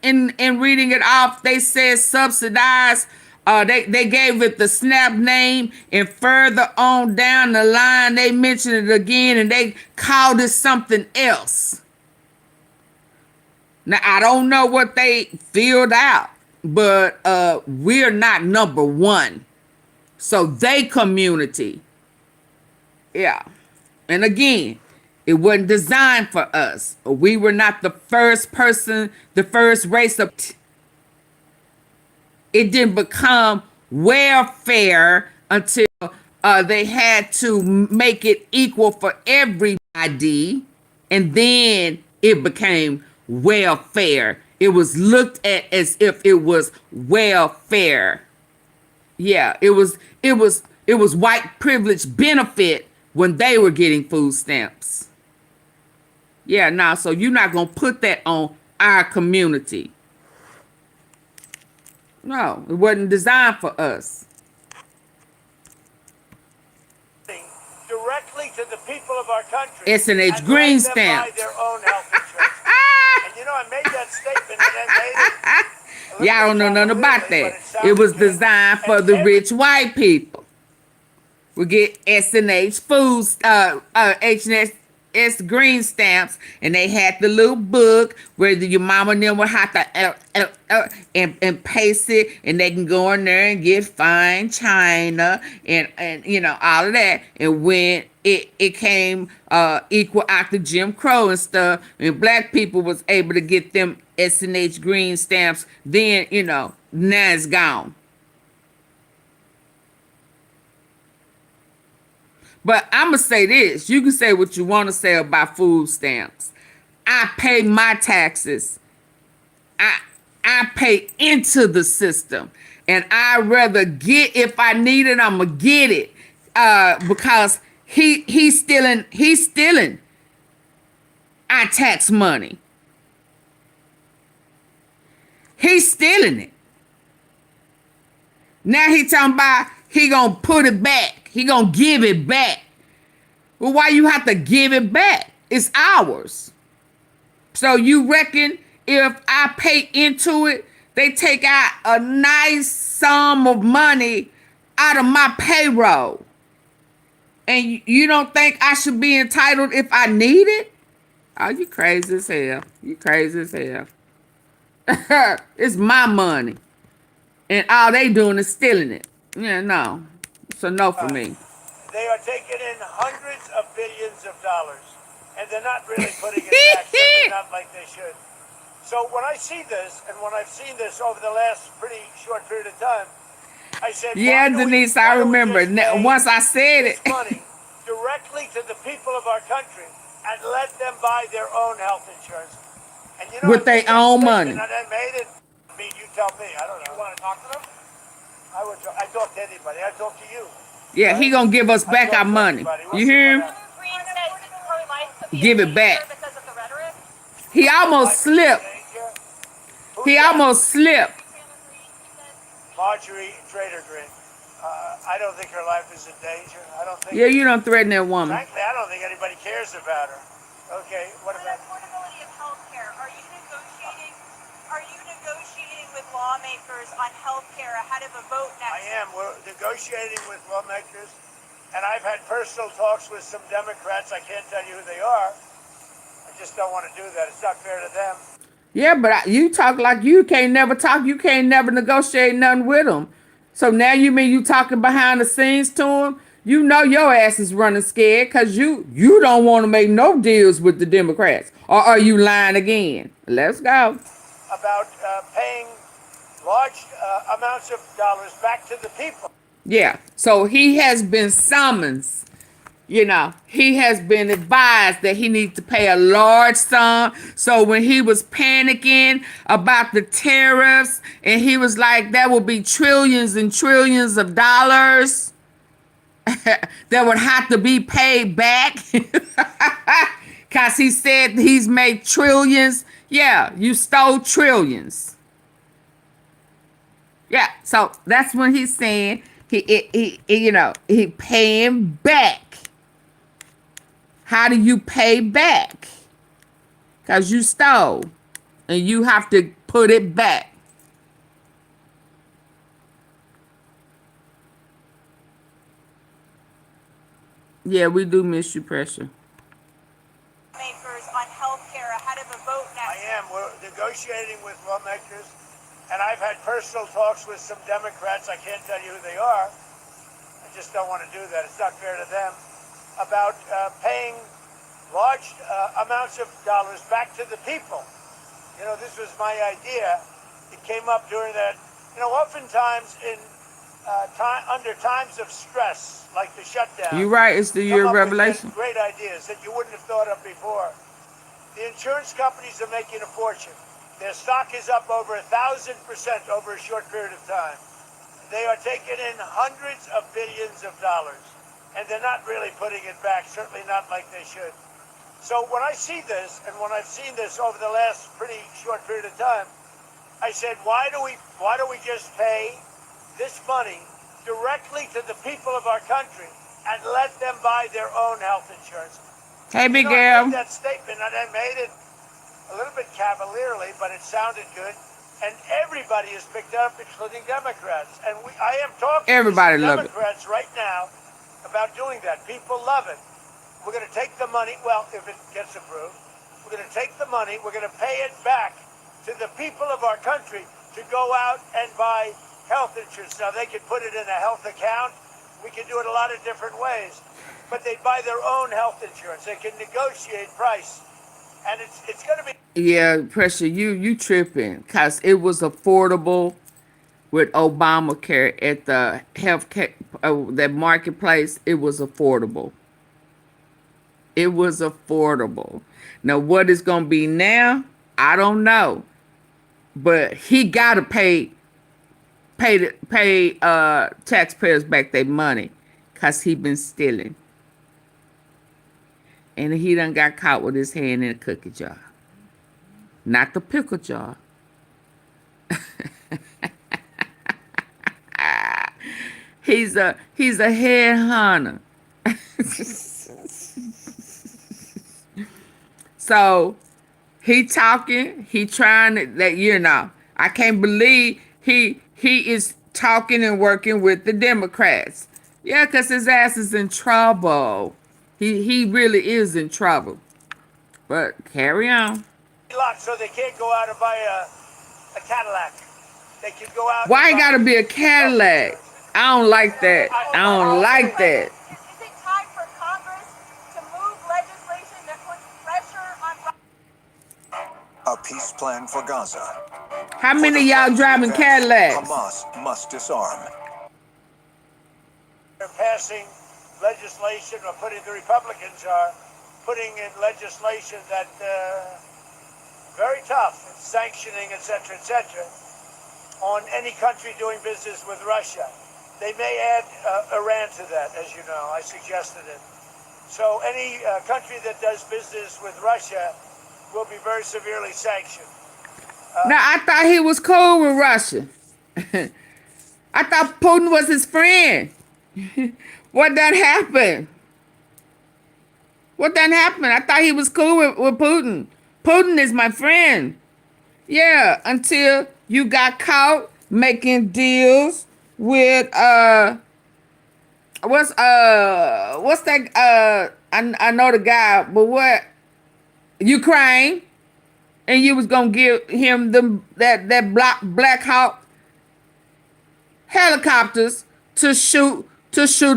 reading it off, they said subsidized. They gave it the SNAP name, and further on down the line, they mentioned it again, and they called it something else. Now, I don't know what they filled out, but we're not number one. So they community. Yeah. And again, it wasn't designed for us. We were not the first person, the first race of... It didn't become welfare until they had to make it equal for everybody. And then it became welfare. It was looked at as if it was welfare. Yeah, it was white privilege benefit when they were getting food stamps. Yeah, no, so you're not going to put that on our community. No, it wasn't designed for us. Directly to the people of our country. S&H green stamp. Buy their own health insurance. And you know, I made that statement and then Y'all don't know nothing about that. It was designed for the rich white people. We get S&H foods, H&S green stamps, and they had the little book where your mama and them would have to and paste it, and they can go in there and get fine china and you know all of that. And when it came equal after Jim Crow and stuff, and black people was able to get them S&H green stamps, then you know now it's gone. But I'm going to say this. You can say what you want to say about food stamps. I pay my taxes. I pay into the system. And I'd rather get, if I need it, I'm gonna get it. Because he's stealing our tax money. He's stealing it. Now he talking about he gonna put it back. He gonna give it back. Well, why you have to give it back? It's ours. So you reckon if I pay into it, they take out a nice sum of money out of my payroll? And you don't think I should be entitled if I need it? Oh, you crazy as hell. You crazy as hell. It's my money. And all they doing is stealing it. Yeah, no. It's a no for me. They are taking in hundreds of billions of dollars, and they're not really putting it back, certainly not like they should. So when I see this, and when I've seen this over the last pretty short period of time, I said, yeah, Denise, I remember. Once I said it. Money directly to the people of our country and let them buy their own health insurance. And you know, with their own money. And I made it. I mean, you tell me. I don't know. You want to talk to them? I talk to anybody. I talk to you. Yeah, he gonna give us back our money. You hear him? Give it back. He almost slipped. He almost slipped. Marjorie Trader Green. I don't think her life is in danger. I don't think. Yeah, you don't threaten that woman. Frankly, I don't think anybody cares about her. Okay, what about affordability of health care? Are you negotiating with lawmakers on health care ahead of a vote next? I am. We're negotiating with lawmakers, and I've had personal talks with some Democrats. I can't tell you who they are. I just don't want to do that. It's not fair to them. Yeah, but you talk like you can't never talk. You can't never negotiate nothing with them. So now you mean you talking behind the scenes to them? You know your ass is running scared because you don't want to make no deals with the Democrats. Or are you lying again? Let's go. About paying large amounts of dollars back to the people. Yeah. So he has been summoned. You know, he has been advised that he needs to pay a large sum. So when he was panicking about the tariffs and he was like, that will be trillions and trillions of dollars that would have to be paid back. Because he said he's made trillions. Yeah, you stole trillions. Yeah, so that's what he's saying. He paying back. How do you pay back? Because you stole and you have to put it back. Yeah, we do miss you, Pressure. Lawmakers on health care ahead of a vote next. I am. We're negotiating with lawmakers, and I've had personal talks with some Democrats. I can't tell you who they are. I just don't want to do that. It's not fair to them. About paying large amounts of dollars back to the people. You know, this was my idea. It came up during that. You know, oftentimes under times of stress, like the shutdown. You're right. It's the year of revelation. Great ideas that you wouldn't have thought of before. The insurance companies are making a fortune. Their stock is up over 1,000% over a short period of time. They are taking in hundreds of billions of dollars. And they're not really putting it back, certainly not like they should. So when I see this, and when I've seen this over the last pretty short period of time, I said, why do we just pay this money directly to the people of our country and let them buy their own health insurance? Hey, big girl. I made that statement, and I made it a little bit cavalierly, but it sounded good. And everybody has picked it up, including Democrats. And I am talking to Democrats right now about doing that. People love it. We're going to take the money, well, if it gets approved, we're going to take the money, we're going to pay it back to the people of our country to go out and buy health insurance. Now, they could put it in a health account. We can do it a lot of different ways. But they buy their own health insurance. They can negotiate price. And it's going to be... Yeah, Pressure, you tripping. Because it was affordable with Obamacare at the healthcare, that marketplace. It was affordable. It was affordable. Now, what it's going to be now, I don't know. but he gotta pay taxpayers back their money because he been stealing. And he done got caught with his hand in a cookie jar. Not the pickle jar. He's a head hunter. So he talking, he trying to let you know. I can't believe he is talking and working with the Democrats. Yeah, because his ass is in trouble. He really is in trouble. But carry on. Locked so they can't go out and buy a Cadillac. They can go out. Why it gotta be a Cadillac? I don't like that. I don't like that. Is it time for Congress to move legislation that puts pressure on A peace plan for Gaza. How many of y'all driving Cadillacs? Hamas must disarm. They're passing legislation, or the Republicans are putting in legislation that very tough, sanctioning, etc., on any country doing business with Russia. They may add Iran to that, as you know. I suggested it. So any country that does business with Russia will be very severely sanctioned. Now, I thought he was cool with Russia. I thought Putin was his friend. What done happened? What done happened? I thought he was cool with Putin. Putin is my friend. Yeah, until you got caught making deals with what's that I know the guy, but what? Ukraine, and you was gonna give him that Black Hawk helicopters to shoot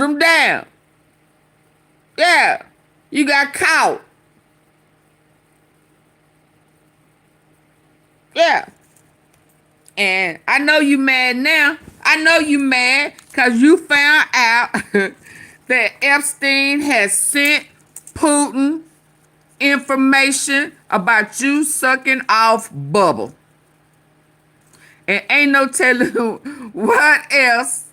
him down. Yeah, you got caught. Yeah. And I know you mad now. I know you mad because you found out that Epstein has sent Putin information about you sucking off bubble. And ain't no telling what else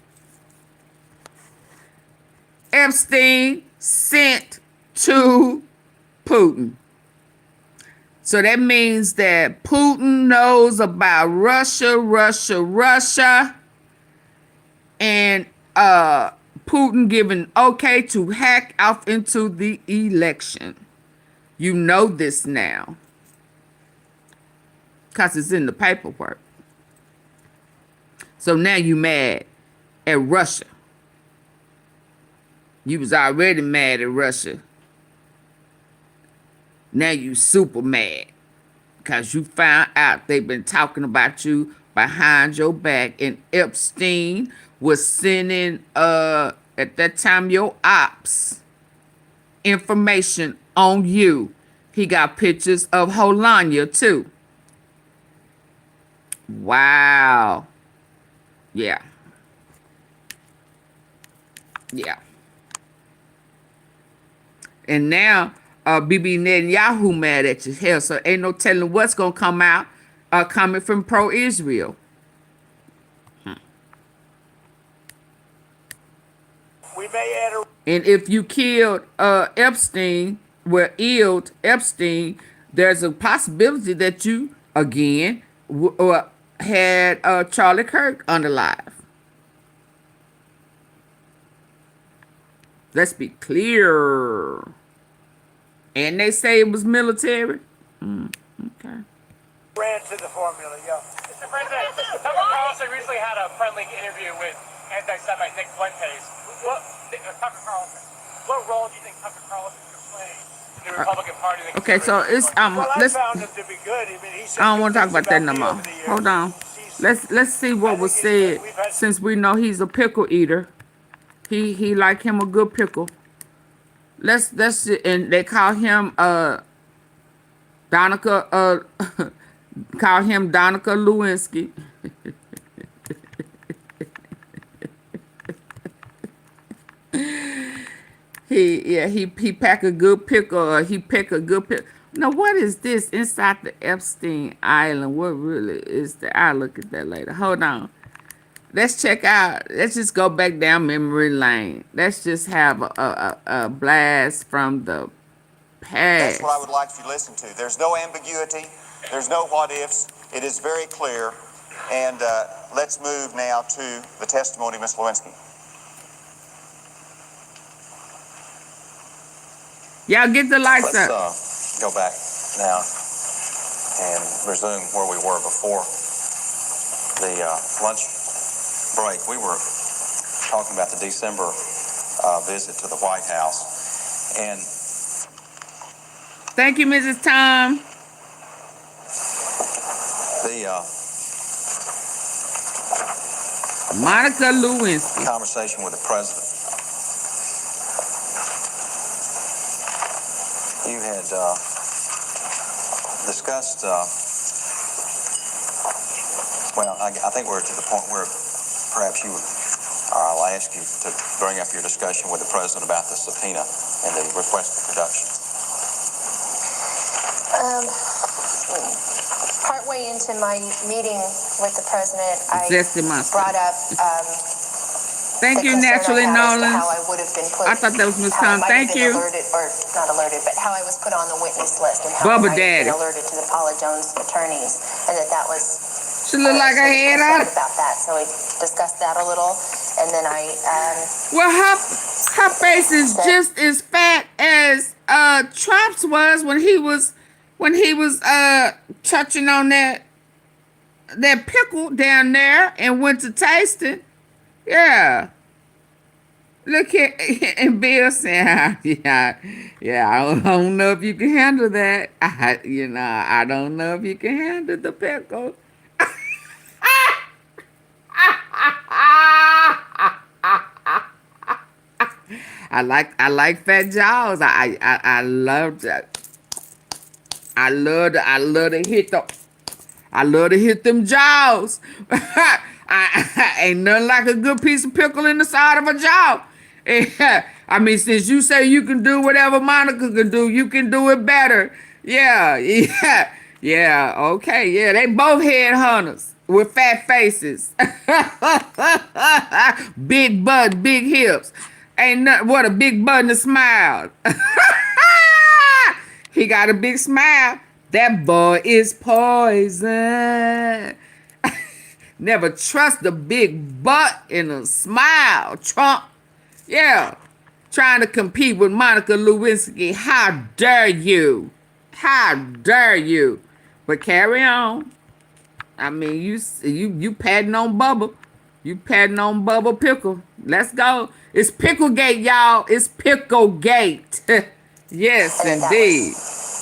Epstein sent to Putin. So that means that Putin knows about Russia, and Putin giving okay to hack off into the election. You know this now, because it's in the paperwork. So now you mad at Russia. You was already mad at Russia. Now you super mad because you found out they've been talking about you behind your back, and Epstein was sending at that time your ops information on you. He got pictures of Holanya too. Wow. Yeah. And now Bibi Netanyahu mad at you. Hell, so ain't no telling what's gonna come out coming from pro-Israel. We may add And if you killed Epstein, Epstein, there's a possibility that you again had Charlie Kirk unalive. Let's be clear. And they say it was military. Okay. ran to the formula, yeah. Mr. President, Tucker Carlson recently had a friendly interview with anti-Semite Nick Fuentes. Tucker Carlson, what role do you think Tucker Carlson could play in the Republican Party? Okay, so it's Well, I let's. found him to be good. I mean, he said I don't want to talk things about that no me more. over the years. Hold on. Let's see what was said, since we know he's a pickle eater. He like him a good pickle. Let's and they call him Donica call him Donica Lewinsky. He pack a good pickle. He pick a good pick. Now, what is this inside the Epstein Island? What really is that? I'll look at that later. Hold on. Let's check out. Let's just go back down memory lane. Let's just have a blast from the That's past. what I would like you to listen to. There's no ambiguity. There's no what ifs. It is very clear. And let's move now to the testimony of Ms. Lewinsky. Y'all get the lights Let's up. go back now and resume where we were before the lunch break. We were talking about the December visit to the White House. And thank you, Mrs. Tom. the Monica Lewinsky. Conversation with the president. You had discussed, well, I think we're to the point where perhaps you would, or I'll ask you to bring up your discussion with the president about the subpoena and the request for production. Partway into my meeting with the president, I Zesty monster. brought up Thank the you, concern Naturally I had as to Nolan. how I would have been put. I thought that was Miss how I Tom. might Thank have been you. Alerted, or not alerted, but how I was put on the witness list and how Bubba I might Daddy. have been alerted to the Paula Jones attorneys, and that was. She look like her head out. About that, so we discussed that a little, and then I. Well, her face is just as fat as Trump's was when he was touching on that pickle down there and went to taste it. Yeah. Look at and Bill saying, yeah, I don't know if you can handle that. I don't know if you can handle the pickle. I like fat jaws. I love that. I love to hit them jaws. Ain't nothing like a good piece of pickle in the side of a jaw. I mean, since you say you can do whatever Monica can do, you can do it better. Yeah. Okay, yeah. They both headhunters with fat faces. Big butt, big hips. Ain't nothing. What a big butt and a smile. He got a big smile. That boy is poison. Never trust a big butt and a smile, Trump. Yeah. Trying to compete with Monica Lewinsky. How dare you? How dare you? But carry on. I mean, you patting on Bubba. You patting on Bubba Pickle. Let's go. It's Picklegate, y'all. It's Picklegate. Yes, indeed.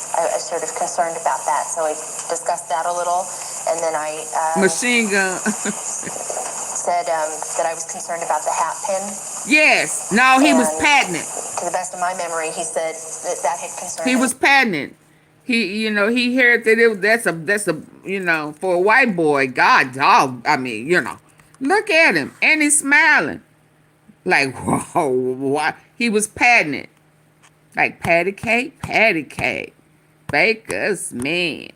I was sort of concerned about that, so we discussed that a little, and then I Machine gun. said that I was concerned about the hat pin. Yes. No, he was patting it. To the best of my memory, he said that had concerned He him. was patting it. He heard that that's a for a white boy, God dog. I mean, look at him, and he's smiling. Like, whoa, what? He was patting it. Like patty cake, baker's man.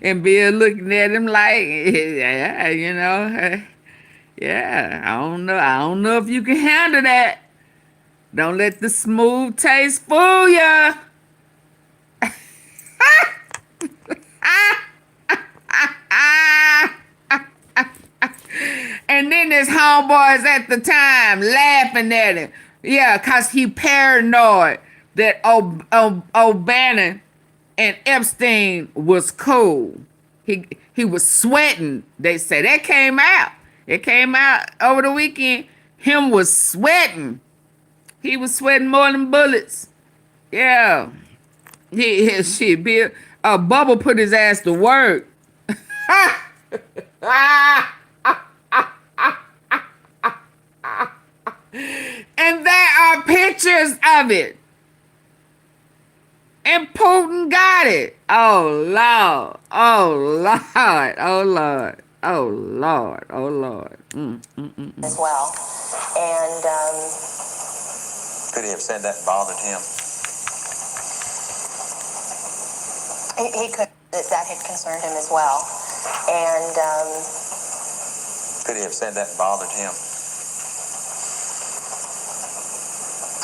And Bill looking at him like, yeah, I don't know if you can handle that. Don't let the smooth taste fool ya. And then his homeboys at the time laughing at him. Yeah, because he paranoid that O'Bannon and Epstein was cool. He was sweating. They say that came out. It came out over the weekend. Him was sweating. He was sweating more than bullets. Yeah. Bubba put his ass to work. And there are pictures of it. And Putin got it. Oh, Lord. Oh, Lord. Oh, Lord. Oh, Lord. Oh, Lord. As well. And Could he have said that bothered him? He could, that had concerned him as well. And Could he have said that bothered him?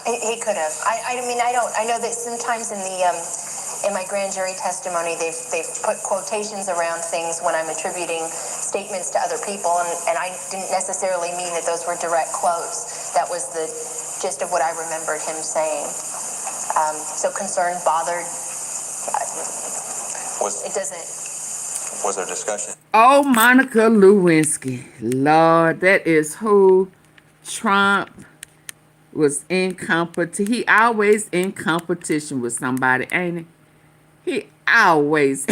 he could have. I mean, I know that sometimes in my grand jury testimony, they've put quotations around things when I'm attributing statements to other people, and I didn't necessarily mean that those were direct quotes. That was the gist of what I remembered him saying. So concerned, bothered, it doesn't. Was there discussion? Oh, Monica Lewinsky. Lord, that is who Trump was in competition. He always in competition with somebody, ain't he? He always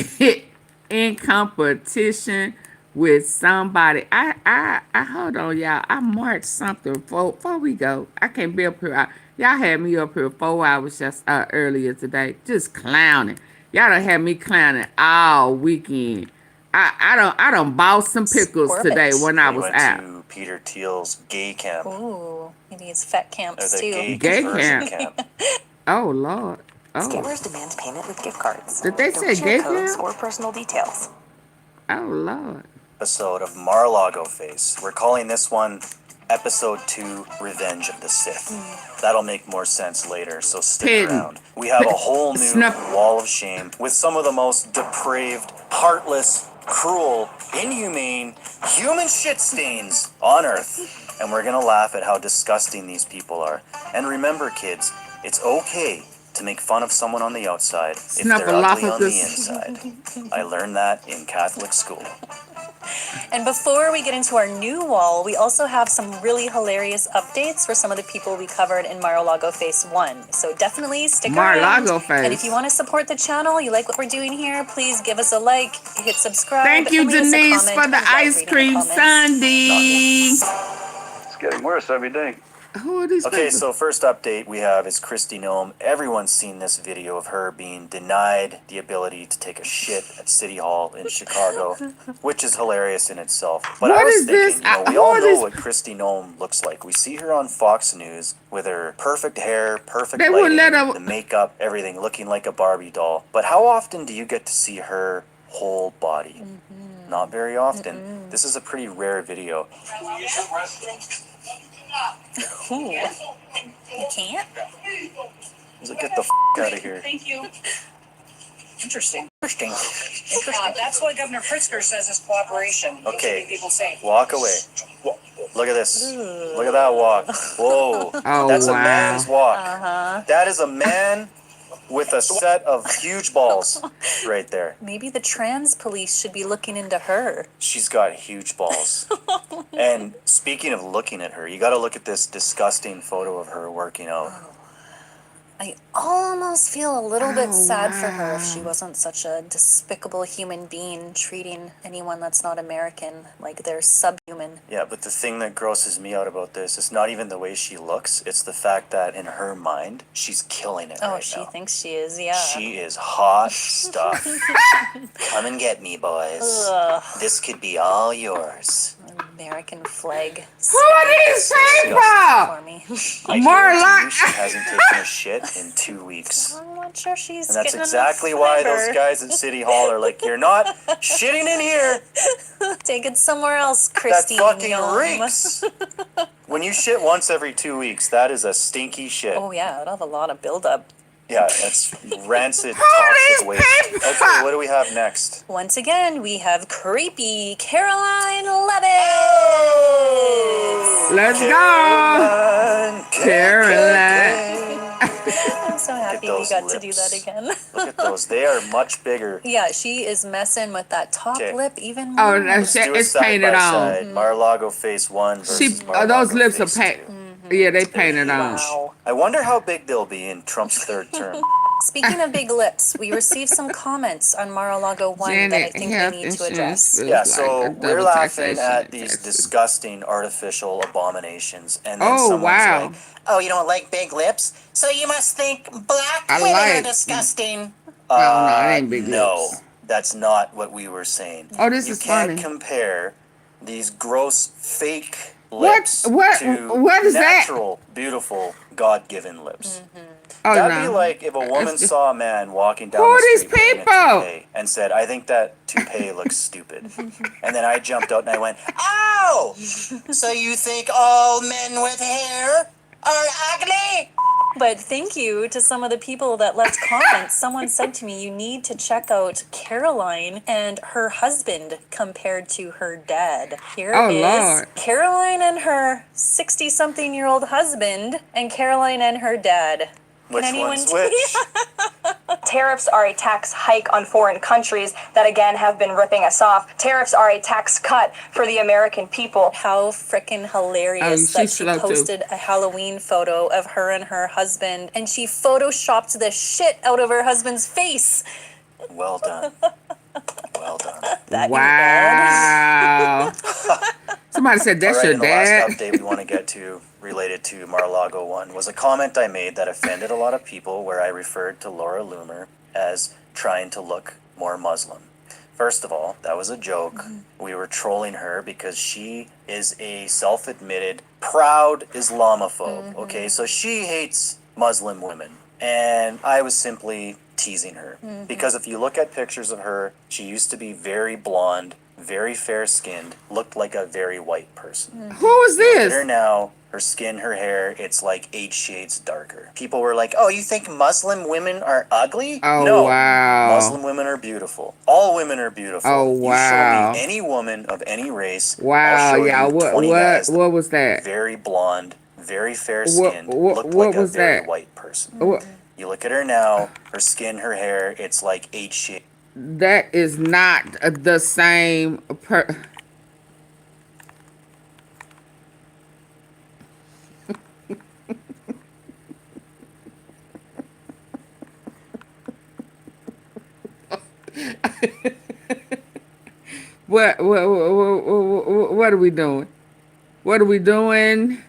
in competition with somebody. I hold on, y'all. I marked something before we go. I can't be up here. Y'all had me up here 4 hours just earlier today, just clowning. Y'all done had me clowning all weekend. I done bought some pickles today when I was out. To Peter Thiel's gay camp. Ooh, maybe it's fat camps Or the too. Gay conversion camp. Oh Lord. Oh. Scammers demand payment with gift cards. Did they say Don't gay share codes camp? or personal details. Oh Lord. Episode of Mar-a-Lago Face. We're calling this one Episode 2, Revenge of the Sith. That'll make more sense later, so stick around. We have a whole new wall of shame with some of the most depraved, heartless, cruel, inhumane, human shit stains on Earth. And we're gonna laugh at how disgusting these people are. And remember, kids, it's okay to make fun of someone on the outside if they're ugly on the inside. I learned that in Catholic school. And before we get into our new wall, we also have some really hilarious updates for some of the people we covered in Mar-a-Lago Face 1. So definitely stick around. Mar-a-Lago Face. And if you want to support the channel, you like what we're doing here, please give us a like, hit subscribe. Thank you, and leave us a Denise, comment. for the We love ice reading cream the comments. sundae. It's getting worse every day. Who are these Okay, people? so first update we have is Kristi Noem. Everyone's seen this video of her being denied the ability to take a shit at City Hall in Chicago, which is hilarious in itself. But What I was is this? thinking, you know, we Who all are know these- what Kristi Noem looks like. We see her on Fox News with her perfect hair, perfect They wouldn't lighting, let her- the makeup, everything, looking like a Barbie doll. But how often do you get to see her whole body? Not very often. This is a pretty rare video. Ooh. You can't? He's like, get the out of here. Thank you. Interesting. That's why Governor Pritzker says it's cooperation. Okay, People say. walk away. Look at this. Look at that walk. Whoa. Oh, That's a wow. man's walk. Uh-huh. That is a man with a set of huge balls right there. Maybe the trans police should be looking into her. She's got huge balls. And speaking of looking at her, you got to look at this disgusting photo of her working out. I almost feel a little bit sad for her if she wasn't such a despicable human being, treating anyone that's not American like they're subhuman. Yeah, but the thing that grosses me out about this is not even the way she looks, it's the fact that in her mind, she's killing it Oh, right she now. thinks she is, yeah. She is hot stuff. Come and get me, boys. Ugh. This could be all yours. American flag. Who are these people? For me. I guarantee you she hasn't taken a shit in 2 weeks. I'm not sure she's And that's getting exactly enough why fiber. those guys at City Hall are like, you're not shitting in here. Take it somewhere else, That Christine. fucking Yum. reeks. When you shit once every 2 weeks, that is a stinky shit. Oh yeah, it'll have a lot of buildup. Yeah, that's rancid, toxic waste. Okay, what do we have next? Once again, we have creepy Caroline Levitt. Let's go. Caroline. I'm so happy we those got to do lips. that again. Look at those. They are much bigger. Yeah, she is messing with that top Okay. lip even more. Oh, that's Do a it's side painted by on. side. Mar-a-Lago Face 1 versus She, Mar-a-Lago those lips are Face painted. 2. Yeah, they painted on. Wow. I wonder how big they'll be in Trump's third term. Speaking of big lips, we received some comments on Mar-a-Lago 1 that I Janet, think we health need to insurance address. feels Yeah, like so a we're double laughing taxation at in these Texas. disgusting artificial abominations, and then Oh, someone's wow. like, "Oh, you don't like big lips, so you must think black I women like- are disgusting." No, it ain't big no, lips. that's not what we were saying. Oh, this you is can't funny. compare these gross fake What? lips What? to What is that? natural, beautiful, God-given lips. Oh That'd be no. like if a woman That's just- saw a man walking Who down the are these street wearing a people? toupee and said, "I think that toupee looks stupid," and then I jumped out and I went, "Ow! So you think all men with hair are ugly?" But thank you to some of the people that left comments. Someone said to me, you need to check out Caroline and her husband compared to her dad. Here Oh, is Lord. Caroline and her 60-something-year-old husband and Caroline and her dad. Which Can anyone one's which? Tariffs are a tax hike on foreign countries that again have been ripping us off. Tariffs are a tax cut for the American people. How frickin' hilarious Oh, that she's she slow, too. posted a Halloween photo of her and her husband and she photoshopped the shit out of her husband's face. Well done. Well done. That Wow. Somebody said that's All right, your and the dad. last update we want to get to related to Mar-a-Lago one was a comment I made that offended a lot of people where I referred to Laura Loomer as trying to look more Muslim. First of all, that was a joke. We were trolling her because she is a self-admitted proud Islamophobe. Okay, so she hates Muslim women. And I was simply teasing her. Because if you look at pictures of her, she used to be very blonde, very fair-skinned, looked like a very white person. Who is Look at her this? now, her skin, her hair, it's like 8 shades darker. People were like, "Oh, you think Muslim women are ugly?" Oh, No. wow. Muslim women are beautiful. All women are beautiful. Oh, You wow. show me any woman of any race, Wow, I'll show yeah. you What 20 guys what was that? very blonde, very fair-skinned, What looked like a was very that? white person. What? You look at her now, her skin, her hair, it's like 8 shades. That is not the same what are we doing? What are we doing?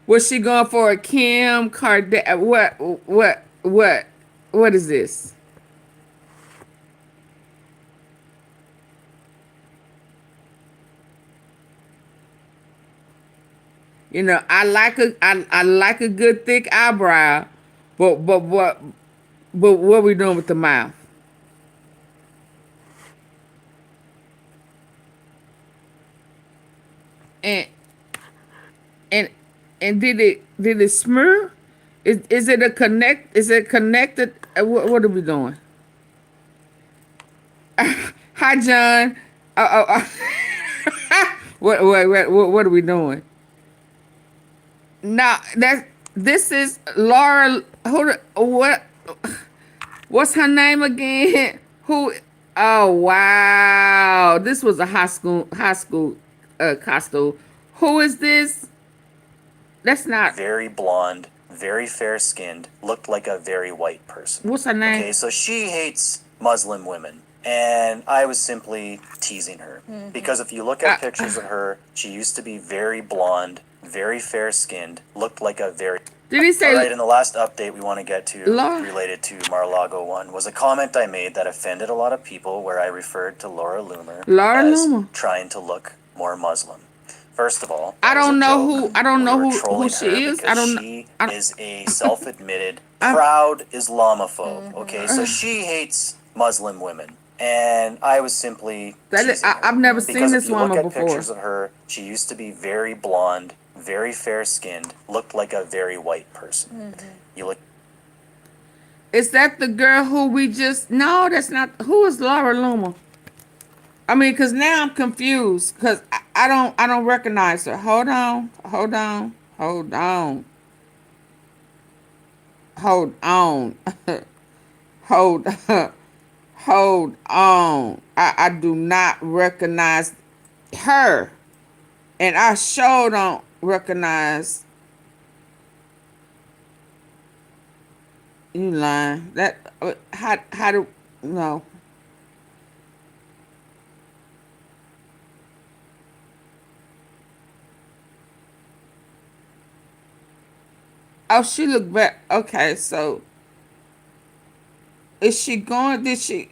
Was she going for a Kim Kardashian? What is this? You know, I like a good thick eyebrow, but what we doing with the mouth? And and and did it smear? Is it a connect? Is it connected? What are we doing? Hi, John. What are we doing? No, this is Laura. What's her name again? Who? Oh wow, this was a high school costume. Who is this? That's not. Very blonde, very fair-skinned, looked like a very white person. What's her name? Okay, so she hates Muslim women. And I was simply teasing her. Because if you look at pictures of her, she used to be very blonde, very fair-skinned, looked like a very... Did he say... All right, and the last update we want to get to Laura? related to Mar-a-Lago one was a comment I made that offended a lot of people where I referred to Laura Loomer as trying to look more Muslim. First of all, I don't know who trolling she her is. I because don't know. she is a self-admitted proud Islamophobe. Okay, so she hates Muslim women. And I was simply I've never seen this woman before. If you look at before. pictures of her, she used to be very blonde, very fair-skinned, looked like a very white person. You look. Is that the girl who we just? No, that's not. Who is Laura Loomer? I mean, cause now I'm confused. Cause I don't recognize her. Hold on. Hold on. I do not recognize her. And I sure don't recognize. You lying. That, how do, no. Oh, she looked back. Okay, so is she going? Did she?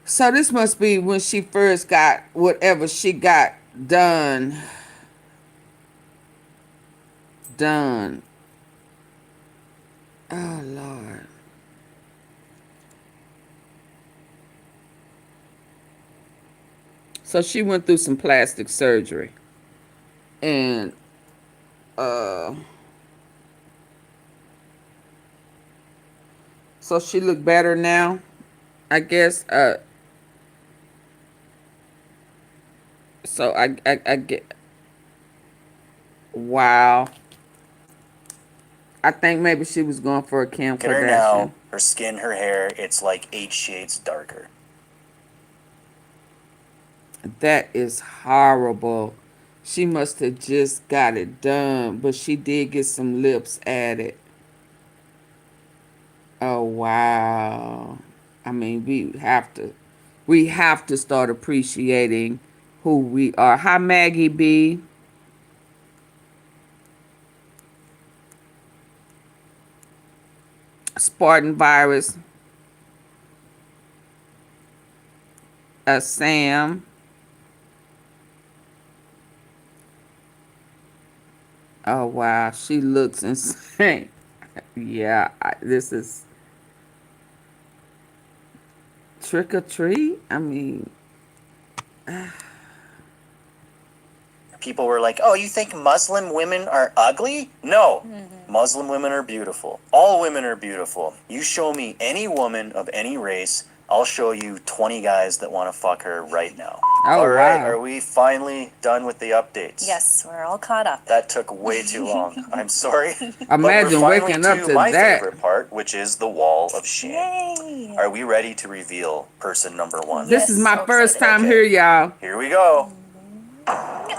So this must be when she first got whatever she got done. Done. Oh, Lord. So she went through some plastic surgery. And, so she looked better now, I guess. So I get, wow. I think maybe she was going for a Kim Look at her now. Kardashian. Her skin, her hair, it's like 8 shades darker. That is horrible. She must have just got it done, but she did get some lips added. Oh, wow. I mean, we have to start appreciating who we are. Hi, Maggie B. Spartan virus. Sam. Oh, wow. She looks insane. Yeah, this is trick or treat. I mean, People were like, oh, you think Muslim women are ugly? No. Muslim women are beautiful. All women are beautiful. You show me any woman of any race, I'll show you 20 guys that want to fuck her right now. Oh, all right, wow. are we finally done with the updates? Yes, we're all caught up. That took way too long. I'm sorry. Imagine but we're finally waking up to my that. favorite part, which is the wall of shame. Yay! Are we ready to reveal person number 1? This is my so first excited. time here, y'all. Here we go.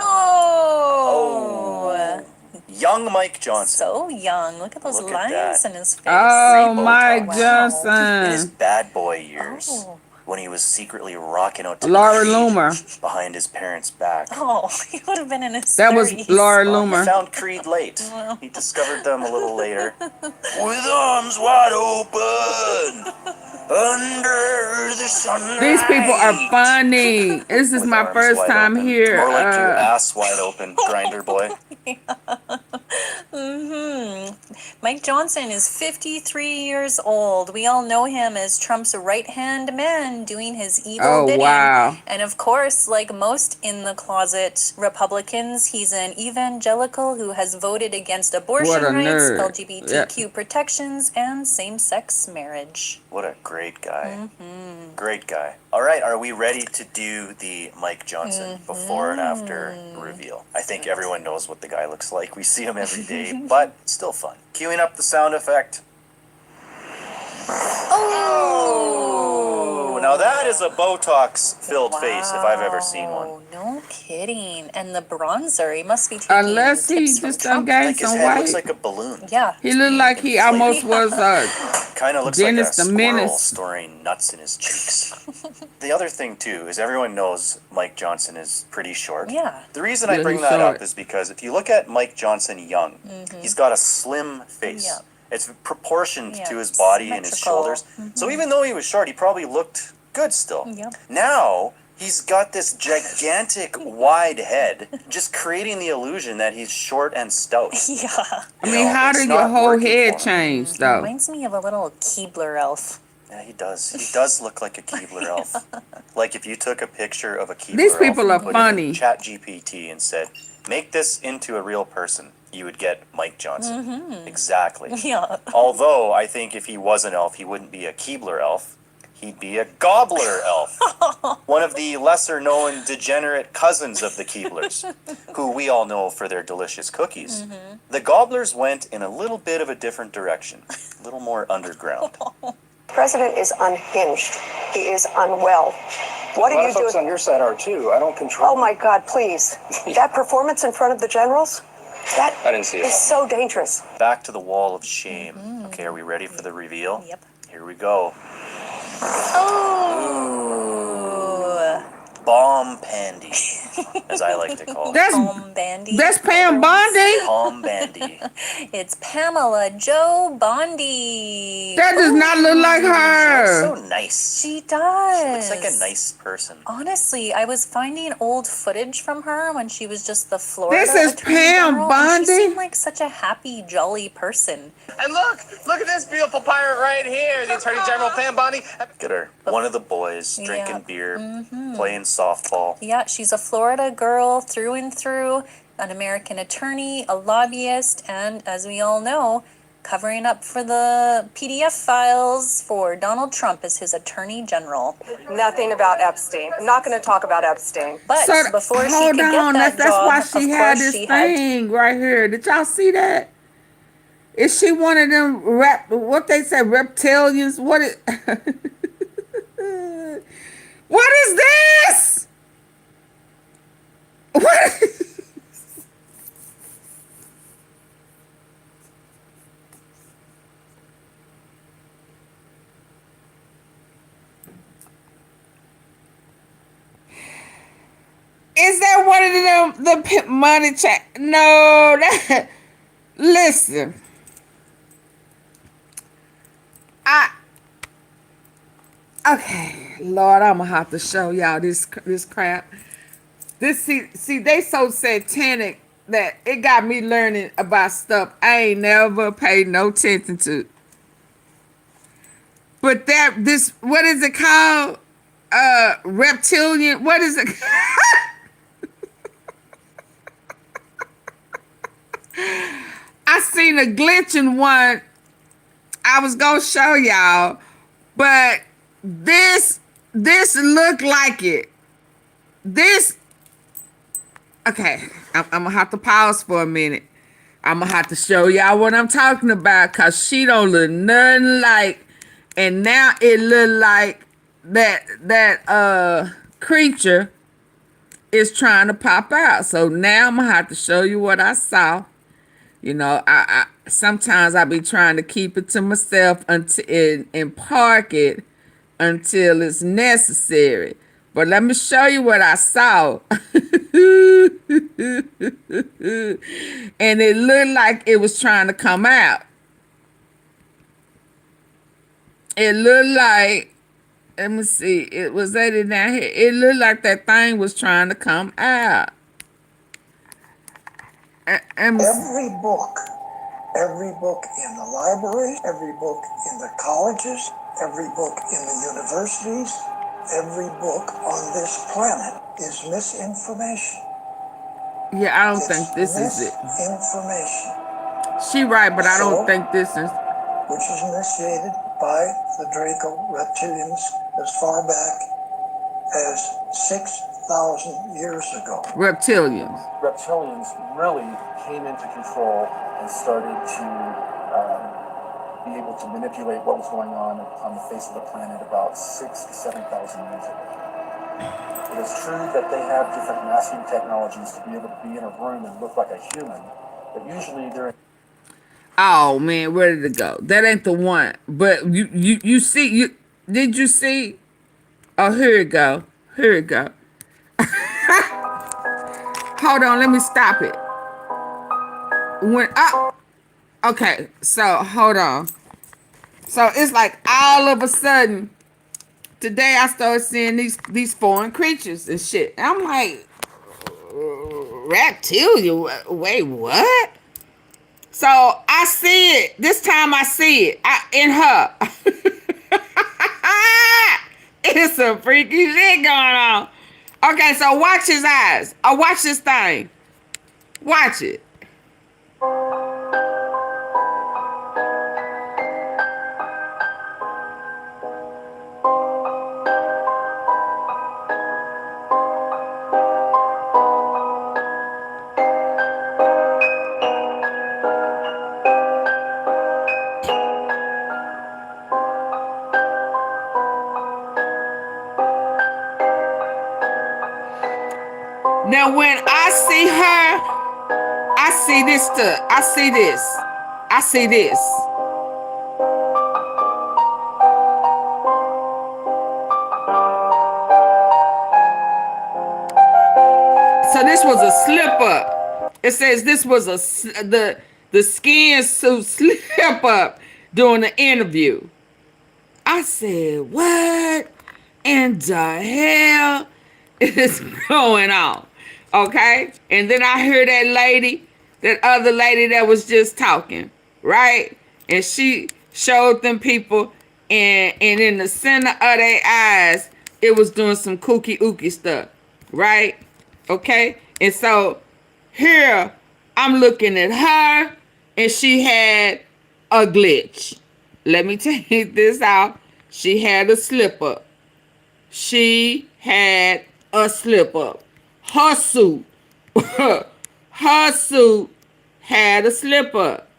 Oh, Young Mike Johnson. so young. Look at those Look at lines that. in his face. Oh, Great Mike Botox. In his Johnson. bad boy years, Oh. when he was secretly rocking out to Laura the Loomer. behind his parents' back. Oh, he would have been in his That was 30s. Laura He Loomer. found Creed late. He discovered them a little later. With arms wide open, under the sunlight. These people are funny. This is With my arms first wide time open. here. More like your ass wide open, grinder boy. Mike Johnson is 53 years old. We all know him as Trump's right-hand man doing his evil Oh, bidding. wow. And of course, like most in-the-closet Republicans, he's an evangelical who has voted against abortion What a rights, nerd. LGBTQ protections, and same-sex marriage. What a great guy. Great guy. All right, are we ready to do the Mike Johnson before and after reveal? I think everyone knows what the guy looks like. We see him every day, but still fun. Queuing up the sound effect. Oh! Now that is a Botox-filled face if I've ever seen one. Oh, no kidding. And the bronzer, he must be taking Unless he tips from just done Trump. gained Like his some head looks weight. like a balloon. Yeah. He looked like he almost was Kind of looks Dennis like a the squirrel Menace. storing nuts in his cheeks. The other thing too is everyone knows Mike Johnson is pretty short. Yeah. The reason I Yeah, bring he's that short. up is because if you look at Mike Johnson young, he's got a slim face. Yeah. It's proportioned Yeah, to his body and his symmetrical. shoulders. So even though he was short, he probably looked good still. Yep. Now he's got this gigantic wide head, just creating the illusion that he's short and stout. Yeah. I mean, how did your whole head change, though? Reminds me of a little Keebler elf. Yeah, he does. He does look like a Keebler elf. Like if you took a picture of a Keebler These elf people and are put it funny. in ChatGPT and said, make this into a real person, you would get Mike Johnson. Exactly. Yeah. Although I think if he was an elf, he wouldn't be a Keebler elf. He'd be a gobbler elf. One of the lesser known degenerate cousins of the Keeblers, who we all know for their delicious cookies. The gobblers went in a little bit of a different direction, a little more underground. The president is unhinged. He is unwell. What are you doing? on your side are too. I don't control. Oh my God, please. That performance in front of the generals? That I didn't see it. is so dangerous. Back to the wall of shame. Okay, are we ready for the reveal? Yep. Here we go. Oh. Bomb Pandy. as I like to call That's her. Palm Bandy. that's Pam Bondi. Palm Bandy. It's Pamela Joe Bondi. That does not look like She looks her. so nice. She does. She looks like a nice person. Honestly, I was finding old footage from her when she was just the Florida This is Attorney Pam General, and she Bondi. seemed like such a happy, jolly person. And look at this beautiful pirate right here, the Attorney General Pam Bondi. Look at her. One of the boys, drinking beer, playing softball. Yeah, she's a Florida girl through and through, an American attorney, a lobbyist, and as we all know, covering up for the PDF files for Donald Trump as his attorney general. Nothing about Epstein. I'm not going to talk about Epstein. But So, before she hold could on, get that that's why job, she of had course this she had thing right here. Did y'all see that? Is she one of them what they say, reptilians? What is what is this? What? Is that one of them the money check? No, that listen. Okay, Lord, I'm gonna have to show y'all this crap. This see they so satanic that it got me learning about stuff I ain't never paid no attention to. But this what is it called? Reptilian. What is it? I seen a glitch in one. I was gonna show y'all, but this looked like it. This okay. I'm gonna have to pause for a minute. I'm gonna have to show y'all what I'm talking about, cause she don't look nothing like. And now it look like that creature is trying to pop out. So now I'm gonna have to show you what I saw. You know, I sometimes I be trying to keep it to myself until and park it until it's necessary. But let me show you what I saw. And it looked like it was trying to come out. It looked like, let me see, it was that it down here. It looked like that thing was trying to come out. Every book in the libraries, every book in the colleges, every book in the universities, every book on this planet is misinformation. Yeah, I don't think this is it. Misinformation. She right, but I don't think this is. Which is initiated by the Draco reptilians as far back as 6,000 years ago. Reptilians. Reptilians really came into control and started to be able to manipulate what was going on the face of the planet about 6,000 to 7,000 years ago. It is true that they have different masking technologies to be able to be in a room and look like a human, but usually they're Oh man, where did it go? That ain't the one. But you see, did you see? Oh, here it go. Here it go. Hold on, let me stop it. Okay, so hold on. So it's like all of a sudden today I started seeing these foreign creatures and shit. I'm like, reptilian? Wait, what? So I see it. This time I see it in her. It's some freaky shit going on. Okay, so watch his eyes. Watch this thing. Watch it. Now, when I see her, I see this stuff. I see this. I see this. So this was a slip up. It says this was the skin suit slip up during the interview. I said, what in the hell is going on? Okay? And then I heard that other lady that was just talking, right? And she showed them people, and in the center of their eyes, it was doing some kooky ooky stuff, right? Okay? And so here I'm looking at her, and she had a glitch. Let me take this out. She had a slip up. She had a slip up. Her suit, her suit had a slip up.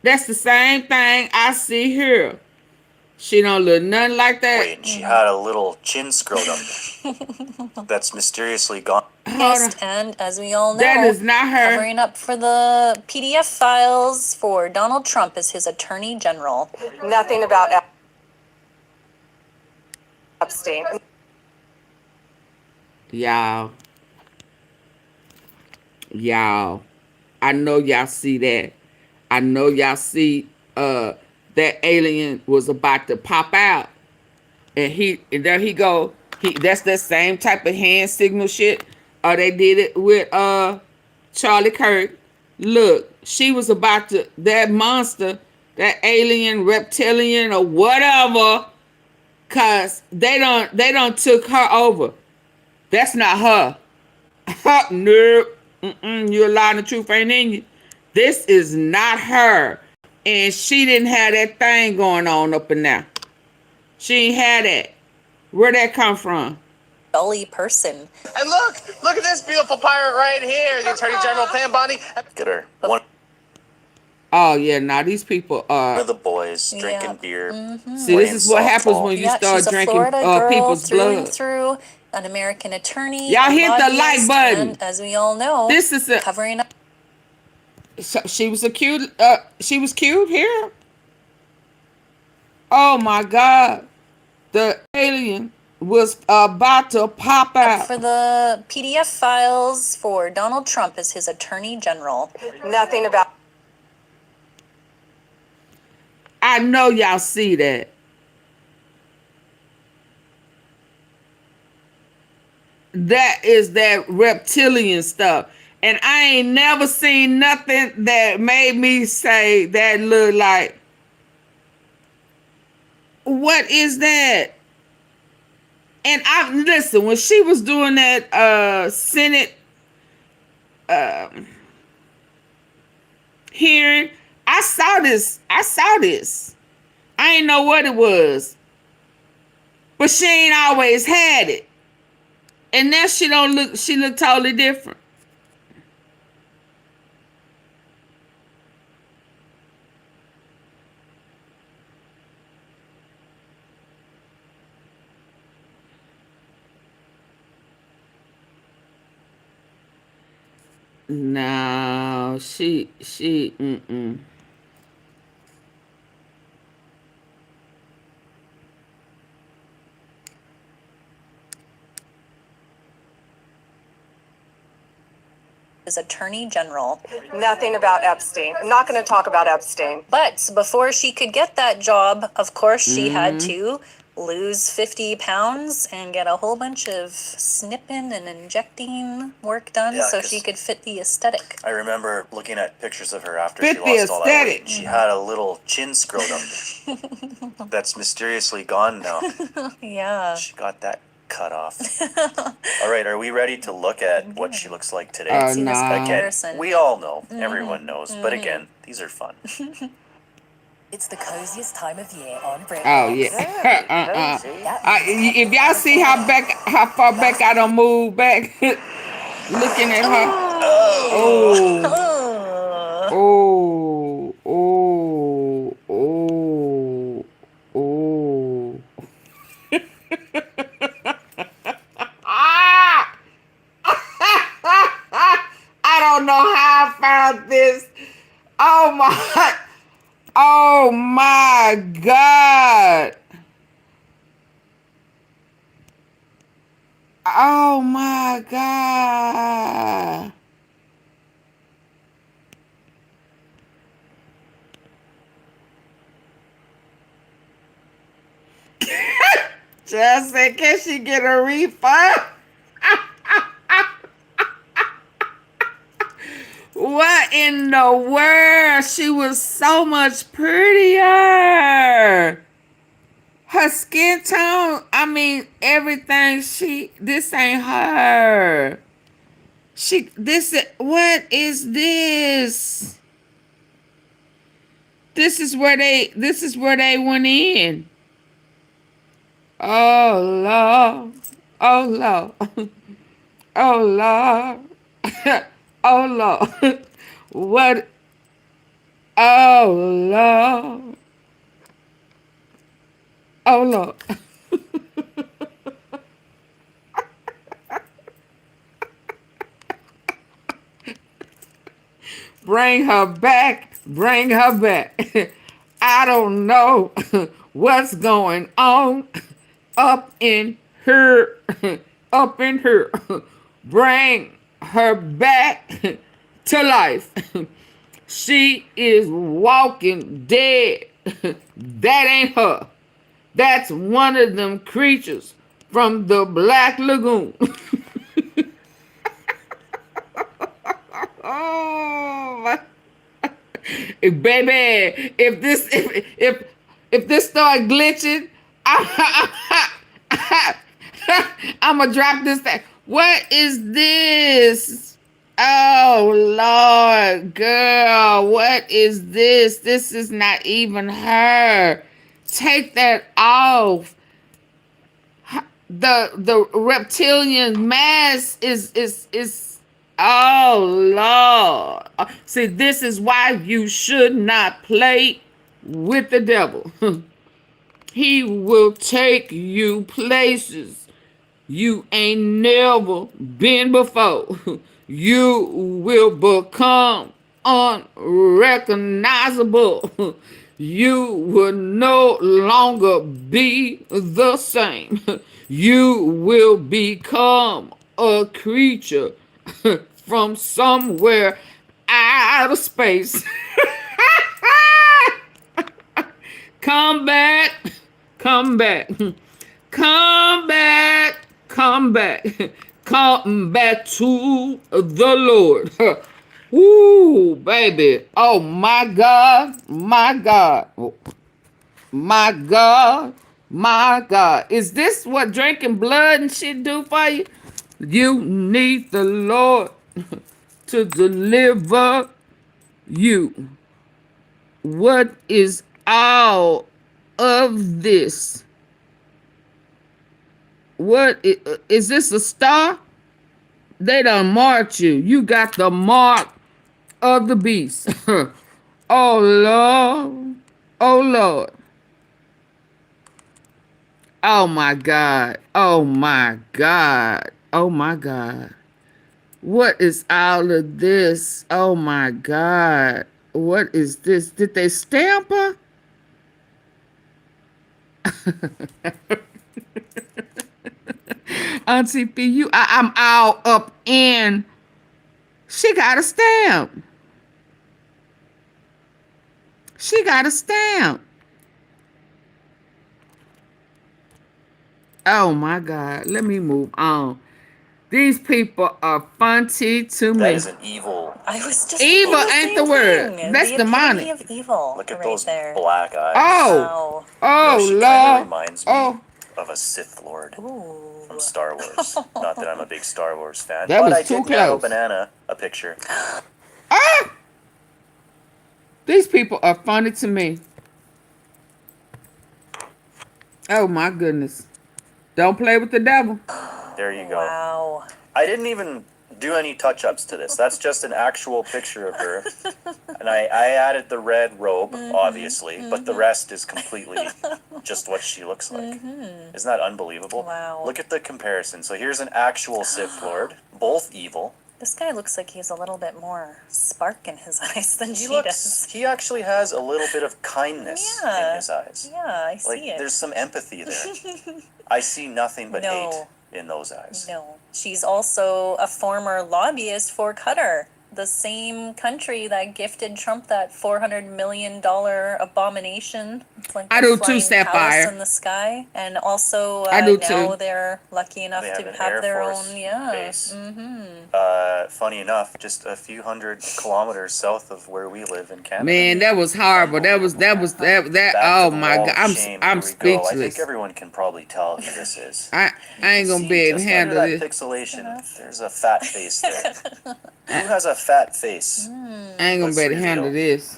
That's the same thing I see here. She don't look nothing like that. Wait, she had a little chin scrotum that's mysteriously gone. Yes, and as we all know, That is not her. Covering up for the PDF files for Donald Trump as his attorney general. Nothing about Epstein. Y'all, I know y'all see that. I know y'all see that alien was about to pop out, and there he go. That's that same type of hand signal shit. They did it with Charlie Kirk. Look, she was about to, that monster, that alien, reptilian, or whatever, cause they don't took her over. That's not her. Nope. You're lying, the truth ain't in you. This is not her. And she didn't have that thing going on up in there. She ain't had that. Where'd that come from? Dully person. And look at this beautiful pirate right here, the Attorney General Pam Bondi. Get her. One Oh, yeah, now these people are... of the boys drinking beer. See, this is what happens when you start she's drinking a Florida girl people's through blood. and through, an American attorney. Y'all a hit the like lobbyist, button. And as we all know, This is a... covering up. So she was accused here? Oh, my God. The alien was about to pop out. For the PDF files for Donald Trump as his attorney general. Nothing about. I know y'all see that. That is that reptilian stuff. And I ain't never seen nothing that made me say that look like, what is that? And listen, when she was doing that Senate hearing, I saw this. I ain't know what it was. But she ain't always had it. And now she look totally different. No, she As attorney general. Nothing about Epstein. I'm not going to talk about Epstein. But before she could get that job, of course, she had to lose 50 pounds and get a whole bunch of snipping and injecting work done so she could fit the aesthetic. I remember looking at pictures of her after Fit she the lost all that weight. aesthetic. She had a little chin scrotum that's mysteriously gone now. Yeah. She got that cut off. All right, are we ready to look at what she looks like today? Let's see this no. Again, comparison. we all know, everyone knows, but again, these are fun. It's the coziest time of year on Brit. Oh yeah. If y'all see how far back I don't move back, looking at her. Oh. I don't know how I found this. Oh my God. Oh my God. Just say, can she get a refund? What in the world? She was so much prettier. Her skin tone, I mean, everything this ain't her. What is this? This is where they went in. Oh, Lord. Oh, Lord. Oh, Lord. Oh, Lord. What? Oh, Lord. Oh, Lord. Bring her back. Bring her back. I don't know what's going on up in her. Up in her. Bring her back to life. She is walking dead. That ain't her. That's one of them creatures from the Black Lagoon. Oh my. Baby, if this start glitching, I'm gonna drop this thing. What is this? Oh Lord, girl, what is this? This is not even her. Take that off. The reptilian mask is oh Lord. See, this is why you should not play with the devil. He will take you places you ain't never been before. You will become unrecognizable. You will no longer be the same. You will become a creature from somewhere out of space. Come back, come back, come back, come back, come back to the Lord. Ooh, baby. Oh my God, my God, my God, my God. Is this what drinking blood and shit do for you? You need the Lord to deliver you. What is all of this? What is this, a star? They done marked you. You got the mark of the beast. Oh Lord. Oh Lord. Oh my God. Oh my God. Oh my God. What is all of this? Oh my God. What is this? Did they stamp her? AunTeaFee, I'm all up in. She got a stamp. She got a stamp. Oh my God. Let me move on. These people are funny to me. That is an evil. I was just evil thinking ain't the word. thing. That's the demonic. epitome of evil. Look at right those there. black eyes. Oh. Wow. Oh, she kind Lord. of reminds me of a Sith Lord from Star Wars. Not that I'm a big Star Wars fan, That but was I too did narrow close. Banana a picture. Ah! These people are funny to me. Oh my goodness. Don't play with the devil. There you go. Wow. I didn't even do any touch-ups to this. That's just an actual picture of her. And I added the red robe, obviously, but the rest is completely just what she looks like. Isn't that unbelievable? Wow. Look at the comparison. So here's an actual Sith Lord, both evil. This guy looks like he's a little bit more spark in his eyes than she does. He actually has a little bit of kindness in his eyes. Yeah, I see it. There's some empathy there. I see nothing but hate. in those eyes. No. She's also a former lobbyist for Qatar, the same country that gifted Trump that $400 million abomination. It's like I the do too, flying Sapphire. palace in the sky. And also I do now too. they're lucky enough They have to an have Air their Force own, yeah. base. Mm-hmm. Funny enough, just a few hundred kilometers south of where we live in Canada. Man, that was horrible. That Back oh to the my wall God. of shame. I'm Here we go. I think speechless. everyone can probably tell who this is. I ain't gonna be able to Just handle under it. that pixelation, there's a fat face there. Who has a fat face? I ain't gonna be able to handle this.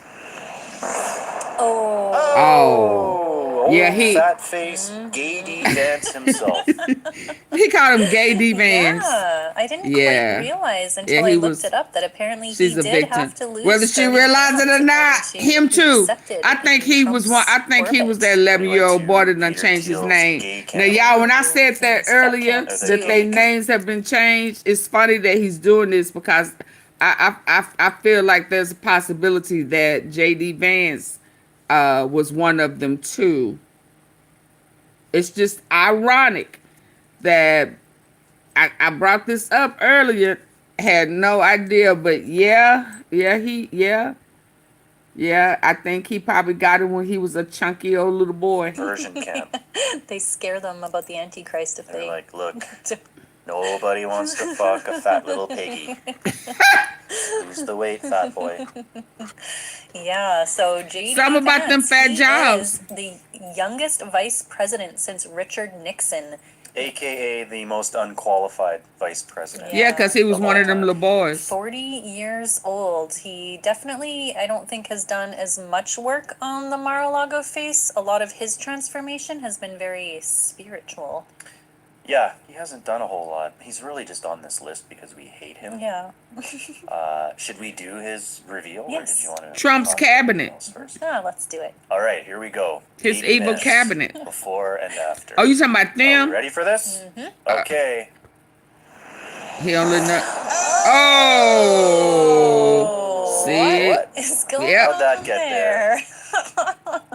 Oh. Oh. Old Yeah, he fat face, gay D Vance himself. he called him Gay D Vance. Yeah, I didn't Yeah. quite realize until Yeah, I he looked was- it up that apparently She's he a did victim. have to lose. Whether she 30 realized it or pounds in not, order to him be too. accepted I think in he was one. I Trump's think he was that orbit. 11-year-old boy that done changed his name. Now, y'all, when I said that earlier, camps that their names have been changed, it's funny that he's doing this because I feel like there's a possibility that J.D. Vance was one of them too. It's just ironic that I brought this up earlier, had no idea, but yeah, I think he probably got it when he was a chunky old little boy. Version camp. They scare them about the Antichrist if They're they like, look, nobody wants to fuck a fat little piggy. Lose the weight, fat boy. Yeah, so J.D. Something about them Vance, fat he jobs. is the youngest vice president since Richard Nixon. AKA the most unqualified vice president. Yeah, because he was of one all of them time. little boys. 40 years old. He definitely, I don't think, has done as much work on the Mar-a-Lago face. A lot of his transformation has been very spiritual. Yeah, he hasn't done a whole lot. He's really just on this list because we hate him. Yeah. Should we do his reveal? Yes. Or did you want to Trump's talk cabinet. else first? Ah, let's do it. All right, here we go. His 80 evil minutes cabinet. Before and after. Oh, you talking about Are we them? ready for this? Okay. He only know. Oh, see? What is going Yep. How'd that on get there?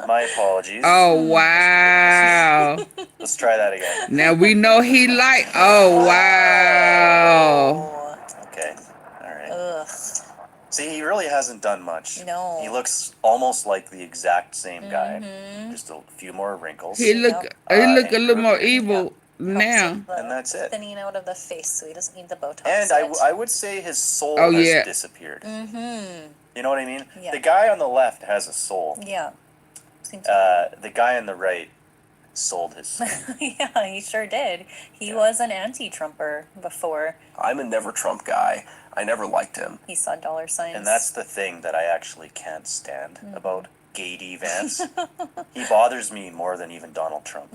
My apologies. Oh, wow. Let's try that again. Now we know he like. Oh, wow. Okay. All right. Ugh. See, he really hasn't done much. No. He looks almost like the exact same guy. Mm-hmm. Just a few more wrinkles. He look a little more evil now. And that's it. Thinning out of the face, so he doesn't need the Botox. And yet. I would say his soul Oh, has yeah. disappeared. Mm-hmm. You know what I mean? Yeah. The guy on the left has a soul. Yeah. Seems The guy on the right sold his soul. yeah, he sure did. He was an anti-Trumper before. I'm a never Trump guy. I never liked him. He saw dollar signs. And that's the thing that I actually can't stand about Gay D Vance. He bothers me more than even Donald Trump.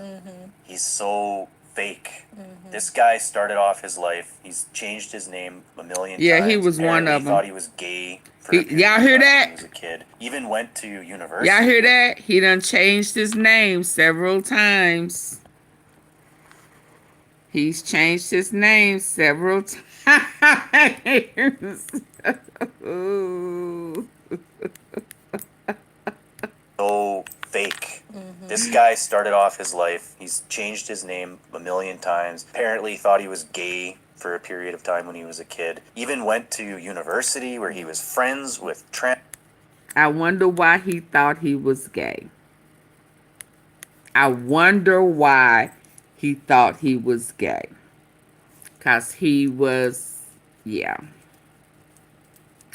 He's so fake. This guy started off his life. He's changed his name a million Yeah, times. he was one Apparently of them. Thought he was gay. For a period Y'all of hear time that? when he was a kid. Even went to university. Y'all hear that? He done changed his name several times. He's changed his name several times. Ooh. So fake. This guy started off his life. He's changed his name a million times. Apparently thought he was gay for a period of time when he was a kid. Even went to university where he was friends with trans. I wonder why he thought he was gay. I wonder why he thought he was gay. 'Cause he was, yeah.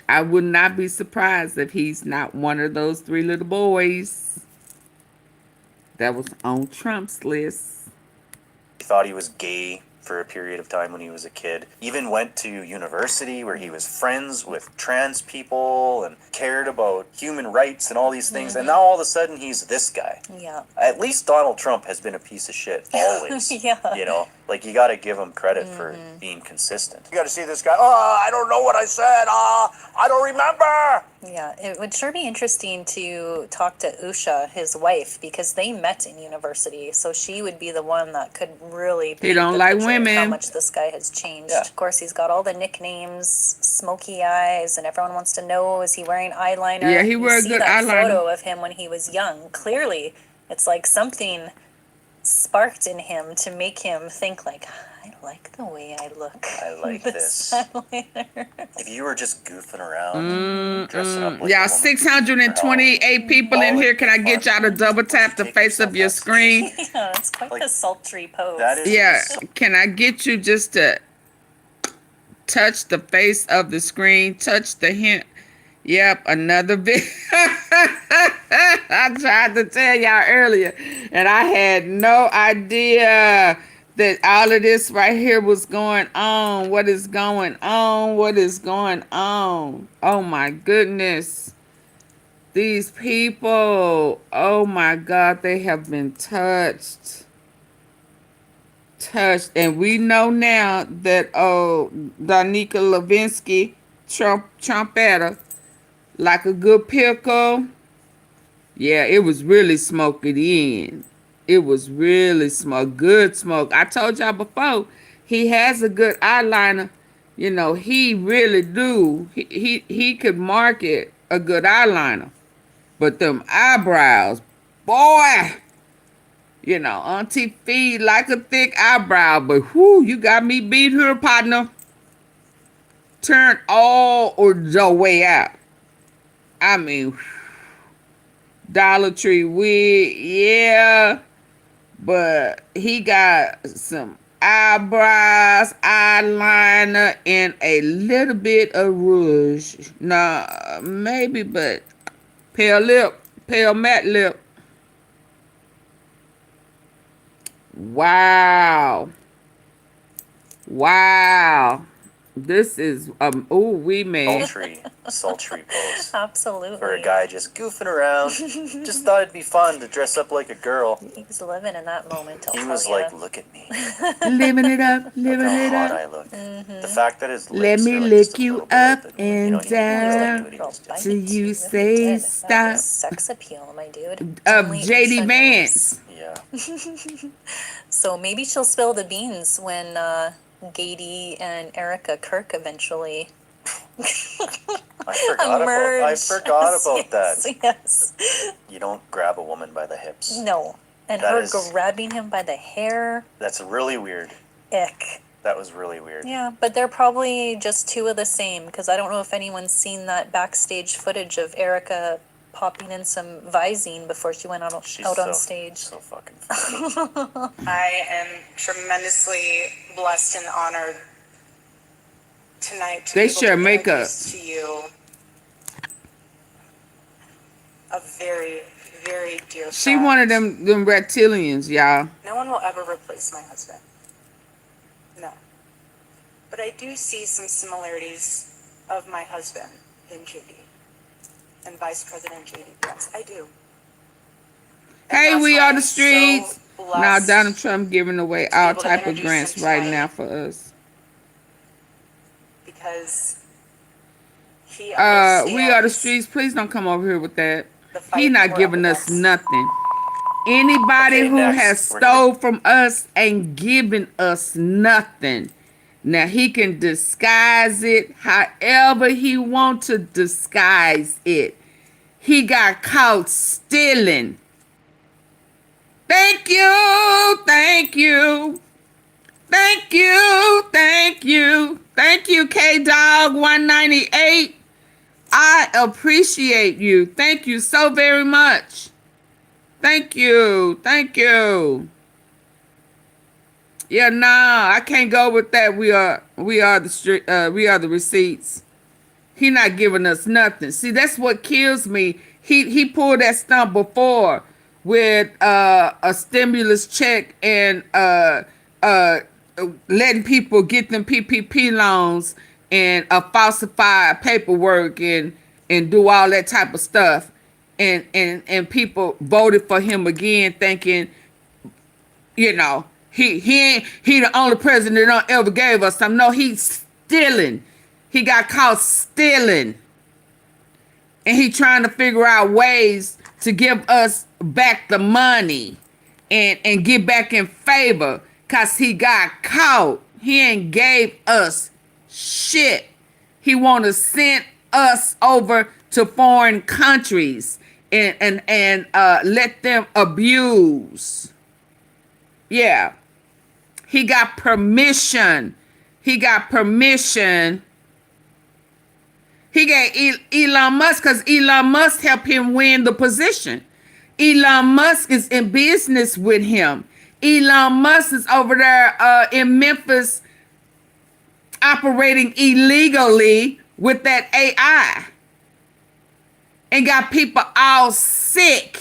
I would not be surprised if he's not one of those 3 little boys that was on Trump's list. He thought he was gay for a period of time when he was a kid. Even went to university where he was friends with trans people and cared about human rights and all these things. And now all of a sudden he's this guy. Yeah. At least Donald Trump has been a piece of shit always. Yeah. You know, like you got to give him credit for being consistent. You got to see this guy. Oh, I don't know what I said. I don't remember. Yeah, it would sure be interesting to talk to Usha, his wife, because they met in university. So she would be the one that could really He don't the like picture of how women. much this guy has changed. Yeah. Of course, he's got all the nicknames, smoky eyes, and everyone wants to know, is he wearing eyeliner? Yeah, he wear You a see good that eyeliner. photo of him when he was young. Clearly, it's like something sparked in him to make him think like, I like the way I look. I like this. Eyeliner. If you were just goofing around, dressing up like Y'all, a woman, 628 people in here. Can I get y'all to double tap the face of your screen? Yeah, it's quite the sultry pose. that is Yeah, can I get you just to touch the face of the screen? Touch the hint. Yep, another video. I tried to tell y'all earlier, and I had no idea that all of this right here was going on. What is going on? What is going on? Oh my goodness. These people, oh my God, they have been touched. And we know now that Danica Lewinsky, Trumpetta, like a good pickle. Yeah, it was really smoking in. It was really good smoke. I told y'all before, he has a good eyeliner. You know, he really do. He could market a good eyeliner. But them eyebrows, boy, you know, AunTeaFee like a thick eyebrow, but whoo, you got me beat here, partner. Turn all or the way out. I mean, Dollar Tree wig, yeah, but he got some eyebrows, eyeliner, and a little bit of rouge. Nah, maybe, but pale matte lip. Wow. This is we made sultry pose. Absolutely. For a guy just goofing around. Just thought it'd be fun to dress up like a girl. He was living in that moment. He was like, look at me. living it up. Look how hot I look. The fact that his Let lips me are like lick just a you little bit up open, and down till you say stop. Sex appeal, my dude. Of Only JD Instagrams. Vance. Yeah. So maybe she'll spill the beans when Gady and Erica Kirk eventually I forgot about that. Yes. You don't grab a woman by the hips. No. And That her is- grabbing him by the hair. That's really weird. Ick. That was really weird. Yeah, but they're probably just two of the same, because I don't know if anyone's seen that backstage footage of Erica popping in some Visine before she went out on stage. So fucking I am tremendously blessed and honored tonight to They be able share to makeup. introduce to you a very, very dear She friend. one of them reptilians, y'all. No one will ever replace my husband. No. But I do see some similarities of my husband in JD. And Vice President JD. Yes, I do. Hey, we are the streets. So Now blessed Donald Trump giving away be all able to type of introduce grants him right tonight. now for us. because he We are the understands streets. Please don't come over here with that. the fight He not we're giving up us against. nothing. Anybody Okay, who next, has we're stole from us ain't giving us nothing. Now he can disguise it however he want to disguise it. He got caught stealing. Thank you, thank you, thank you, thank you, thank you, K-Dog 198. I appreciate you. Thank you so very much. Thank you, thank you. Yeah, nah, I can't go with that. We are the street. We are the receipts. He not giving us nothing. See, that's what kills me. He pulled that stunt before with a stimulus check and letting people get them PPP loans and falsify paperwork and do all that type of stuff. And people voted for him again, thinking, you know, he the only president that ever gave us some. No, he's stealing. He got caught stealing. And he trying to figure out ways to give us back the money and get back in favor, because he got caught. He ain't gave us shit. He want to send us over to foreign countries and let them abuse. Yeah. He got permission. He got permission. He gave Elon Musk because Elon Musk helped him win the position. Elon Musk is in business with him. Elon Musk is over there in Memphis operating illegally with that AI and got people all sick.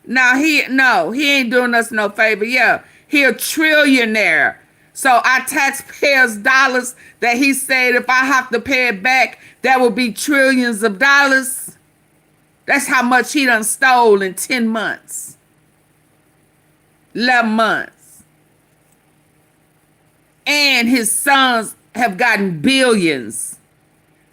Now he ain't doing us no favor. Yeah, he a trillionaire. So our taxpayers' dollars that he said if I have to pay it back, that would be trillions of dollars. That's how much he done stole in 10 months. 11 months. And his sons have gotten billions.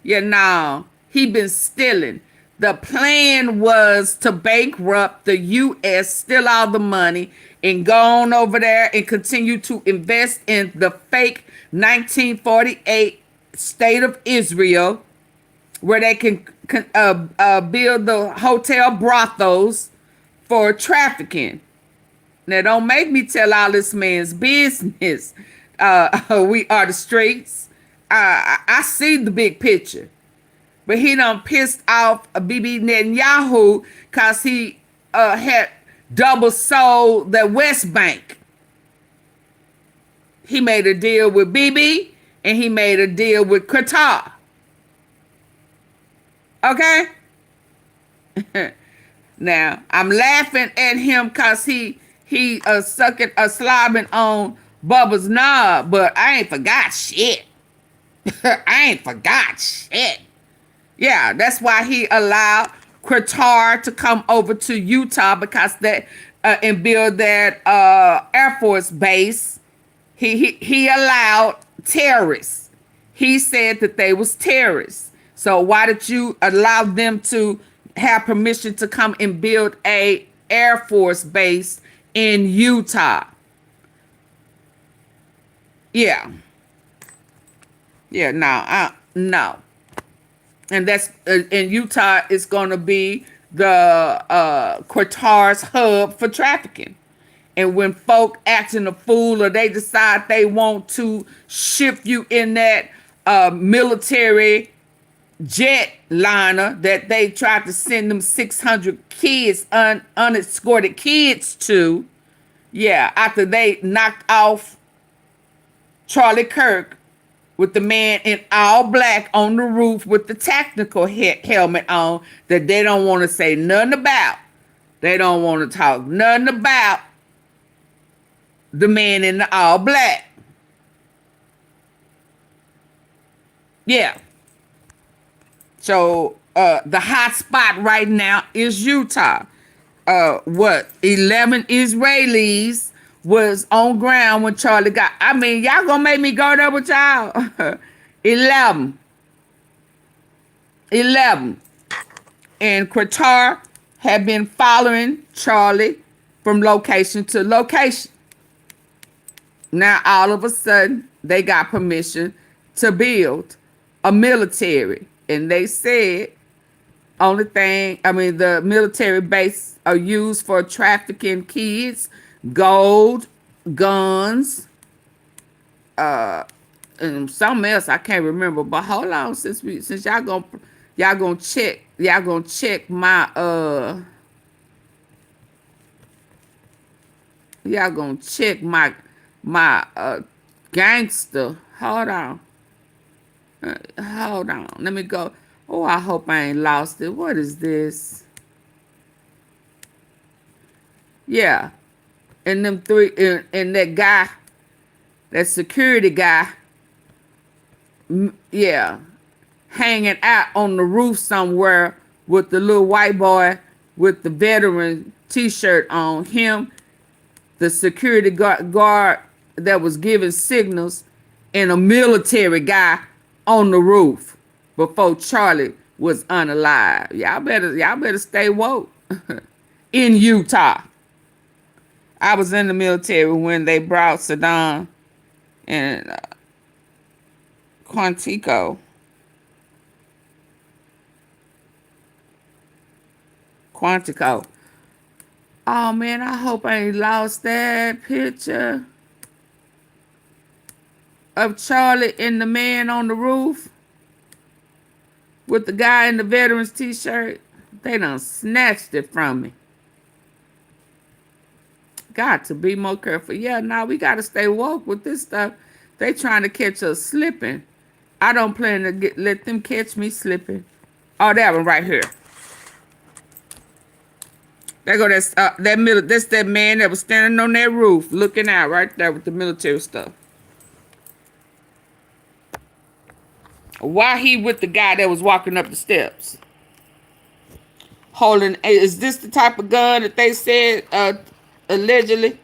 You know, he been stealing. The plan was to bankrupt the U.S., steal all the money, and go on over there and continue to invest in the fake 1948 state of Israel, where they can build the hotel brothels for trafficking. Now, don't make me tell all this man's business. We are the streets. I see the big picture. But he done pissed off Bibi Netanyahu because he had double sold the West Bank. He made a deal with Bibi and he made a deal with Qatar. Okay? Now, I'm laughing at him because he sucking a slobbing on Bubba's knob, but I ain't forgot shit. I ain't forgot shit. Yeah, that's why he allowed Qatar to come over to Utah because that and build that Air Force base. He allowed terrorists. He said that they was terrorists. So why did you allow them to have permission to come and build a Air Force base in Utah? Yeah. Yeah, no. And that's in Utah is going to be the Qatar's hub for trafficking. And when folk acting a fool or they decide they want to ship you in that military jet liner that they tried to send them 600 kids, unescorted kids to, yeah, after they knocked off Charlie Kirk with the man in all black on the roof with the tactical helmet on that they don't want to say nothing about. They don't want to talk nothing about the man in the all black. Yeah. So the hot spot right now is Utah. 11 Israelis was on ground when Charlie got. I mean, y'all gonna make me go there with y'all. 11. And Qatar had been following Charlie from location to location. Now, all of a sudden, they got permission to build a military. And they said, the military base are used for trafficking kids, gold, guns, and something else I can't remember. But hold on, since y'all gonna check my gangster. Hold on. Let me go. Oh, I hope I ain't lost it. What is this? Yeah. And them three, and that guy, that security guy, yeah, hanging out on the roof somewhere with the little white boy with the veteran t-shirt on him, the security guard that was giving signals, and a military guy on the roof before Charlie was unalive. Y'all better stay woke. In Utah. I was in the military when they brought Saddam and Quantico. Oh man, I hope I ain't lost that picture of Charlie and the man on the roof with the guy in the veterans t-shirt. They done snatched it from me. Got to be more careful. Yeah, now we got to stay woke with this stuff. They trying to catch us slipping. I don't plan to let them catch me slipping. Oh, that one right here. There go that's that man that was standing on that roof looking out right there with the military stuff. Why he with the guy that was walking up the steps? Holding, is this the type of gun that they said allegedly?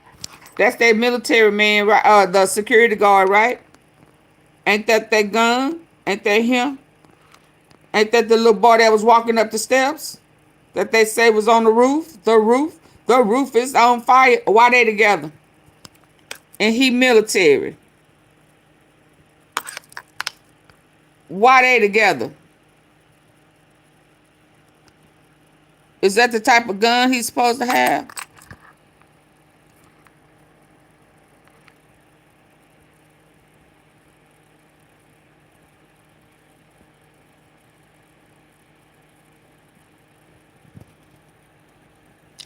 That's that military man, right? The security guard, right? Ain't that gun? Ain't that him? Ain't that the little boy that was walking up the steps that they say was on the roof? The roof is on fire. Why they together? And he military. Why they together? Is that the type of gun he's supposed to have?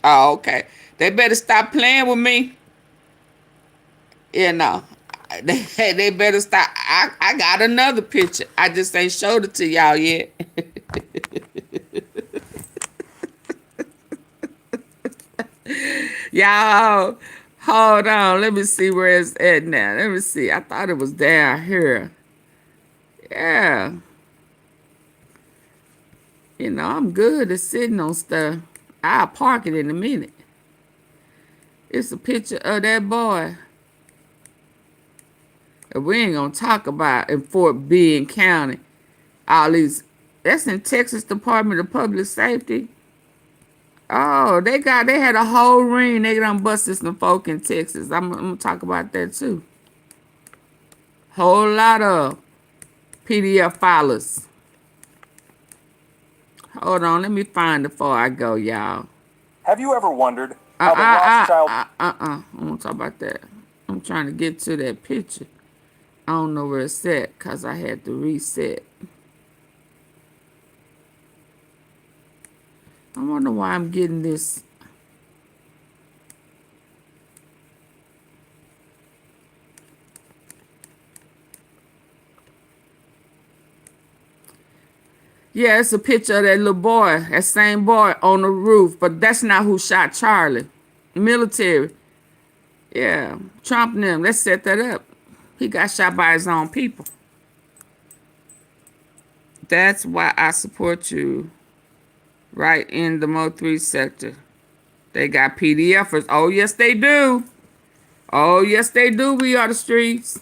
Oh, okay. They better stop playing with me. You know, they better stop. I got another picture. I just ain't showed it to y'all yet. Y'all, hold on. Let me see where it's at now. Let me see. I thought it was down here. Yeah. You know, I'm good at sitting on stuff. I'll park it in a minute. It's a picture of that boy. And we ain't gonna talk about in Fort Bend County. All these, that's in Texas Department of Public Safety. Oh, they had a whole ring. They done busted some folk in Texas. I'm gonna talk about that too. Whole lot of PDF filers. Hold on, let me find it before I go, y'all. Have you ever wondered how the Rothschild... I won't talk about that. I'm trying to get to that picture. I don't know where it's at because I had to reset. I wonder why I'm getting this. Yeah, it's a picture of that little boy, that same boy on the roof, but that's not who shot Charlie. Military. Yeah, Trump and them, let's set that up. He got shot by his own people. That's why I support you right in the Mo3 sector. They got PDFers. Oh, yes, they do. Oh, yes, they do. We are the streets.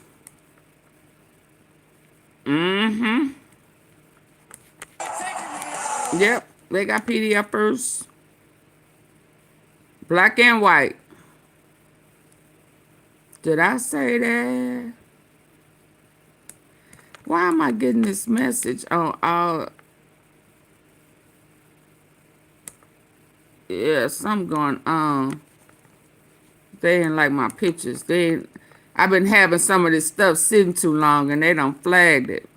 Mm-hmm. Yep, they got PDFers. Black and white. Did I say that? Why am I getting this message on all? Yeah, something going on. They ain't like my pictures. I've been having some of this stuff sitting too long and they done flagged it.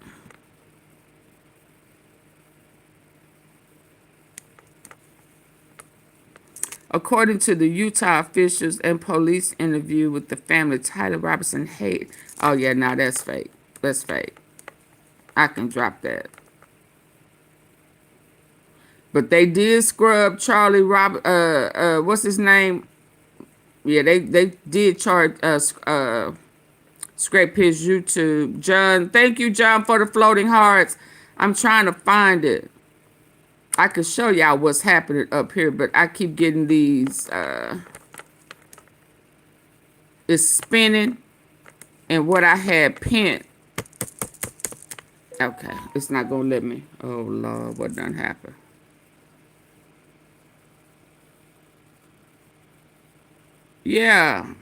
According to the Utah officials and police interview with the family, Tyler Robertson hate. Oh yeah, now that's fake. That's fake. I can drop that. But they did scrub Charlie what's his name? Yeah, they did charge scrape his YouTube. John, thank you, John, for the floating hearts. I'm trying to find it. I could show y'all what's happening up here, but I keep getting these it's spinning and what I had pinned. Okay, it's not gonna let me. Oh Lord, what done happened? Yeah.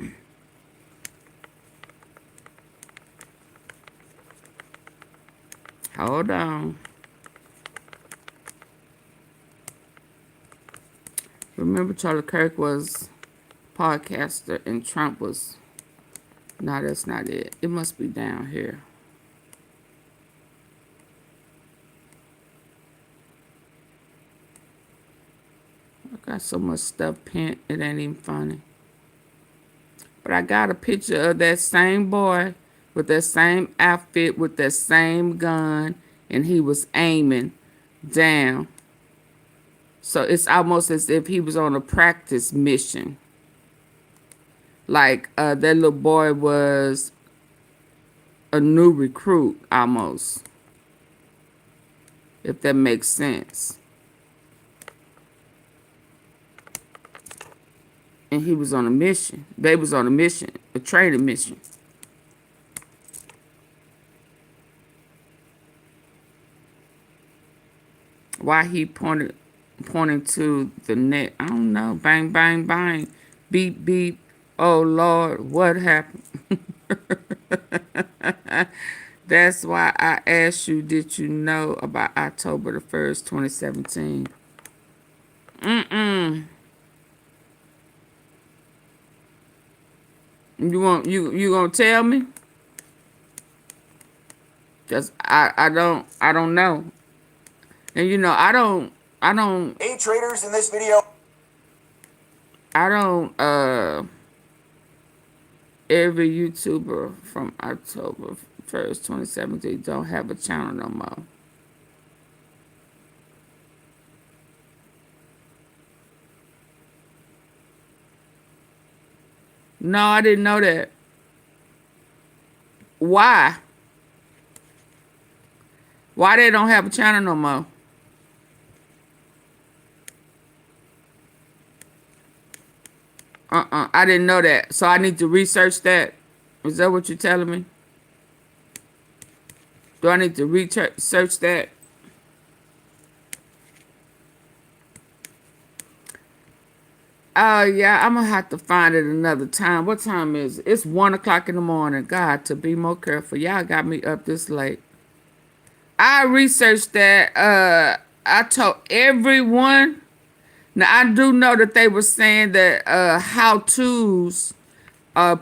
Hold on. remember Charlie Kirk was podcaster and Trump was. No, that's not it. It must be down here. I got so much stuff pinned, it ain't even funny. But I got a picture of that same boy with that same outfit with that same gun, and he was aiming down. So it's almost as if he was on a practice mission. Like that little boy was a new recruit almost. If that makes sense. And he was on a mission. They was on a mission, a training mission. Why he pointing to the net? I don't know. Bang, bang, bang. Beep, beep. Oh, Lord, what happened? That's why I asked you, did you know about October the 1st, 2017? You gonna tell me? Cause I don't know. And you know, I don't Hey traders, in this video. Every YouTuber from October 1st, 2017 don't have a channel no more. No, I didn't know that. Why? Why they don't have a channel no more? I didn't know that. So I need to research that. Is that what you're telling me? Do I need to research that? Yeah, I'm gonna have to find it another time. What time is it? It's 1 o'clock in the morning. God, to be more careful. Y'all got me up this late. I researched that. I told everyone. Now, I do know that they were saying that how-tos,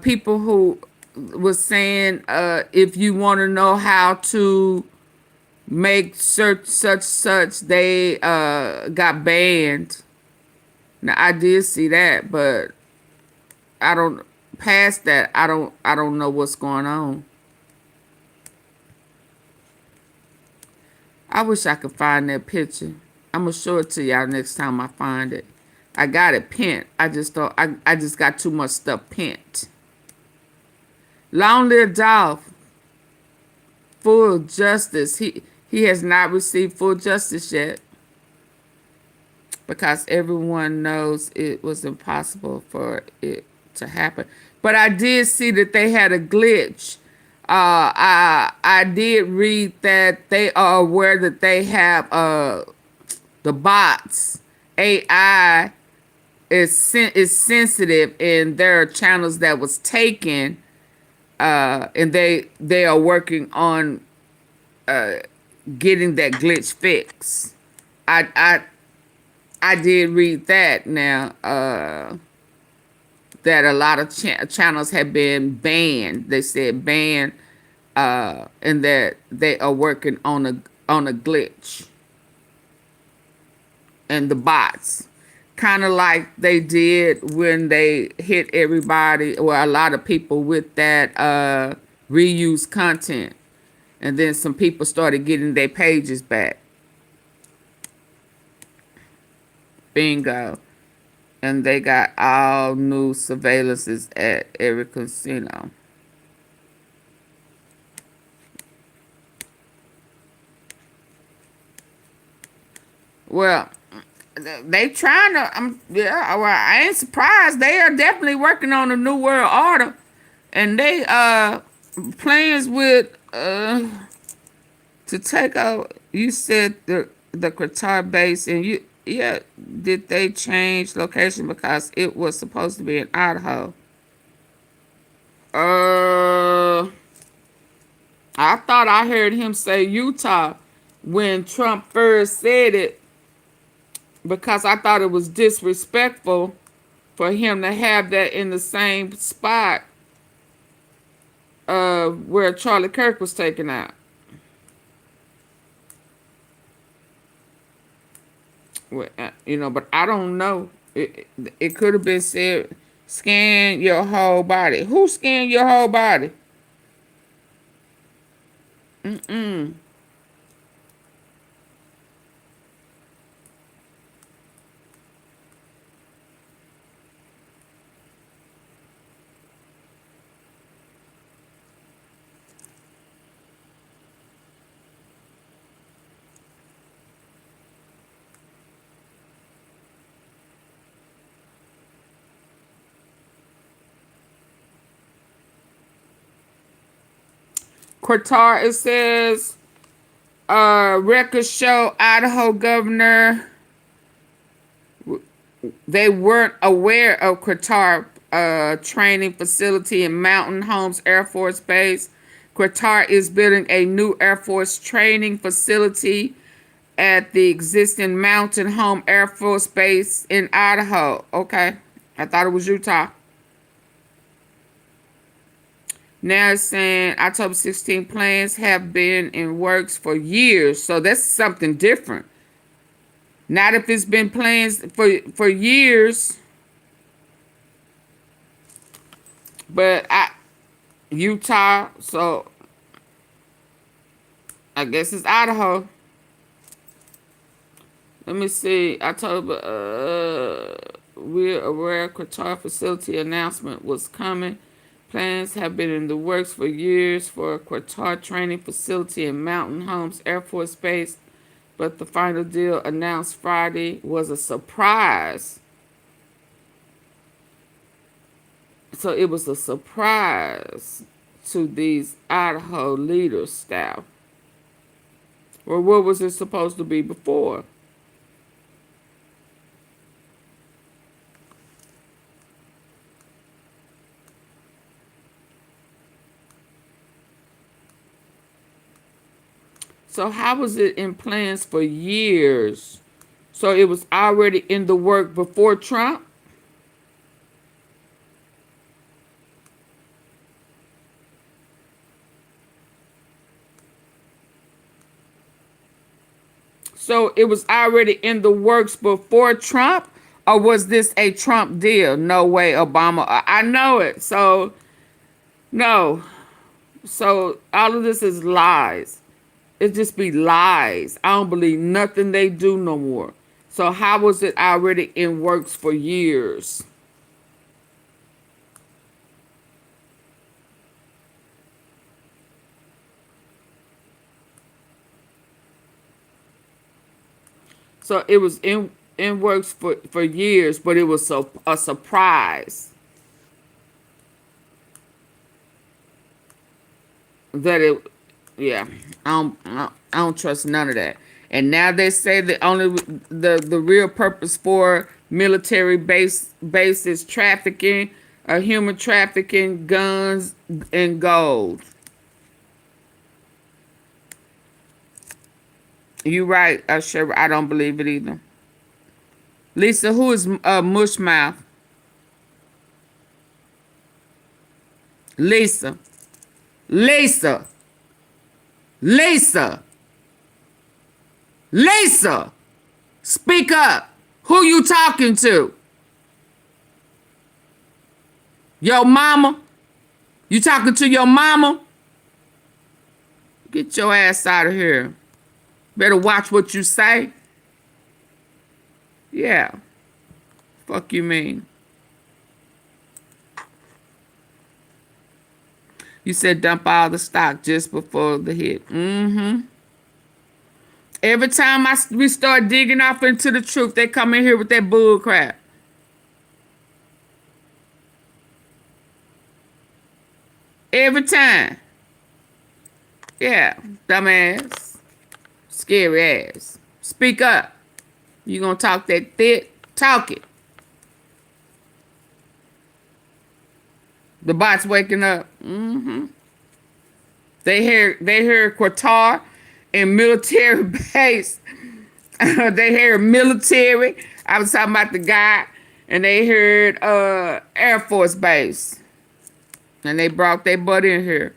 people who was saying if you want to know how to make such, they got banned. Now, I did see that, but I don't, past that, I don't know what's going on. I wish I could find that picture. I'm gonna show it to y'all next time I find it. I got it pinned. I just thought I just got too much stuff pinned. Long live Dolph. Full justice. He has not received full justice yet. Because everyone knows it was impossible for it to happen. But I did see that they had a glitch. I did read that they are aware that they have the bots. AI is sensitive, and there are channels that was taken, and they are working on getting that glitch fixed. I did read that now, that a lot of channels have been banned. They said banned, and that they are working on a glitch. And the bots, kind of like they did when they hit everybody, or a lot of people with that reused content. And then some people started getting their pages back. Bingo. And they got all new surveillances at every casino. Well, they trying to, yeah, well, I ain't surprised. They are definitely working on a new world order. And they plans with to take out, you said the Qatar base, and you, yeah, did they change location because it was supposed to be in Idaho? I thought I heard him say Utah when Trump first said it. because I thought it was disrespectful for him to have that in the same spot where Charlie Kirk was taken out. Well, you know, but I don't know. It could have been said, scan your whole body. Who scanned your whole body? Mm-mm. Qatar, it says, records show Idaho governor, they weren't aware of Qatar training facility in Mountain Homes Air Force Base. Qatar is building a new Air Force training facility at the existing Mountain Home Air Force Base in Idaho. Okay, I thought it was Utah. Now it's saying October 16 plans have been in works for years. So that's something different. Not if it's been plans for years. But Utah, so I guess it's Idaho. Let me see. October, we're aware Qatar facility announcement was coming. Plans have been in the works for years for a Qatar training facility in Mountain Homes Air Force Base, but the final deal announced Friday was a surprise. So it was a surprise to these Idaho leaders, staff. Well, what was it supposed to be before? So how was it in plans for years? So it was already in the work before Trump? So it was already in the works before Trump? Or was this a Trump deal? No way, Obama. I know it. So, no. So all of this is lies. It just be lies. I don't believe nothing they do no more. So how was it already in works for years? So it was in works for years, but it was a surprise that it. Yeah, I don't trust none of that. And now they say that only the real purpose for military bases trafficking, human trafficking, guns, and gold. You right, sure. I don't believe it either. Lisa, who is Mushmouth? Lisa. Lisa. Lisa. Lisa. Speak up. Who you talking to? Your mama? You talking to your mama? Get your ass out of here. Better watch what you say. Yeah. Fuck you mean. You said dump all the stock just before the hit. Mm-hmm. Every time we start digging off into the truth, they come in here with that bull crap. Every time. Yeah, dumbass. Scary ass. Speak up. You gonna talk that thick? Talk it. The bot's waking up. Mm-hmm. They hear Qatar and military base They heard military. I was talking about the guy, and they heard Air Force Base. And they brought their butt in here.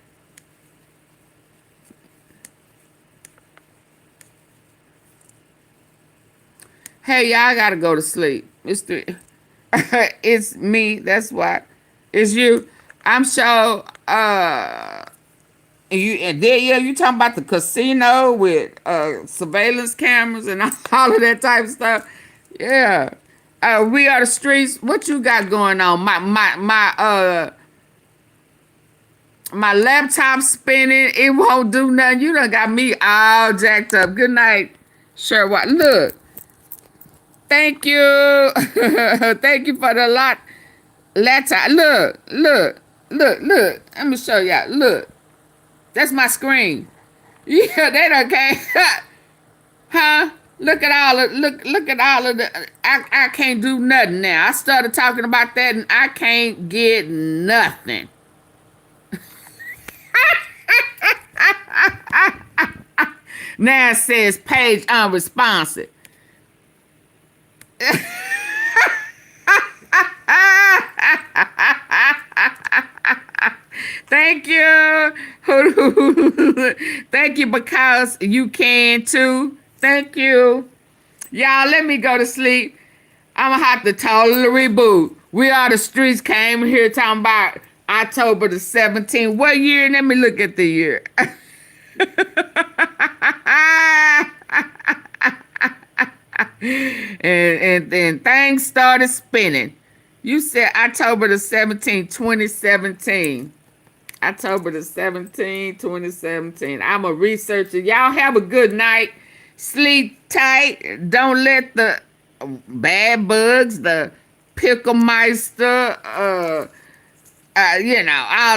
Hey, y'all gotta go to sleep. It's me, that's why. It's you. I'm sure you talking about the casino with surveillance cameras and all of that type of stuff. Yeah. We are the streets. What you got going on? My laptop spinning. It won't do nothing. You done got me all jacked up. Good night. Sure. What? Look. Thank you. Thank you for the laptop. Look. Let me show y'all. Look. That's my screen. Yeah, they done came. Huh? Look at all of the I can't do nothing now. I started talking about that and I can't get nothing. Now it says page unresponsive. Thank you. Thank you, because you can too. Thank you. Y'all, let me go to sleep. I'm gonna have to totally reboot. We Are the Streets came here talking about October the 17th. What year? Let me look at the year. and things started spinning. You said October the 17th, 2017. October the 17th, 2017. I'm a researcher. Y'all have a good night. Sleep tight. Don't let the bad bugs, the picklemeister, all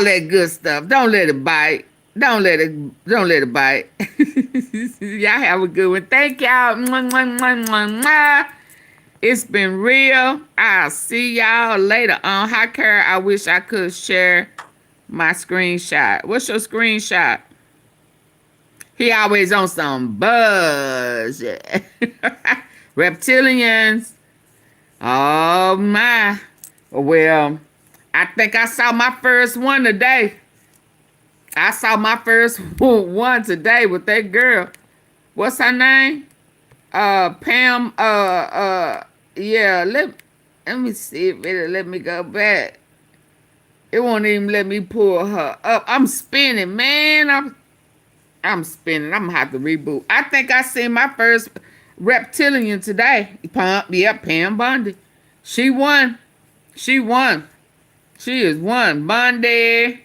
that good stuff. Don't let it bite. Don't let it bite. Y'all have a good one. Thank y'all. Mwah, mwah, mwah, mwah, mwah. It's been real. I'll see y'all later on. Hi, Kara. I wish I could share my screenshot. What's your screenshot? He always on some buzz. Reptilians. Oh, my. Well, I think I saw my first one today. I saw my first one today with that girl. What's her name? Pam. Yeah. Let me see if it'll let me go back. It won't even let me pull her up. I'm spinning, man. I'm spinning. I'm gonna have to reboot. I think I seen my first reptilian today. Pam Bundy. She won. She is one. Bundy.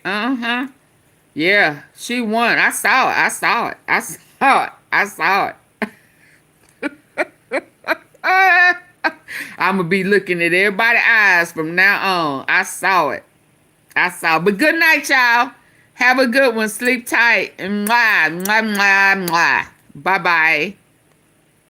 Yeah, she won. I saw it. I'm gonna be looking at everybody's eyes from now on. I saw it. But good night, y'all. Have a good one. Sleep tight. Mwah, mwah, mwah, mwah. Bye-bye.